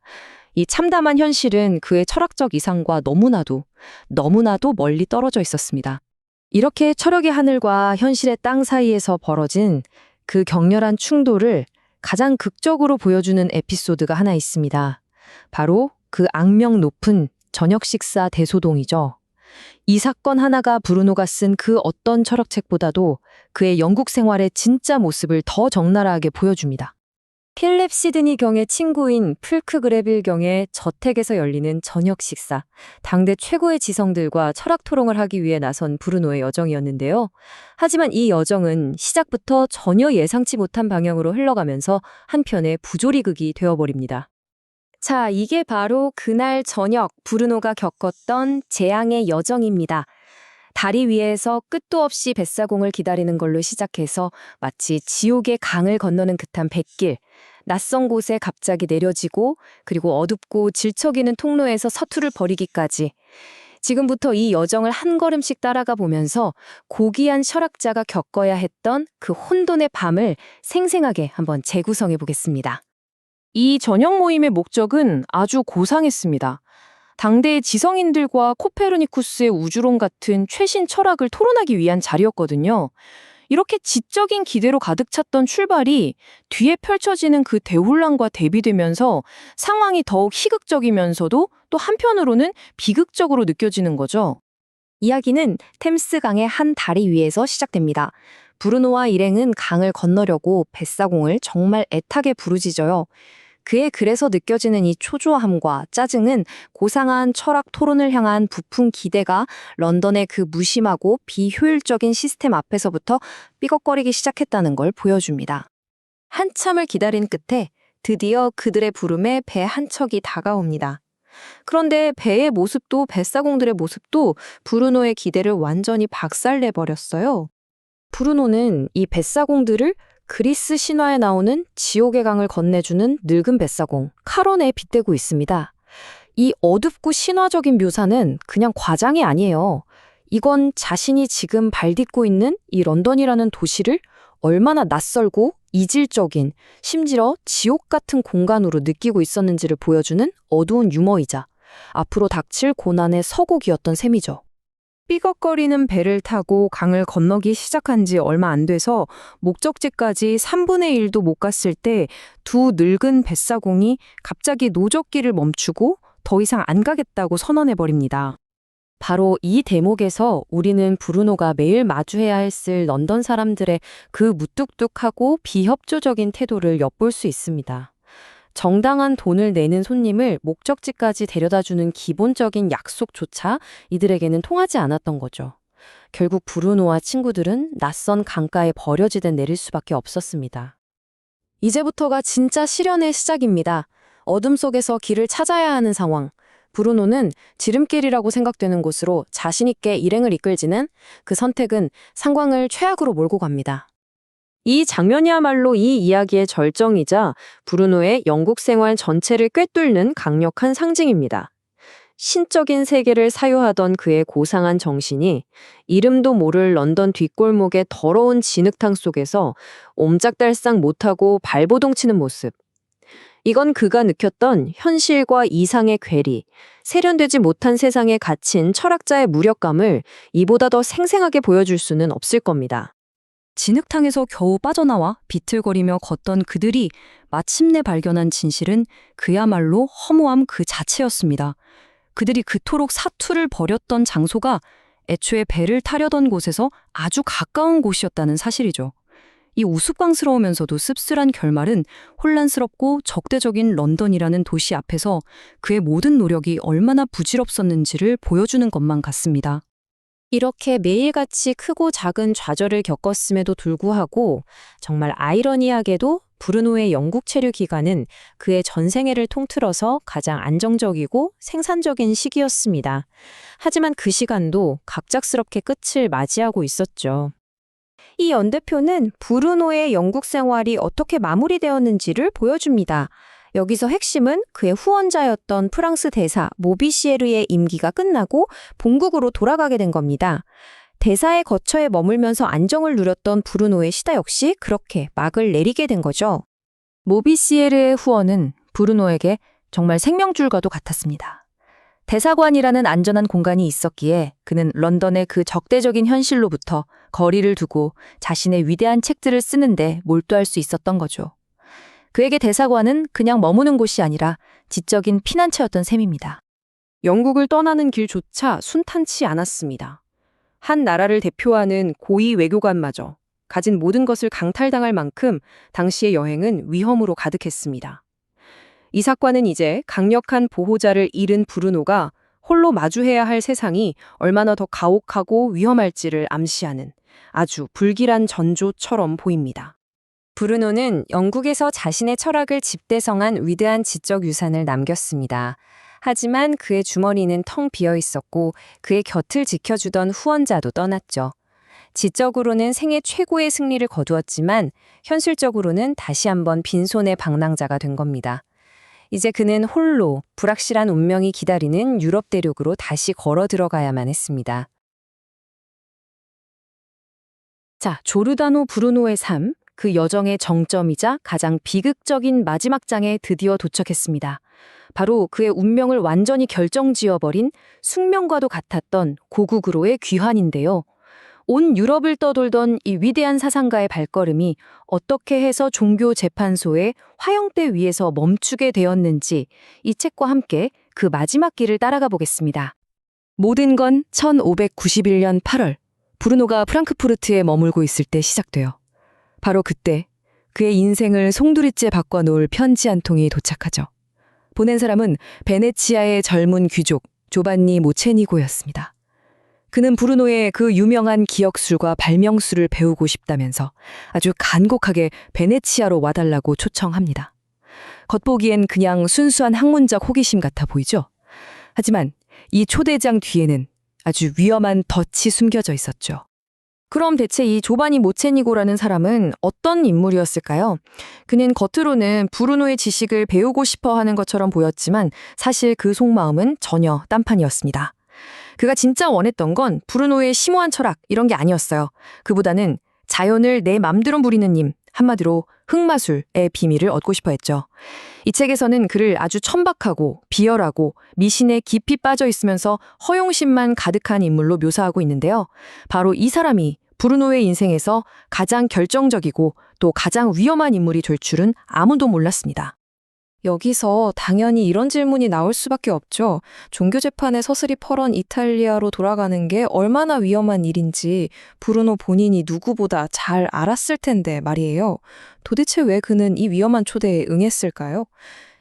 이 참담한 현실은 그의 철학적 이상과 너무나도 멀리 떨어져 있었습니다. 이렇게 철학의 하늘과 현실의 땅 사이에서 벌어진 그 격렬한 충돌을 가장 극적으로 보여주는 에피소드가 하나 있습니다. 바로 그 악명 높은 저녁 식사 대소동이죠. 이 사건 하나가 브루노가 쓴 그 어떤 철학책보다도 그의 영국 생활의 진짜 모습을 더 적나라하게 보여줍니다. 필립 시드니 경의 친구인 풀크 그레빌 경의 저택에서 열리는 저녁 식사, 당대 최고의 지성들과 철학 토론을 하기 위해 나선 브루노의 여정이었는데요. 하지만 이 여정은 시작부터 전혀 예상치 못한 방향으로 흘러가면서 한편의 부조리극이 되어버립니다. 자, 이게 바로 그날 저녁 브루노가 겪었던 재앙의 여정입니다. 다리 위에서 끝도 없이 뱃사공을 기다리는 걸로 시작해서 마치 지옥의 강을 건너는 듯한 뱃길, 낯선 곳에 갑자기 내려지고 그리고 어둡고 질척이는 통로에서 서투를 벌이기까지 지금부터 이 여정을 한 걸음씩 따라가 보면서 고귀한 철학자가 겪어야 했던 그 혼돈의 밤을 생생하게 한번 재구성해 보겠습니다. 이 저녁 모임의 목적은 아주 고상했습니다. 당대의 지성인들과 코페르니쿠스의 우주론 같은 최신 철학을 토론하기 위한 자리였거든요. 이렇게 지적인 기대로 가득 찼던 출발이 뒤에 펼쳐지는 그 대혼란과 대비되면서 상황이 더욱 희극적이면서도 또 한편으로는 비극적으로 느껴지는 거죠. 이야기는 템스강의 한 다리 위에서 시작됩니다. 브루노와 일행은 강을 건너려고 뱃사공을 정말 애타게 부르짖어요. 그의 글에서 느껴지는 이 초조함과 짜증은 고상한 철학 토론을 향한 부푼 기대가 런던의 그 무심하고 비효율적인 시스템 앞에서부터 삐걱거리기 시작했다는 걸 보여줍니다. 한참을 기다린 끝에 드디어 그들의 부름에 배 한 척이 다가옵니다. 그런데 배의 모습도 뱃사공들의 모습도 브루노의 기대를 완전히 박살내버렸어요. 브루노는 이 뱃사공들을 그리스 신화에 나오는 지옥의 강을 건네주는 늙은 뱃사공, 카론에 빗대고 있습니다. 이 어둡고 신화적인 묘사는 그냥 과장이 아니에요. 이건 자신이 지금 발딛고 있는 이 런던이라는 도시를 얼마나 낯설고 이질적인, 심지어 지옥 같은 공간으로 느끼고 있었는지를 보여주는 어두운 유머이자 앞으로 닥칠 고난의 서곡이었던 셈이죠. 삐걱거리는 배를 타고 강을 건너기 시작한 지 얼마 안 돼서 목적지까지 3분의 1도 못 갔을 때 두 늙은 뱃사공이 갑자기 노젓기를 멈추고 더 이상 안 가겠다고 선언해버립니다. 바로 이 대목에서 우리는 브루노가 매일 마주해야 했을 런던 사람들의 그 무뚝뚝하고 비협조적인 태도를 엿볼 수 있습니다. 정당한 돈을 내는 손님을 목적지까지 데려다주는 기본적인 약속조차 이들에게는 통하지 않았던 거죠. 결국 브루노와 친구들은 낯선 강가에 버려지듯 내릴 수밖에 없었습니다. 이제부터가 진짜 시련의 시작입니다. 어둠 속에서 길을 찾아야 하는 상황. 브루노는 지름길이라고 생각되는 곳으로 자신 있게 일행을 이끌지는 그 선택은 상황을 최악으로 몰고 갑니다. 이 장면이야말로 이 이야기의 절정이자 브루노의 영국 생활 전체를 꿰뚫는 강력한 상징입니다. 신적인 세계를 사유하던 그의 고상한 정신이 이름도 모를 런던 뒷골목의 더러운 진흙탕 속에서 옴짝달싹 못하고 발버둥 치는 모습. 이건 그가 느꼈던 현실과 이상의 괴리, 세련되지 못한 세상에 갇힌 철학자의 무력감을 이보다 더 생생하게 보여줄 수는 없을 겁니다. 진흙탕에서 겨우 빠져나와 비틀거리며 걷던 그들이 마침내 발견한 진실은 그야말로 허무함 그 자체였습니다. 그들이 그토록 사투를 벌였던 장소가 애초에 배를 타려던 곳에서 아주 가까운 곳이었다는 사실이죠. 이 우스꽝스러우면서도 씁쓸한 결말은 혼란스럽고 적대적인 런던이라는 도시 앞에서 그의 모든 노력이 얼마나 부질없었는지를 보여주는 것만 같습니다. 이렇게 매일같이 크고 작은 좌절을 겪었음에도 불구하고 정말 아이러니하게도 브루노의 영국 체류 기간은 그의 전생애를 통틀어서 가장 안정적이고 생산적인 시기였습니다. 하지만 그 시간도 갑작스럽게 끝을 맞이하고 있었죠. 이 연대표는 브루노의 영국 생활이 어떻게 마무리되었는지를 보여줍니다. 여기서 핵심은 그의 후원자였던 프랑스 대사 모비시에르의 임기가 끝나고 본국으로 돌아가게 된 겁니다. 대사의 거처에 머물면서 안정을 누렸던 브루노의 시대 역시 그렇게 막을 내리게 된 거죠. 모비시에르의 후원은 브루노에게 정말 생명줄과도 같았습니다. 대사관이라는 안전한 공간이 있었기에 그는 런던의 그 적대적인 현실로부터 거리를 두고 자신의 위대한 책들을 쓰는데 몰두할 수 있었던 거죠. 그에게 대사관은 그냥 머무는 곳이 아니라 지적인 피난처였던 셈입니다. 영국을 떠나는 길조차 순탄치 않았습니다. 한 나라를 대표하는 고위 외교관마저 가진 모든 것을 강탈당할 만큼 당시의 여행은 위험으로 가득했습니다. 이 사건은 이제 강력한 보호자를 잃은 브루노가 홀로 마주해야 할 세상이 얼마나 더 가혹하고 위험할지를 암시하는 아주 불길한 전조처럼 보입니다. 브루노는 영국에서 자신의 철학을 집대성한 위대한 지적 유산을 남겼습니다. 하지만 그의 주머니는 텅 비어 있었고 그의 곁을 지켜주던 후원자도 떠났죠. 지적으로는 생애 최고의 승리를 거두었지만 현실적으로는 다시 한번 빈손의 방랑자가 된 겁니다. 이제 그는 홀로 불확실한 운명이 기다리는 유럽 대륙으로 다시 걸어 들어가야만 했습니다. 자, 조르다노 브루노의 삶, 그 여정의 정점이자 가장 비극적인 마지막 장에 드디어 도착했습니다. 바로 그의 운명을 완전히 결정지어버린 숙명과도 같았던 고국으로의 귀환인데요. 온 유럽을 떠돌던 이 위대한 사상가의 발걸음이 어떻게 해서 종교 재판소의 화형대 위에서 멈추게 되었는지 이 책과 함께 그 마지막 길을 따라가 보겠습니다. 모든 건 1591년 8월 브루노가 프랑크푸르트에 머물고 있을 때 시작돼요. 바로 그때 그의 인생을 송두리째 바꿔놓을 편지 한 통이 도착하죠. 보낸 사람은 베네치아의 젊은 귀족 조반니 모체니고였습니다. 그는 브루노의 그 유명한 기억술과 발명술을 배우고 싶다면서 아주 간곡하게 베네치아로 와달라고 초청합니다. 겉보기엔 그냥 순수한 학문적 호기심 같아 보이죠? 하지만 이 초대장 뒤에는 아주 위험한 덫이 숨겨져 있었죠. 그럼 대체 이 조바니 모체니고라는 사람은 어떤 인물이었을까요? 그는 겉으로는 브루노의 지식을 배우고 싶어 하는 것처럼 보였지만 사실 그 속마음은 전혀 딴판이었습니다. 그가 진짜 원했던 건 브루노의 심오한 철학 이런 게 아니었어요. 그보다는 자연을 내 맘대로 부리는 님, 한마디로 흑마술의 비밀을 얻고 싶어 했죠. 이 책에서는 그를 아주 천박하고 비열하고 미신에 깊이 빠져 있으면서 허용심만 가득한 인물로 묘사하고 있는데요. 바로 이 사람이 브루노의 인생에서 가장 결정적이고 또 가장 위험한 인물이 될 줄은 아무도 몰랐습니다. 여기서 당연히 이런 질문이 나올 수밖에 없죠. 종교재판의 서슬이 펄언 이탈리아로 돌아가는 게 얼마나 위험한 일인지 브루노 본인이 누구보다 잘 알았을 텐데 말이에요. 도대체 왜 그는 이 위험한 초대에 응했을까요?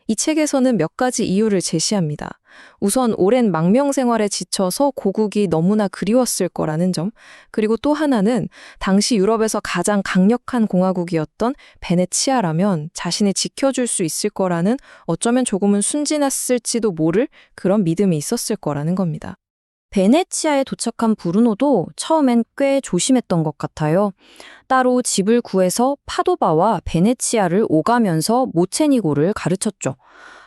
이 책에서는 몇 가지 이유를 제시합니다. 우선 오랜 망명 생활에 지쳐서 고국이 너무나 그리웠을 거라는 점, 그리고 또 하나는 당시 유럽에서 가장 강력한 공화국이었던 베네치아라면 자신을 지켜줄 수 있을 거라는 어쩌면 조금은 순진했을지도 모를 그런 믿음이 있었을 거라는 겁니다. 베네치아에 도착한 브루노도 처음엔 꽤 조심했던 것 같아요. 따로 집을 구해서 파도바와 베네치아를 오가면서 모체니고를 가르쳤죠.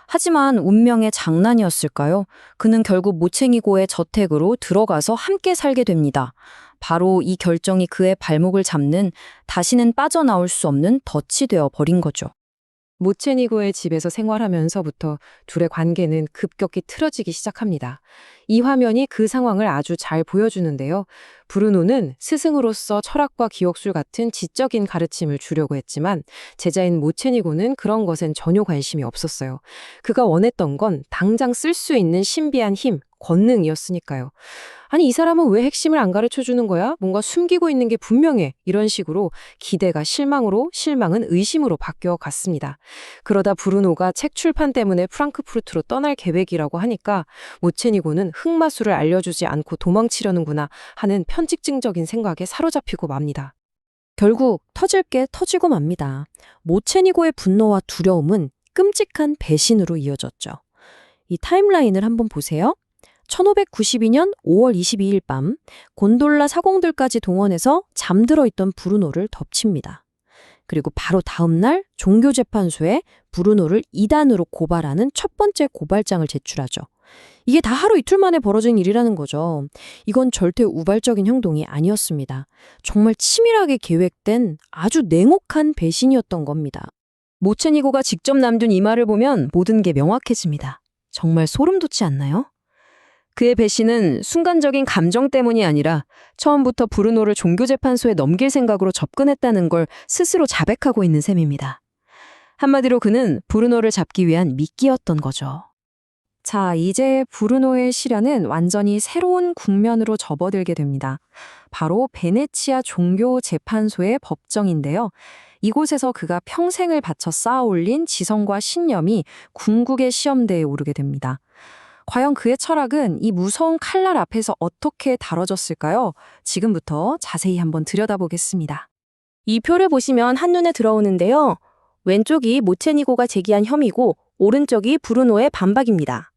하지만 운명의 장난이었을까요? 그는 결국 모체니고의 저택으로 들어가서 함께 살게 됩니다. 바로 이 결정이 그의 발목을 잡는 다시는 빠져나올 수 없는 덫이 되어 버린 거죠. 모체니고의 집에서 생활하면서부터 둘의 관계는 급격히 틀어지기 시작합니다. 이 화면이 그 상황을 아주 잘 보여주는데요. 브루노는 스승으로서 철학과 기억술 같은 지적인 가르침을 주려고 했지만 제자인 모체니고는 그런 것엔 전혀 관심이 없었어요. 그가 원했던 건 당장 쓸 수 있는 신비한 힘, 권능이었으니까요. 아니, 이 사람은 왜 핵심을 안 가르쳐주는 거야? 뭔가 숨기고 있는 게 분명해. 이런 식으로 기대가 실망으로, 실망은 의심으로 바뀌어 갔습니다. 그러다 브루노가 책 출판 때문에 프랑크푸르트로 떠날 계획이라고 하니까 모체니고는 흑마술을 알려주지 않고 도망치려는구나 하는 편직증적인 생각에 사로잡히고 맙니다. 결국 터질 게 터지고 맙니다. 모체니고의 분노와 두려움은 끔찍한 배신으로 이어졌죠. 이 타임라인을 한번 보세요. 1592년 5월 22일 밤 곤돌라 사공들까지 동원해서 잠들어 있던 브루노를 덮칩니다. 그리고 바로 다음 날 종교재판소에 브루노를 이단으로 고발하는 첫 번째 고발장을 제출하죠. 이게 다 하루 이틀 만에 벌어진 일이라는 거죠. 이건 절대 우발적인 행동이 아니었습니다. 정말 치밀하게 계획된 아주 냉혹한 배신이었던 겁니다. 모체니고가 직접 남긴 이 말을 보면 모든 게 명확해집니다. 정말 소름 돋지 않나요? 그의 배신은 순간적인 감정 때문이 아니라 처음부터 브루노를 종교재판소에 넘길 생각으로 접근했다는 걸 스스로 자백하고 있는 셈입니다. 한마디로 그는 브루노를 잡기 위한 미끼였던 거죠. 자, 이제 브루노의 시련은 완전히 새로운 국면으로 접어들게 됩니다. 바로 베네치아 종교재판소의 법정인데요. 이곳에서 그가 평생을 바쳐 쌓아올린 지성과 신념이 궁극의 시험대에 오르게 됩니다. 과연 그의 철학은 이 무서운 칼날 앞에서 어떻게 다뤄졌을까요? 지금부터 자세히 한번 들여다보겠습니다. 이 표를 보시면 한눈에 들어오는데요. 왼쪽이 모체니고가 제기한 혐의고 오른쪽이 브루노의 반박입니다.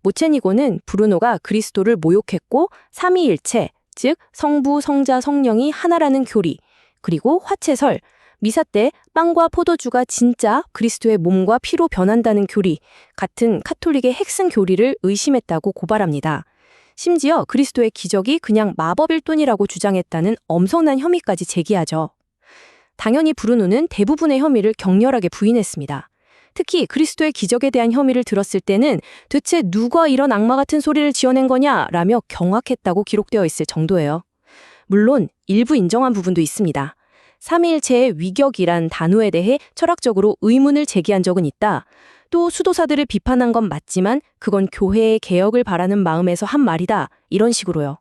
모체니고는 브루노가 그리스도를 모욕했고 삼위일체, 즉 성부, 성자, 성령이 하나라는 교리, 그리고 화채설, 미사 때 빵과 포도주가 진짜 그리스도의 몸과 피로 변한다는 교리, 같은 카톨릭의 핵심 교리를 의심했다고 고발합니다. 심지어 그리스도의 기적이 그냥 마법일 뿐이라고 주장했다는 엄청난 혐의까지 제기하죠. 당연히 브루노는 대부분의 혐의를 격렬하게 부인했습니다. 특히 그리스도의 기적에 대한 혐의를 들었을 때는 대체 누가 이런 악마 같은 소리를 지어낸 거냐라며 경악했다고 기록되어 있을 정도예요. 물론 일부 인정한 부분도 있습니다. 삼위일체의 위격이란 단어에 대해 철학적으로 의문을 제기한 적은 있다. 또 수도사들을 비판한 건 맞지만 그건 교회의 개혁을 바라는 마음에서 한 말이다. 이런 식으로요.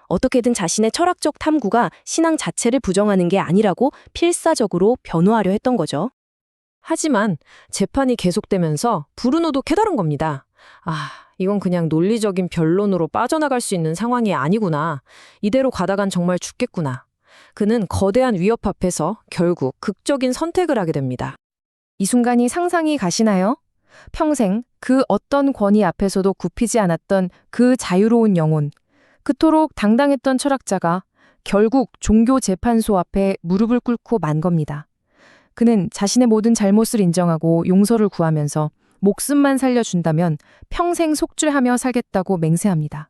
어떻게든 자신의 철학적 탐구가 신앙 자체를 부정하는 게 아니라고 필사적으로 변호하려 했던 거죠. 하지만 재판이 계속되면서 브루노도 깨달은 겁니다. 이건 그냥 논리적인 변론으로 빠져나갈 수 있는 상황이 아니구나. 이대로 가다간 정말 죽겠구나. 그는 거대한 위협 앞에서 결국 극적인 선택을 하게 됩니다. 이 순간이 상상이 가시나요? 평생 그 어떤 권위 앞에서도 굽히지 않았던 그 자유로운 영혼, 그토록 당당했던 철학자가 결국 종교재판소 앞에 무릎을 꿇고 만 겁니다. 그는 자신의 모든 잘못을 인정하고 용서를 구하면서 목숨만 살려준다면 평생 속죄하며 살겠다고 맹세합니다.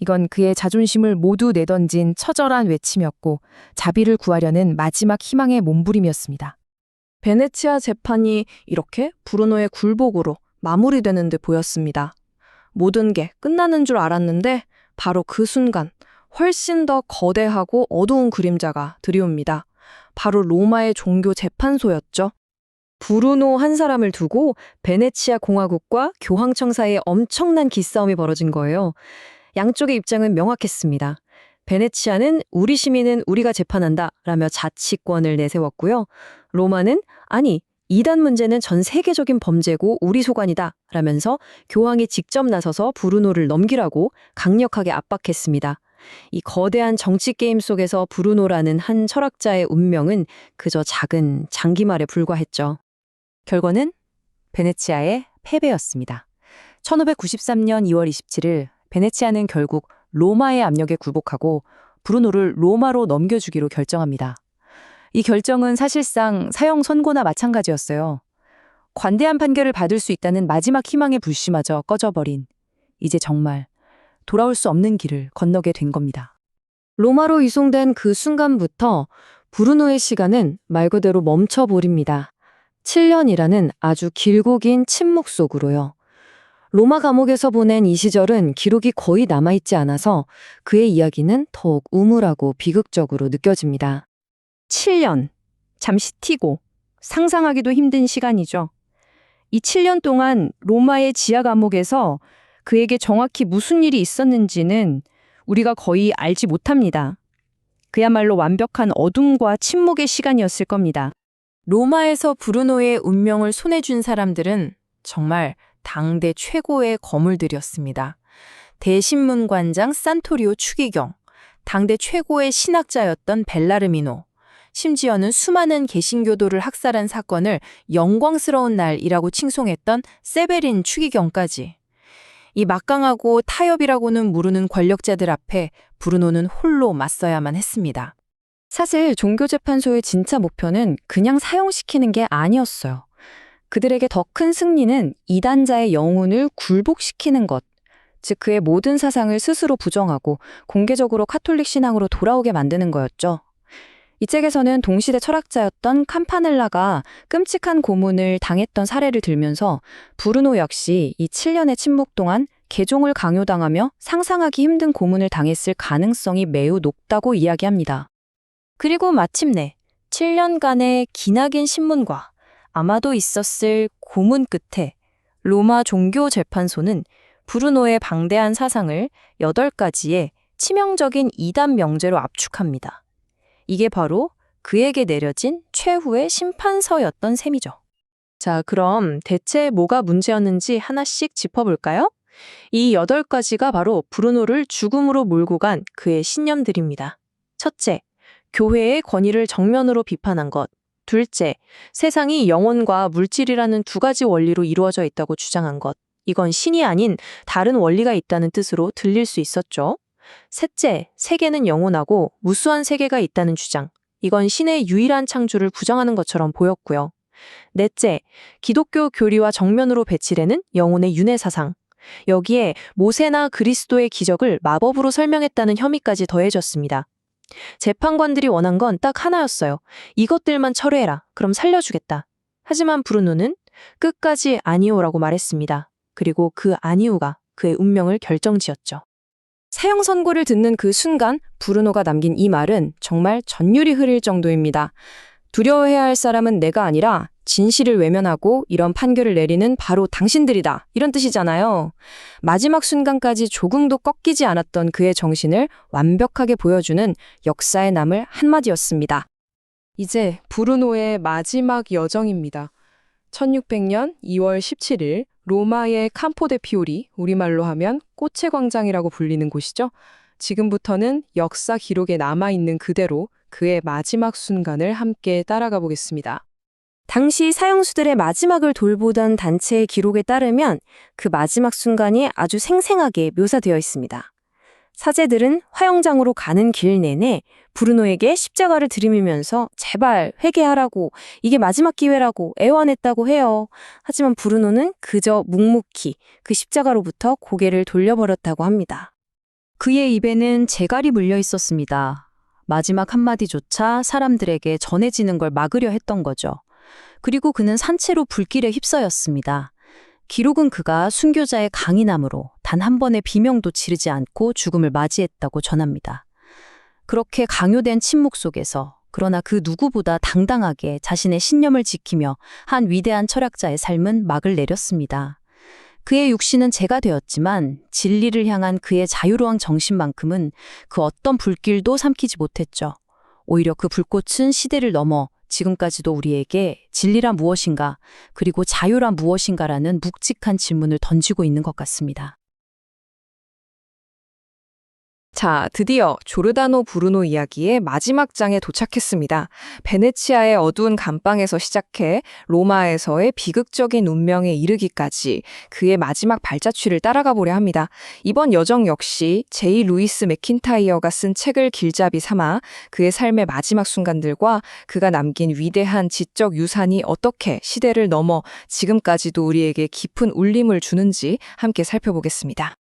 이건 그의 자존심을 모두 내던진 처절한 외침이었고 자비를 구하려는 마지막 희망의 몸부림이었습니다. 베네치아 재판이 이렇게 브루노의 굴복으로 마무리되는 듯 보였습니다. 모든 게 끝나는 줄 알았는데 바로 그 순간 훨씬 더 거대하고 어두운 그림자가 들이옵니다. 바로 로마의 종교 재판소였죠. 브루노 한 사람을 두고 베네치아 공화국과 교황청 사이에 엄청난 기싸움이 벌어진 거예요. 양쪽의 입장은 명확했습니다. 베네치아는 우리 시민은 우리가 재판한다 라며 자치권을 내세웠고요. 로마는 아니, 이단 문제는 전 세계적인 범죄고 우리 소관이다 라면서 교황이 직접 나서서 브루노를 넘기라고 강력하게 압박했습니다. 이 거대한 정치 게임 속에서 브루노라는 한 철학자의 운명은 그저 작은 장기말에 불과했죠. 결과는 베네치아의 패배였습니다. 1593년 2월 27일 베네치아는 결국 로마의 압력에 굴복하고 브루노를 로마로 넘겨주기로 결정합니다. 이 결정은 사실상 사형 선고나 마찬가지였어요. 관대한 판결을 받을 수 있다는 마지막 희망의 불씨마저 꺼져버린, 이제 정말 돌아올 수 없는 길을 건너게 된 겁니다. 로마로 이송된 그 순간부터 브루노의 시간은 말 그대로 멈춰버립니다. 7년이라는 아주 길고 긴 침묵 속으로요. 로마 감옥에서 보낸 이 시절은 기록이 거의 남아있지 않아서 그의 이야기는 더욱 우물하고 비극적으로 느껴집니다. 7년, 잠시 튀고 상상하기도 힘든 시간이죠. 이 7년 동안 로마의 지하 감옥에서 그에게 정확히 무슨 일이 있었는지는 우리가 거의 알지 못합니다. 그야말로 완벽한 어둠과 침묵의 시간이었을 겁니다. 로마에서 브루노의 운명을 손에 쥔 사람들은 정말 당대 최고의 거물들이었습니다. 대신문관장 산토리오 추기경, 당대 최고의 신학자였던 벨라르미노, 심지어는 수많은 개신교도를 학살한 사건을 영광스러운 날이라고 칭송했던 세베린 추기경까지. 이 막강하고 타협이라고는 모르는 권력자들 앞에 브루노는 홀로 맞서야만 했습니다. 사실 종교재판소의 진짜 목표는 그냥 사형시키는 게 아니었어요. 그들에게 더 큰 승리는 이단자의 영혼을 굴복시키는 것, 즉 그의 모든 사상을 스스로 부정하고 공개적으로 카톨릭 신앙으로 돌아오게 만드는 거였죠. 이 책에서는 동시대 철학자였던 캄파넬라가 끔찍한 고문을 당했던 사례를 들면서 브루노 역시 이 7년의 침묵 동안 개종을 강요당하며 상상하기 힘든 고문을 당했을 가능성이 매우 높다고 이야기합니다. 그리고 마침내 7년간의 기나긴 신문과 아마도 있었을 고문 끝에 로마 종교재판소는 브루노의 방대한 사상을 8가지의 치명적인 이단 명제로 압축합니다. 이게 바로 그에게 내려진 최후의 심판서였던 셈이죠. 자, 그럼 대체 뭐가 문제였는지 하나씩 짚어볼까요? 이 8가지가 바로 브루노를 죽음으로 몰고 간 그의 신념들입니다. 첫째, 교회의 권위를 정면으로 비판한 것. 둘째, 세상이 영혼과 물질이라는 2가지 원리로 이루어져 있다고 주장한 것. 이건 신이 아닌 다른 원리가 있다는 뜻으로 들릴 수 있었죠. 셋째, 세계는 영원하고 무수한 세계가 있다는 주장. 이건 신의 유일한 창조를 부정하는 것처럼 보였고요. 넷째, 기독교 교리와 정면으로 배치되는 영혼의 윤회 사상. 여기에 모세나 그리스도의 기적을 마법으로 설명했다는 혐의까지 더해졌습니다. 재판관들이 원한 건 딱 하나였어요. 이것들만 철회해라. 그럼 살려주겠다. 하지만 브루노는 끝까지 아니오라고 말했습니다. 그리고 그 아니오가 그의 운명을 결정지었죠. 사형 선고를 듣는 그 순간 브루노가 남긴 이 말은 정말 전율이 흐릴 정도입니다. 두려워해야 할 사람은 내가 아니라 진실을 외면하고 이런 판결을 내리는 바로 당신들이다. 이런 뜻이잖아요. 마지막 순간까지 조금도 꺾이지 않았던 그의 정신을 완벽하게 보여주는 역사에 남을 한마디였습니다. 이제 브루노의 마지막 여정입니다. 1600년 2월 17일 로마의 campo de fiori, 우리말로 하면 꽃의 광장이라고 불리는 곳이죠. 지금부터는 역사 기록에 남아있는 그대로 그의 마지막 순간을 함께 따라가 보겠습니다. 당시 사형수들의 마지막을 돌보던 단체의 기록에 따르면 그 마지막 순간이 아주 생생하게 묘사되어 있습니다. 사제들은 화형장으로 가는 길 내내 브루노에게 십자가를 들이밀면서 제발 회개하라고, 이게 마지막 기회라고 애원했다고 해요. 하지만 브루노는 그저 묵묵히 그 십자가로부터 고개를 돌려버렸다고 합니다. 그의 입에는 재갈이 물려 있었습니다. 마지막 한마디조차 사람들에게 전해지는 걸 막으려 했던 거죠. 그리고 그는 산채로 불길에 휩싸였습니다. 기록은 그가 순교자의 강인함으로 단 한 번의 비명도 지르지 않고 죽음을 맞이했다고 전합니다. 그렇게 강요된 침묵 속에서, 그러나 그 누구보다 당당하게 자신의 신념을 지키며 한 위대한 철학자의 삶은 막을 내렸습니다. 그의 육신은 재가 되었지만 진리를 향한 그의 자유로운 정신만큼은 그 어떤 불길도 삼키지 못했죠. 오히려 그 불꽃은 시대를 넘어 지금까지도 우리에게 진리란 무엇인가, 그리고 자유란 무엇인가라는 묵직한 질문을 던지고 있는 것 같습니다. 자, 드디어 조르다노 브루노 이야기의 마지막 장에 도착했습니다. 베네치아의 어두운 감방에서 시작해 로마에서의 비극적인 운명에 이르기까지 그의 마지막 발자취를 따라가 보려 합니다. 이번 여정 역시 제이 루이스 맥킨타이어가 쓴 책을 길잡이 삼아 그의 삶의 마지막 순간들과 그가 남긴 위대한 지적 유산이 어떻게 시대를 넘어 지금까지도 우리에게 깊은 울림을 주는지 함께 살펴보겠습니다.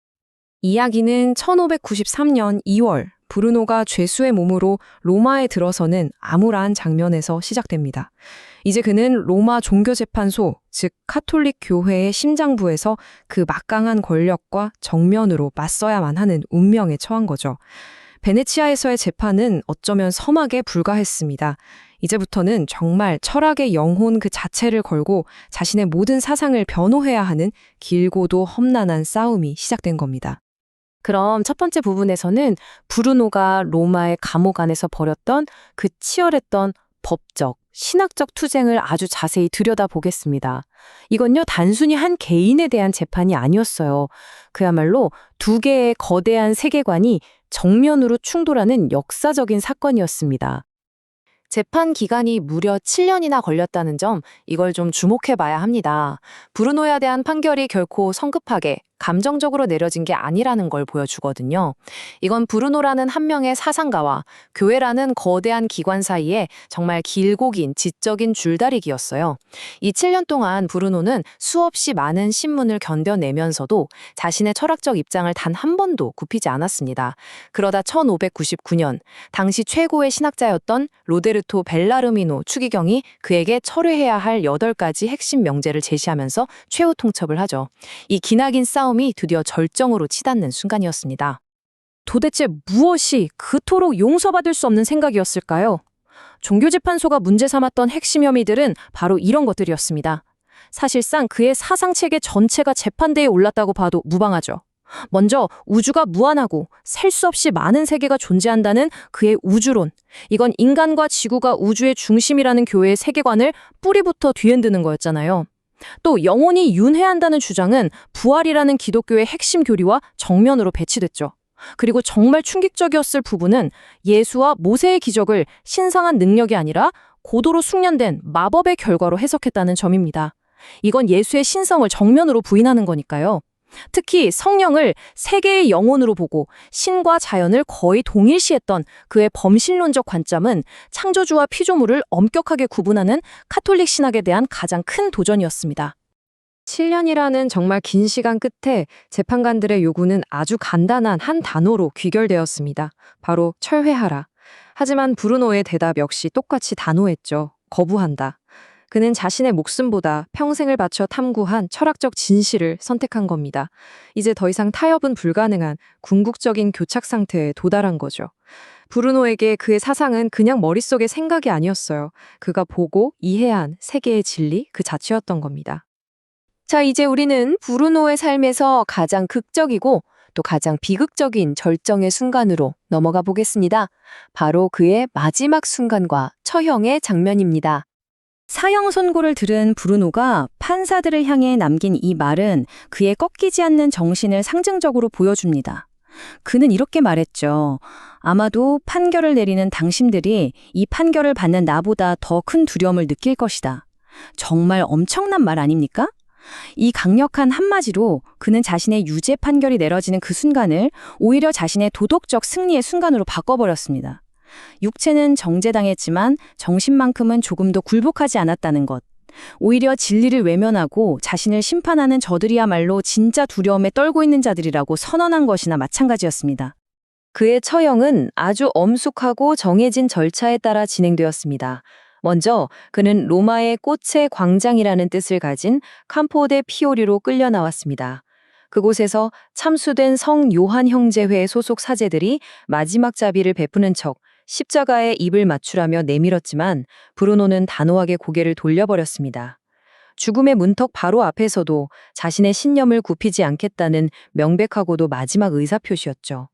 이야기는 1593년 2월 브루노가 죄수의 몸으로 로마에 들어서는 암울한 장면에서 시작됩니다. 이제 그는 로마 종교재판소, 즉 카톨릭 교회의 심장부에서 그 막강한 권력과 정면으로 맞서야만 하는 운명에 처한 거죠. 베네치아에서의 재판은 어쩌면 서막에 불과했습니다. 이제부터는 정말 철학의 영혼 그 자체를 걸고 자신의 모든 사상을 변호해야 하는 길고도 험난한 싸움이 시작된 겁니다. 그럼 첫 번째 부분에서는 브루노가 로마의 감옥 안에서 벌였던 그 치열했던 법적, 신학적 투쟁을 아주 자세히 들여다보겠습니다. 이건요, 단순히 한 개인에 대한 재판이 아니었어요. 그야말로 두 개의 거대한 세계관이 정면으로 충돌하는 역사적인 사건이었습니다. 재판 기간이 무려 7년이나 걸렸다는 점, 이걸 좀 주목해봐야 합니다. 브루노에 대한 판결이 결코 성급하게 감정적으로 내려진 게 아니라는 걸 보여주거든요. 이건 브루노라는 한 명의 사상가와 교회라는 거대한 기관 사이에 정말 길고 긴 지적인 줄다리기였어요. 이 7년 동안 브루노는 수없이 많은 신문을 견뎌내면서도 자신의 철학적 입장을 단 한 번도 굽히지 않았습니다. 그러다 1599년 당시 최고의 신학자였던 로데르토 벨라르미노 추기경이 그에게 철회해야 할 8가지 핵심 명제를 제시하면서 최후 통첩을 하죠. 이 기나긴 싸움이 드디어 절정으로 치닫는 순간이었습니다. 도대체 무엇이 그토록 용서받을 수 없는 생각이었을까요? 종교재판소가 문제 삼았던 핵심 혐의들은 바로 이런 것들이었습니다. 사실상 그의 사상체계 전체가 재판대에 올랐다고 봐도 무방하죠. 먼저 우주가 무한하고 셀 수 없이 많은 세계가 존재한다는 그의 우주론. 이건 인간과 지구가 우주의 중심이라는 교회의 세계관을 뿌리부터 뒤흔드는 거였잖아요. 또 영혼이 윤회한다는 주장은 부활이라는 기독교의 핵심 교리와 정면으로 배치됐죠. 그리고 정말 충격적이었을 부분은 예수와 모세의 기적을 신성한 능력이 아니라 고도로 숙련된 마법의 결과로 해석했다는 점입니다. 이건 예수의 신성을 정면으로 부인하는 거니까요. 특히 성령을 세계의 영혼으로 보고 신과 자연을 거의 동일시했던 그의 범신론적 관점은 창조주와 피조물을 엄격하게 구분하는 카톨릭 신학에 대한 가장 큰 도전이었습니다. 7년이라는 정말 긴 시간 끝에 재판관들의 요구는 아주 간단한 한 단어로 귀결되었습니다. 바로 철회하라. 하지만 브루노의 대답 역시 똑같이 단호했죠. 거부한다. 그는 자신의 목숨보다 평생을 바쳐 탐구한 철학적 진실을 선택한 겁니다. 이제 더 이상 타협은 불가능한 궁극적인 교착 상태에 도달한 거죠. 브루노에게 그의 사상은 그냥 머릿속의 생각이 아니었어요. 그가 보고 이해한 세계의 진리 그 자체였던 겁니다. 자, 이제 우리는 브루노의 삶에서 가장 극적이고 또 가장 비극적인 절정의 순간으로 넘어가 보겠습니다. 바로 그의 마지막 순간과 처형의 장면입니다. 사형 선고를 들은 브루노가 판사들을 향해 남긴 이 말은 그의 꺾이지 않는 정신을 상징적으로 보여줍니다. 그는 이렇게 말했죠. 아마도 판결을 내리는 당신들이 이 판결을 받는 나보다 더 큰 두려움을 느낄 것이다. 정말 엄청난 말 아닙니까? 이 강력한 한마디로 그는 자신의 유죄 판결이 내려지는 그 순간을 오히려 자신의 도덕적 승리의 순간으로 바꿔버렸습니다. 육체는 정죄당했지만 정신만큼은 조금도 굴복하지 않았다는 것. 오히려 진리를 외면하고 자신을 심판하는 저들이야말로 진짜 두려움에 떨고 있는 자들이라고 선언한 것이나 마찬가지였습니다. 그의 처형은 아주 엄숙하고 정해진 절차에 따라 진행되었습니다. 먼저 그는 로마의 꽃의 광장이라는 뜻을 가진 캠포 데 피오리로 끌려 나왔습니다. 그곳에서 참수된 성 요한 형제회 소속 사제들이 마지막 자비를 베푸는 척 십자가에 입을 맞추라며 내밀었지만 브루노는 단호하게 고개를 돌려버렸습니다. 죽음의 문턱 바로 앞에서도 자신의 신념을 굽히지 않겠다는 명백하고도 마지막 의사표시였죠.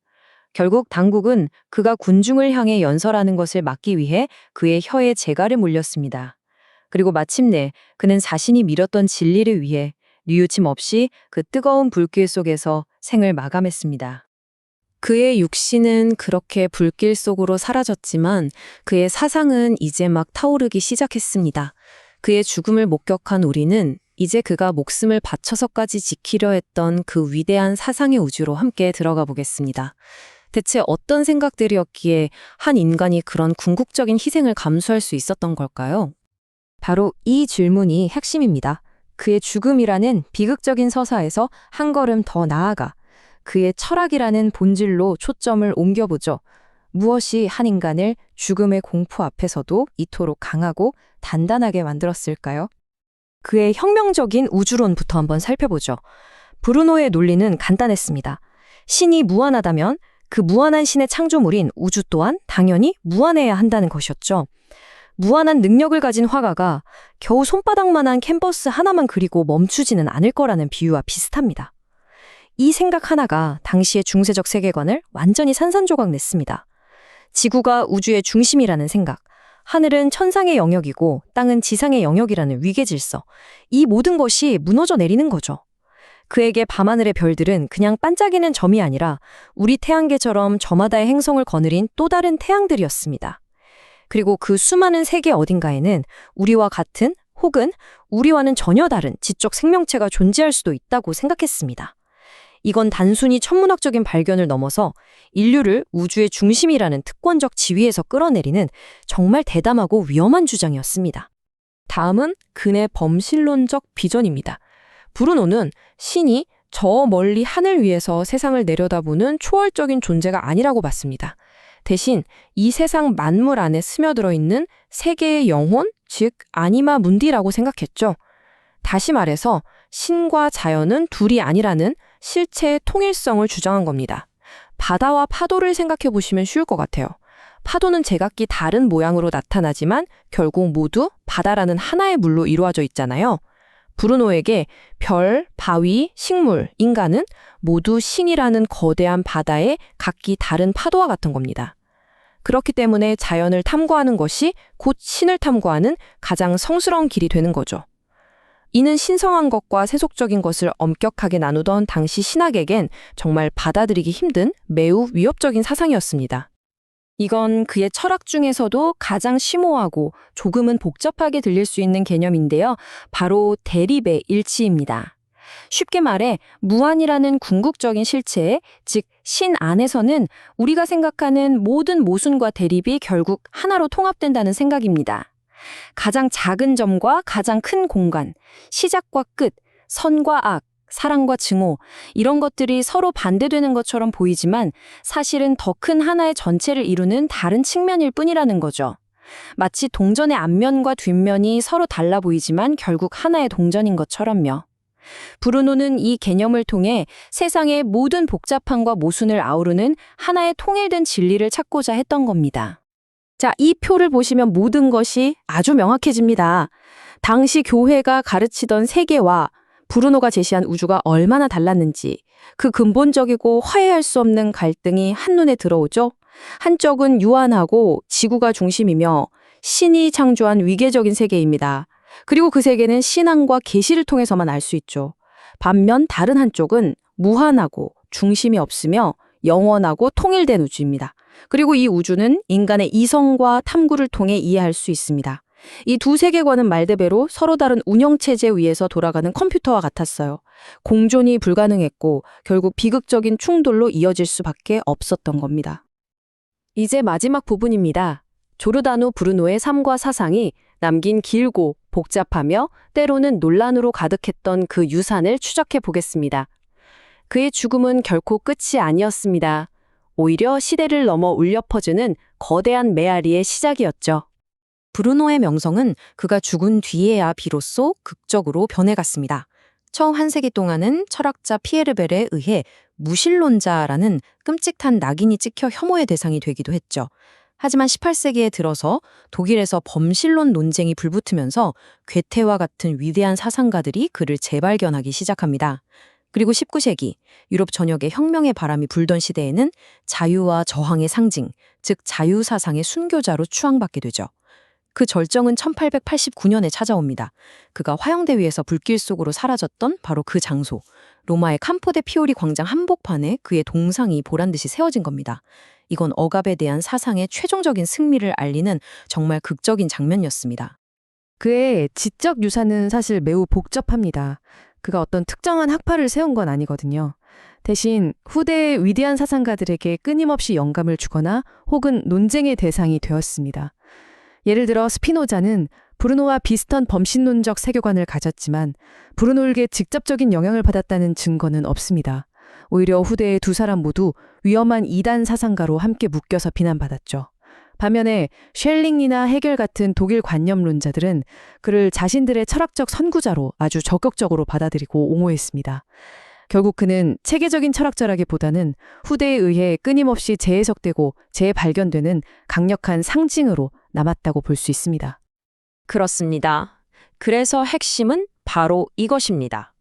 결국 당국은 그가 군중을 향해 연설하는 것을 막기 위해 그의 혀에 재갈을 물렸습니다. 그리고 마침내 그는 자신이 밀었던 진리를 위해 뉘우침 없이 그 뜨거운 불길 속에서 생을 마감했습니다. 그의 육신은 그렇게 불길 속으로 사라졌지만 그의 사상은 이제 막 타오르기 시작했습니다. 그의 죽음을 목격한 우리는 이제 그가 목숨을 바쳐서까지 지키려 했던 그 위대한 사상의 우주로 함께 들어가 보겠습니다. 대체 어떤 생각들이었기에 한 인간이 그런 궁극적인 희생을 감수할 수 있었던 걸까요? 바로 이 질문이 핵심입니다. 그의 죽음이라는 비극적인 서사에서 한 걸음 더 나아가 그의 철학이라는 본질로 초점을 옮겨보죠. 무엇이 한 인간을 죽음의 공포 앞에서도 이토록 강하고 단단하게 만들었을까요? 그의 혁명적인 우주론부터 한번 살펴보죠. 브루노의 논리는 간단했습니다. 신이 무한하다면 그 무한한 신의 창조물인 우주 또한 당연히 무한해야 한다는 것이었죠. 무한한 능력을 가진 화가가 겨우 손바닥만한 캔버스 하나만 그리고 멈추지는 않을 거라는 비유와 비슷합니다. 이 생각 하나가 당시의 중세적 세계관을 완전히 산산조각 냈습니다. 지구가 우주의 중심이라는 생각, 하늘은 천상의 영역이고 땅은 지상의 영역이라는 위계질서, 이 모든 것이 무너져 내리는 거죠. 그에게 밤하늘의 별들은 그냥 반짝이는 점이 아니라 우리 태양계처럼 저마다의 행성을 거느린 또 다른 태양들이었습니다. 그리고 그 수많은 세계 어딘가에는 우리와 같은 혹은 우리와는 전혀 다른 지적 생명체가 존재할 수도 있다고 생각했습니다. 이건 단순히 천문학적인 발견을 넘어서 인류를 우주의 중심이라는 특권적 지위에서 끌어내리는 정말 대담하고 위험한 주장이었습니다. 다음은 그의 범신론적 비전입니다. 브루노는 신이 저 멀리 하늘 위에서 세상을 내려다보는 초월적인 존재가 아니라고 봤습니다. 대신 이 세상 만물 안에 스며들어 있는 세계의 영혼, 즉 아니마 문디라고 생각했죠. 다시 말해서 신과 자연은 둘이 아니라는 실체의 통일성을 주장한 겁니다. 바다와 파도를 생각해 보시면 쉬울 것 같아요. 파도는 제각기 다른 모양으로 나타나지만 결국 모두 바다라는 하나의 물로 이루어져 있잖아요. 브루노에게 별, 바위, 식물, 인간은 모두 신이라는 거대한 바다의 각기 다른 파도와 같은 겁니다. 그렇기 때문에 자연을 탐구하는 것이 곧 신을 탐구하는 가장 성스러운 길이 되는 거죠. 이는 신성한 것과 세속적인 것을 엄격하게 나누던 당시 신학에겐 정말 받아들이기 힘든 매우 위협적인 사상이었습니다. 이건 그의 철학 중에서도 가장 심오하고 조금은 복잡하게 들릴 수 있는 개념인데요. 바로 대립의 일치입니다. 쉽게 말해 무한이라는 궁극적인 실체, 즉 신 안에서는 우리가 생각하는 모든 모순과 대립이 결국 하나로 통합된다는 생각입니다. 가장 작은 점과 가장 큰 공간, 시작과 끝, 선과 악, 사랑과 증오, 이런 것들이 서로 반대되는 것처럼 보이지만 사실은 더 큰 하나의 전체를 이루는 다른 측면일 뿐이라는 거죠. 마치 동전의 앞면과 뒷면이 서로 달라 보이지만 결국 하나의 동전인 것처럼요. 브루노는 이 개념을 통해 세상의 모든 복잡함과 모순을 아우르는 하나의 통일된 진리를 찾고자 했던 겁니다. 자, 이 표를 보시면 모든 것이 아주 명확해집니다. 당시 교회가 가르치던 세계와 브루노가 제시한 우주가 얼마나 달랐는지, 그 근본적이고 화해할 수 없는 갈등이 한눈에 들어오죠. 한쪽은 유한하고 지구가 중심이며 신이 창조한 위계적인 세계입니다. 그리고 그 세계는 신앙과 계시를 통해서만 알 수 있죠. 반면 다른 한쪽은 무한하고 중심이 없으며 영원하고 통일된 우주입니다. 그리고 이 우주는 인간의 이성과 탐구를 통해 이해할 수 있습니다. 이 두 세계관은 말대로 서로 다른 운영체제 위에서 돌아가는 컴퓨터와 같았어요. 공존이 불가능했고 결국 비극적인 충돌로 이어질 수밖에 없었던 겁니다. 이제 마지막 부분입니다. 조르다노 브루노의 삶과 사상이 남긴 길고 복잡하며 때로는 논란으로 가득했던 그 유산을 추적해 보겠습니다. 그의 죽음은 결코 끝이 아니었습니다. 오히려 시대를 넘어 울려 퍼지는 거대한 메아리의 시작이었죠. 브루노의 명성은 그가 죽은 뒤에야 비로소 극적으로 변해갔습니다. 처음 한 세기 동안은 철학자 피에르벨에 의해 무신론자라는 끔찍한 낙인이 찍혀 혐오의 대상이 되기도 했죠. 하지만 18세기에 들어서 독일에서 범신론 논쟁이 불붙으면서 괴테와 같은 위대한 사상가들이 그를 재발견하기 시작합니다. 그리고 19세기 유럽 전역에 혁명의 바람이 불던 시대에는 자유와 저항의 상징, 즉 자유사상의 순교자로 추앙받게 되죠. 그 절정은 1889년에 찾아옵니다. 그가 화영대 위에서 불길 속으로 사라졌던 바로 그 장소, 로마의 캄포 데 피오리 광장 한복판에 그의 동상이 보란듯이 세워진 겁니다. 이건 억압에 대한 사상의 최종적인 승리를 알리는 정말 극적인 장면이었습니다. 그의 지적 유산은 사실 매우 복잡합니다. 그가 어떤 특정한 학파를 세운 건 아니거든요. 대신 후대의 위대한 사상가들에게 끊임없이 영감을 주거나 혹은 논쟁의 대상이 되었습니다. 예를 들어 스피노자는 브루노와 비슷한 범신론적 세계관을 가졌지만 브루노에게 직접적인 영향을 받았다는 증거는 없습니다. 오히려 후대의 두 사람 모두 위험한 이단 사상가로 함께 묶여서 비난받았죠. 반면에 쉘링이나 헤겔 같은 독일 관념론자들은 그를 자신들의 철학적 선구자로 아주 적극적으로 받아들이고 옹호했습니다. 결국 그는 체계적인 철학자라기보다는 후대에 의해 끊임없이 재해석되고 재발견되는 강력한 상징으로 남았다고 볼 수 있습니다. 그렇습니다. 그래서 핵심은 바로 이것입니다.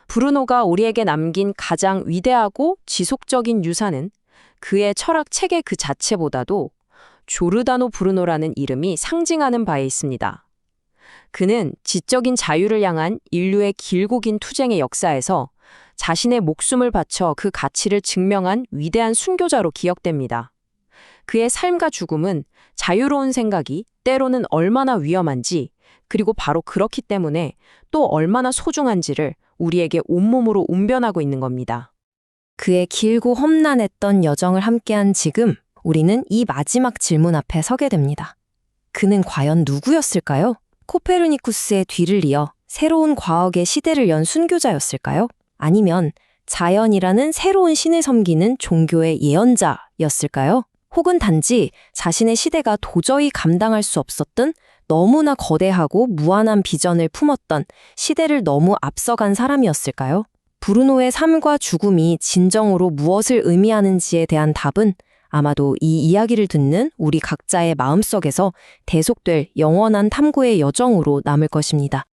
브루노가 우리에게 남긴 가장 위대하고 지속적인 유산은 그의 철학 체계 그 자체보다도 조르다노 브루노라는 이름이 상징하는 바에 있습니다. 그는 지적인 자유를 향한 인류의 길고 긴 투쟁의 역사에서 자신의 목숨을 바쳐 그 가치를 증명한 위대한 순교자로 기억됩니다. 그의 삶과 죽음은 자유로운 생각이 때로는 얼마나 위험한지, 그리고 바로 그렇기 때문에 또 얼마나 소중한지를 우리에게 온몸으로 운변하고 있는 겁니다. 그의 길고 험난했던 여정을 함께한 지금 우리는 이 마지막 질문 앞에 서게 됩니다. 그는 과연 누구였을까요? 코페르니쿠스의 뒤를 이어 새로운 과학의 시대를 연 순교자였을까요? 아니면 자연이라는 새로운 신을 섬기는 종교의 예언자였을까요? 혹은 단지 자신의 시대가 도저히 감당할 수 없었던 너무나 거대하고 무한한 비전을 품었던 시대를 너무 앞서간 사람이었을까요? 브루노의 삶과 죽음이 진정으로 무엇을 의미하는지에 대한 답은 아마도 이 이야기를 듣는 우리 각자의 마음속에서 대속될 영원한 탐구의 여정으로 남을 것입니다.